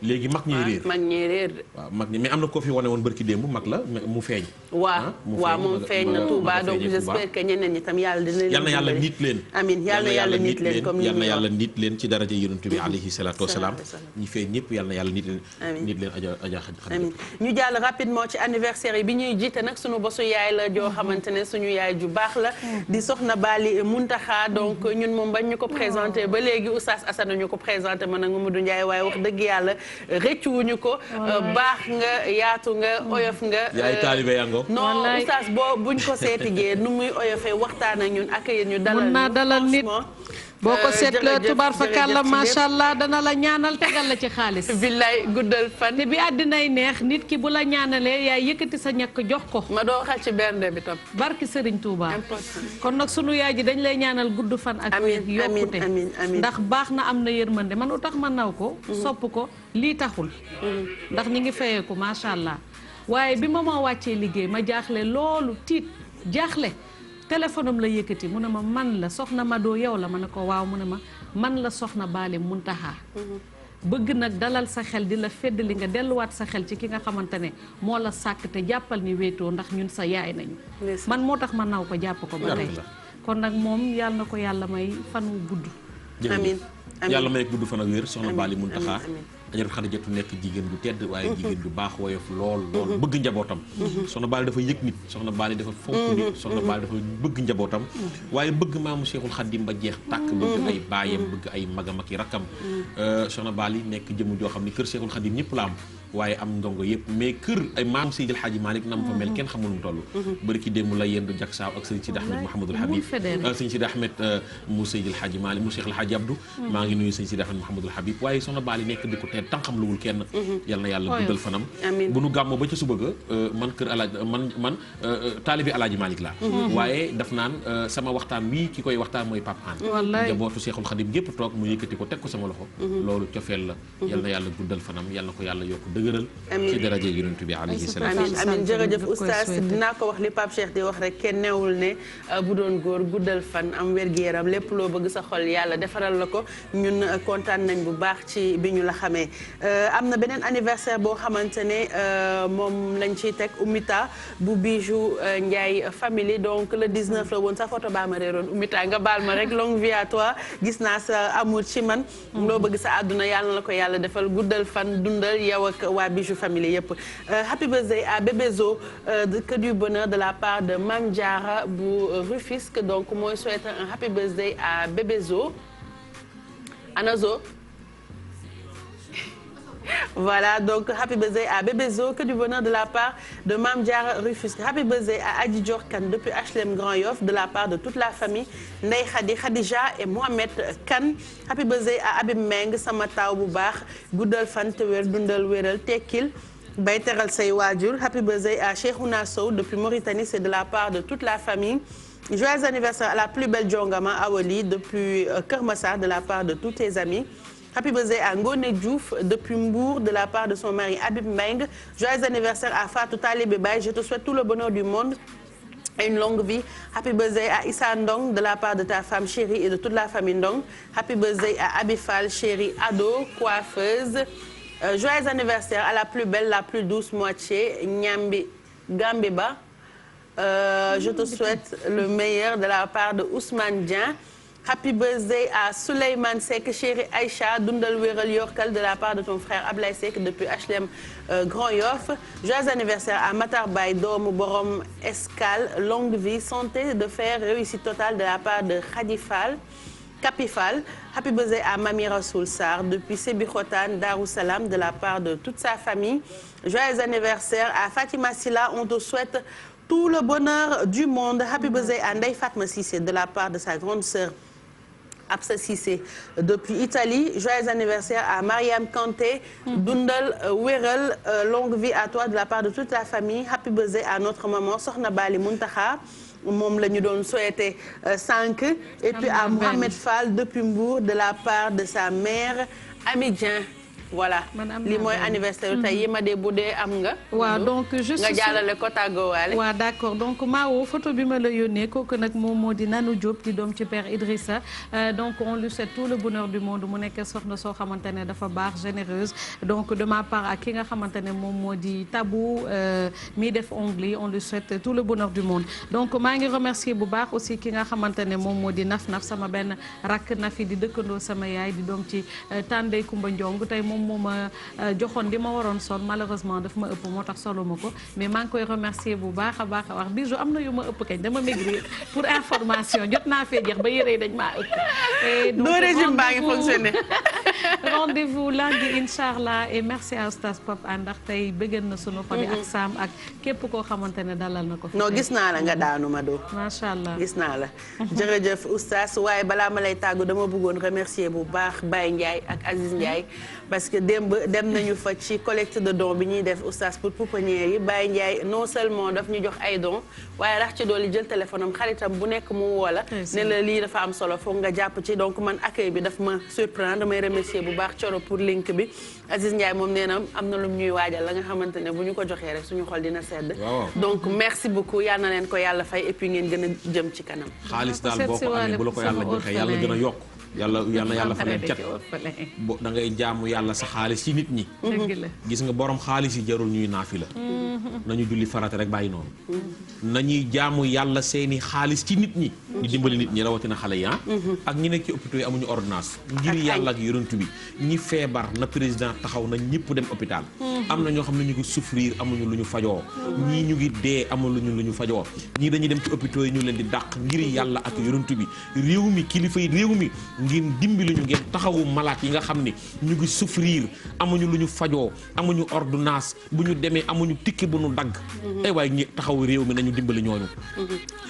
léegi mag ñi réer mag ñi réer waaw mag ñi mais am na ko fi wane woon barki démb mag la mu feeñ waaw moom feeñ na Touba donc j'espère que ñeneen ñi tam yàlla dina leen yal na yàlla nit leen amiin yal na yàlla nit leen comme yal na yàlla nit leen ci daraja yonent bi alayhi salaatu wasalaam ñi feeñ ñëpp yal na yàlla nit leen aja amiin ñu jàll rapidement ci anniversaire yi bi ñuy jiite nag suñu bosu yaay la joo xamante ne suñu yaay ju baax la di soxna Bali Muntaxa donc ñun moom bañ ñu ko présenté ba léegi Oustaz Assane ñu ko présenté man ak Mamadou Ndiaye waaye wax dëgg yàlla rëccuwuñu ko baax nga yaatu nga oyof nga yaay taalibe yango non oustaz buñ ko seetigee nu muy oyofee waxtaan ak ñun ak yéen ñu dalal nit boo ko seetloo tubaar fakàlla macha allah dana la ñaanal tegal la ci xaalis billaay guddal fan te bi àddinay neex nit ki bu la ñaanalee yaay yëkkati sa ñàkk jox ko ma doo xal ci bernde bi tam barki Serigne Touba kon nag sunu yaay ji dañ lay ñaanal gudd fan ak wér yokkute ndax baax na am na yërmande man lu tax ma naw ko sopp ko lii taxul ndax ñi ngi fayeeku macha allah waaye bi ma wàccee liggéey ma jaaxle loolu tiit jaaxle téléphone am la yëkkati mu ne ma man la soxna Mado yow la ma ne ko waaw mu ne ma man la soxna Bali Muntaxa bëgg nag dalal sa xel di la fedd li nga delluwaat sa xel ci ki nga xamante ne moo la sàkk te jàppal ni wéetoo ndax ñun sa yaay nañu man moo tax ma naw ko jàpp ko ba tey kon nag moom yàlla na ko yàlla may fan wu gudd amiin yàlla may gudd fan ak wér soxna Bali Muntaxa Ajaratu Xadijatu nekk jigéen bu tedd waaye jigéen bu baax woyof lool bëgg njabootam soxna Bali dafa yëg nit soxna Bali dafa fonk nit soxna Bali dafa bëgg njabootam waaye bëgg maamu Cheikhul Khadim ba jeex tàkk bëgg ay baayam bëgg ay magam ak i rakkam soxna Bali nekk jëmu joo xam ne kër Cheikhul Khadim ñëpp la am waaye am ndongo yëpp mais kër ay maam Seydil Hadji Malick nam fa mel kenn xamul mu toll bëri ki démb la yendu jak saaw ak sëriñ Sidi Ahmed Mouhamadul Habib sëriñ Sidi Ahmed mu Seydil Hadji Malick mu Cheikh El Hadji Abdou maa ngi nuyu sëñ Sidi Ahmed Mouhamadul Habib waaye soxna Bali nekk di ko teel tànqam luwul kenn yal na yàlla guddal fanam bu nu gàmmoo ba ca suba ga man kër alaaj man taalibi alaaji Malick laa waaye daf naan sama waxtaan wi ki koy waxtaan mooy Pape Hann jabootu Seexul Xadim gépp toog mu yëkkati ko teg ko sama loxo loolu cofeel la yal na yàlla guddal fanam yal na ko yàlla yokk dëgëral ci daraje yonent bi alayhi salaam amiin jërëjëf oustaz dinaa ko wax li Pape Cheikh di wax rek kenn newul ne bu doon góor guddal fan am wér-gu-yaram lépp loo bëgg sa xol yàlla defaral la ko ñun kontaan nañ bu baax ci bi ñu la xamee am na beneen anniversaire boo xamante ne moom lañ ciy teg Oumita bu Bijou Ndiaye famille donc le 19 la woon sa photo baa ma réeroon Oumita nga baal ma rek longue vie à toi gis naa sa amour ci man loo bëgg sa àdduna yàlla na ko yàlla defal guddal fan dundal yow ak waa Bijou famille yëpp happy birthday à Bébé Zo que du bonheur de la part de Mame Diarra bu Rufisque donc mooy souhaiter un happy birthday à Bébé Zo Ana Zo voilà donc happy birthday à Bébé Zo que du bonheur de la part de Mame Diarra Rufisque happy birthday à Adji Dior Kane depuis HLM Grand Yoff de la part de toute la famille Ndeye Khady Khadija et Mohamed Kane happy birthday à Abib Meng sama taaw bu baax guddal fan te wér dundal wéral tekkil bay teral say waajur happy birthday à Cheikhouna Sow depuis Mauritanie c'est de la part de toute la famille joyeux anniversaire à la plus belle Jongama Awali depuis Keur Massar de la part de tous tes amis happy birthday à Ngone Diouf depuis Mbour de la part de son mari Abib Meng joyeux anniversaire à Fatou Talibé Baye je te souhaite tout le bonheur du monde et une longue vie happy birthday à Issa Ndong de la part de ta femme chérie et de toute la famille Ndong happy birthday à Abifal chérie ado coiffeuse joyeux anniversaire à la plus belle la plus douce moitié Nyambi Gambiba je te souhaite le meilleur de la part de Ousmane Dieng happy birthday à Souleymane Seck chérie Aïcha dundal wéral yorkal de la part de ton frère Ablaye Seck depuis HLM Grand Yoff joyeux anniversaire à Matar Baye doomu borom Escale longue vie santé de fer réussite totale de la part de Khady Fall Kapi Fall happy birthday à Mami Rasoul Sarr depuis Sébikotane Darou Salam de la part de toute sa famille joyeux anniversaire à Fatima Silla on te souhaite tout le bonheur du monde happy birthday à Ndeye Fatma Cissé de la part de sa grande sœur Absa Cissé depuis Italie joyeux anniversaire à Mariam Kanté dundal wéral longue vie à toi de la part de toute la famille happy birthday à notre maman Sokhna Bali Muntaha moom la ñu doon souhaité sànq et puis à Mohamed Fall depuis Mbour de la part de sa mère Ami Dieng voilà li mooy anniversaire tey yi ma dee bu dee am nga. waaw donc juste nga jàllale ko tàggoowaale. waaw d'accord donc Mao photo bi ma la yónnee kooku nag moom moo di Nanou Diop di doom ci père Idrissa donc on lui souhaite tout le bonheur du monde mu nekk soxna soo xamante ne dafa baax généreuse donc de ma part ak ki nga xamante ne moom moo di Tabou mi def ongli on lui souhaite tout le bonheur du monde donc maa ngi remercier bu baax aussi ki nga xamante ne moom moo di Naf sama benn rakk Nafi di dëkkandoo sama yaay di doom ci Tandey Kumba Ndiong tey moom ma joxoon di ma waroon sol malheureusement daf ma ëpp moo tax solo ma ko mais maa ngi koy remercier bu baax a wax Bijou am na yu ma ëpp kañ dama maigrir pour information jot naa fee jeex ba yére yi dañ maa ëpp. donc régime baa ngi fonctionné. rendez-vous lundi inchallah et merci à Oustaz Pape Hann ndax tey bëggan na sunu xol ak Sam ak képp koo xamante ne dalal na ko. non gis naa la nga daanu ma doo. macha allah gis naa la. jërëjëf Oustaz waaye balaa ma lay tàggu dama bëggoon remercier bu baax Baye Ndiaye ak Aziz Ndiaye parce que démb dem nañu fa ci collecte de dons bi ñuy def Oustaz pour pouponnière yi Baye Ndiaye non seulement daf ñu jox ay dons waaye rax ci dooli jël téléphone am xaritam bu nekk mu woo la ne la lii dafa am solo foog nga jàpp ci donc man accueil bi daf ma surprendre damay remercier bu baax Coro pour link bi Aziz Ndiaye moom nee na am na lu ñuy waajal la nga xamante ne bu ñu ko joxee rek suñu xol dina sedd donc merci beaucoup yal na leen ko yàlla fay et puis ngeen gën a jëm ci kanam xaalis daal boo ko amee bu la ko yàlla joxee yàlla gën a yokk yàlla fa leen cat da ngay jaamu yàlla sa xaalis ci nit ñi gis nga borom xaalis yi jarul ñuy naafi la nañu julli farata rek bàyyi noonu nañuy jaamu yàlla seeni xaalis ci nit ñi ñu dimbali nit ñi rawatina xale yi ak ñi nekk ci hôpitaux yi amuñu ordonnance ngir yàlla ak yonent bi ñi feebar na président taxaw na ñëpp dem hôpital am na ñoo xam ne ñu ngi souffrir amuñu lu ñu fajoo ñii ñu ngi dee amuñu lu ñu fajoo ñii dañuy dem ci hôpitaux yi ñu leen di dàq ngir yàlla ak yonent bi réew mi kilifa yi réew mi ngeen dimbali ñu ngeen taxawu malade yi nga xam ne ñu ngi souffrir amuñu lu ñu fajoo amuñu ordonnance bu ñu demee amuñu tikki bu ñu dagg ay waaye ñi taxawu réew mi nañu dimbali ñooñu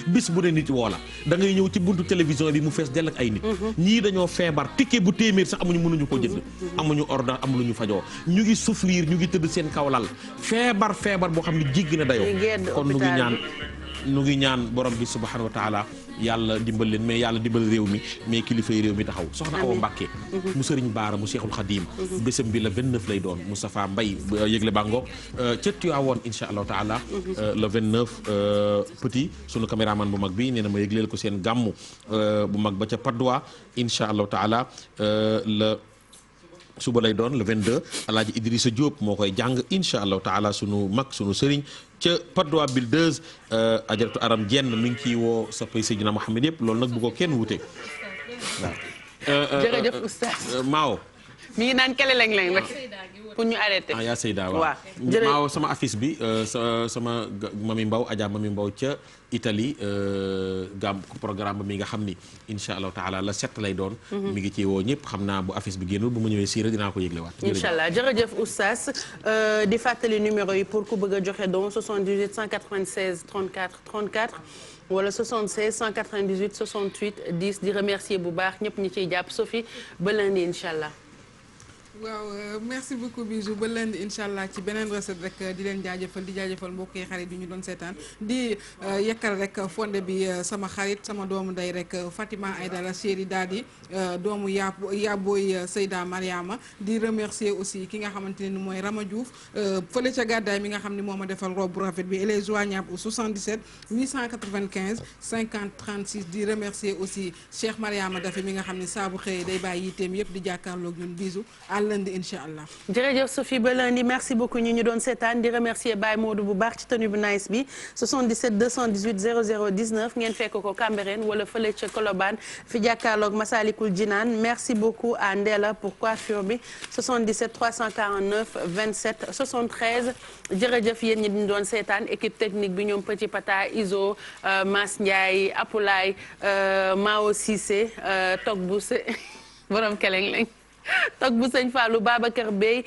bis bu ne nit woo la da ngay ñëw ci buntu télévision bi mu fees dell ak ay nit ñii dañoo feebar tikki bu téeméer sax mënuñu ko jënd amuñu ordonnance amuñu lu ñu fajoo ñu ngi souffrir ñu ngi tëdd seen kawlal feebar boo xam ne jéggi na dayoo kon nu ngi ñaan borom bi subhanahu wa taala yàlla dimbal leen mais yàlla dimbal réew mi mais kilifa yi réew mi taxaw soxna Awa Mbàkke mu sëriñ Baara mu Cheikhul Khadim bésam bi la 29 lay doon Moustapha Mbaye yëgle bàngoog ca Tiwaawoon insha allahu taala le 29 petit sunu caméraman bu mag bi nee na ma yëgleel ko seen gàmmu bu mag ba ca Padoa insha allahu taala suba lay doon le 22 alaaji Idrissa Diop moo koy jàng insha allahu taala sunu mag sunu sëriñ ca Padoa Builders ajaratu aram jenn mi ngi ciy woo soppay Seydina Mohamed yëpp loolu nag bu ko kenn wute waaw jërëjëf oustaz Maaw mi ngi naan kele lañ rek pour ñu arrêté yaa Seyda waaw Maaw sama affiche bi sama mami Mbaw Adja mami Mbaw ca Italie gam programme mi nga xam ni insha allahu taala la 7 lay doon mi ngi ci woo ñëpp xam naa bu affiche bi génnul bu mu ñëwee siira dinaa ko yëglewaat incha allah jërëjëf oustaz di fàttali numéro yi pour ku bëgg a joxe don 78 196 34 34 wala 76 198 68 10 di remercier bu baax ñëpp ñi ciy jàpp Sophie ba lundi incha allah. waaw merci beaucoup Bijou ba lundi incha allah ci beneen recette rek di leen jaajëfal di jaajëfal mbokk yi xarit yi ñu doon seetaan di yekkal rek fonde bi sama xarit sama doomu day rek Fatima Aydara chéri daal di doomu yàbbooy Seyda Mariama di remercier aussi ki nga xamante ne mooy Rama Diouf fële ca gàddaay mi nga xam ne moo ma defal robe bu rafet bi elle est joignable au 77 895 50 36 di remercier aussi Cheikh Mariama Dafe mi nga xam ne saa bu xëyee day bàyyi yitteem yëpp di jàkkaarloog ñun Bijou lundi incha allah. jërëjëf Sophie ba lundi merci beaucoup ñu doon seetaan di remercier Baye Modou bu baax ci tenue bu nice bi 77 218 00 19 ngeen fekk ko Cambérène wala fële ca Colobane fi jàkkaarloog Masalikul Jinaan merci beaucoup à Ndella pour coiffure bi 77 349 27 73 jërëjëf yéen ñi ñu doon seetaan équipe technique bi ñoom Petit Pata Iso Mas Ndiaye Apulaay Mao Cissé Tok bu borom keleng lañ toog bu sëñ Fallou Babacar Bey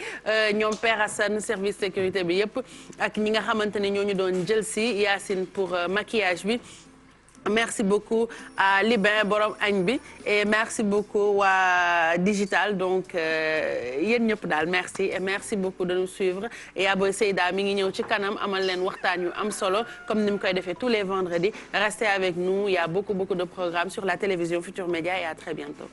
ñoom Père Assane service sécurité bi yëpp ak ñi nga xamante ne ñoo ñu doon jël si Yacine pour maquillage bi merci beaucoup à Libin borom añ bi et merci beaucoup waa digital donc yéen ñëpp daal merci et merci beaucoup de nous suivre et Aboy Seyda mi ngi ñëw ci kanam amal leen waxtaan yu am solo comme ni mu koy defee tous les vendredis restez avec nous il y a beaucoup de programmes sur la télévision Futur Média et à très bientôt.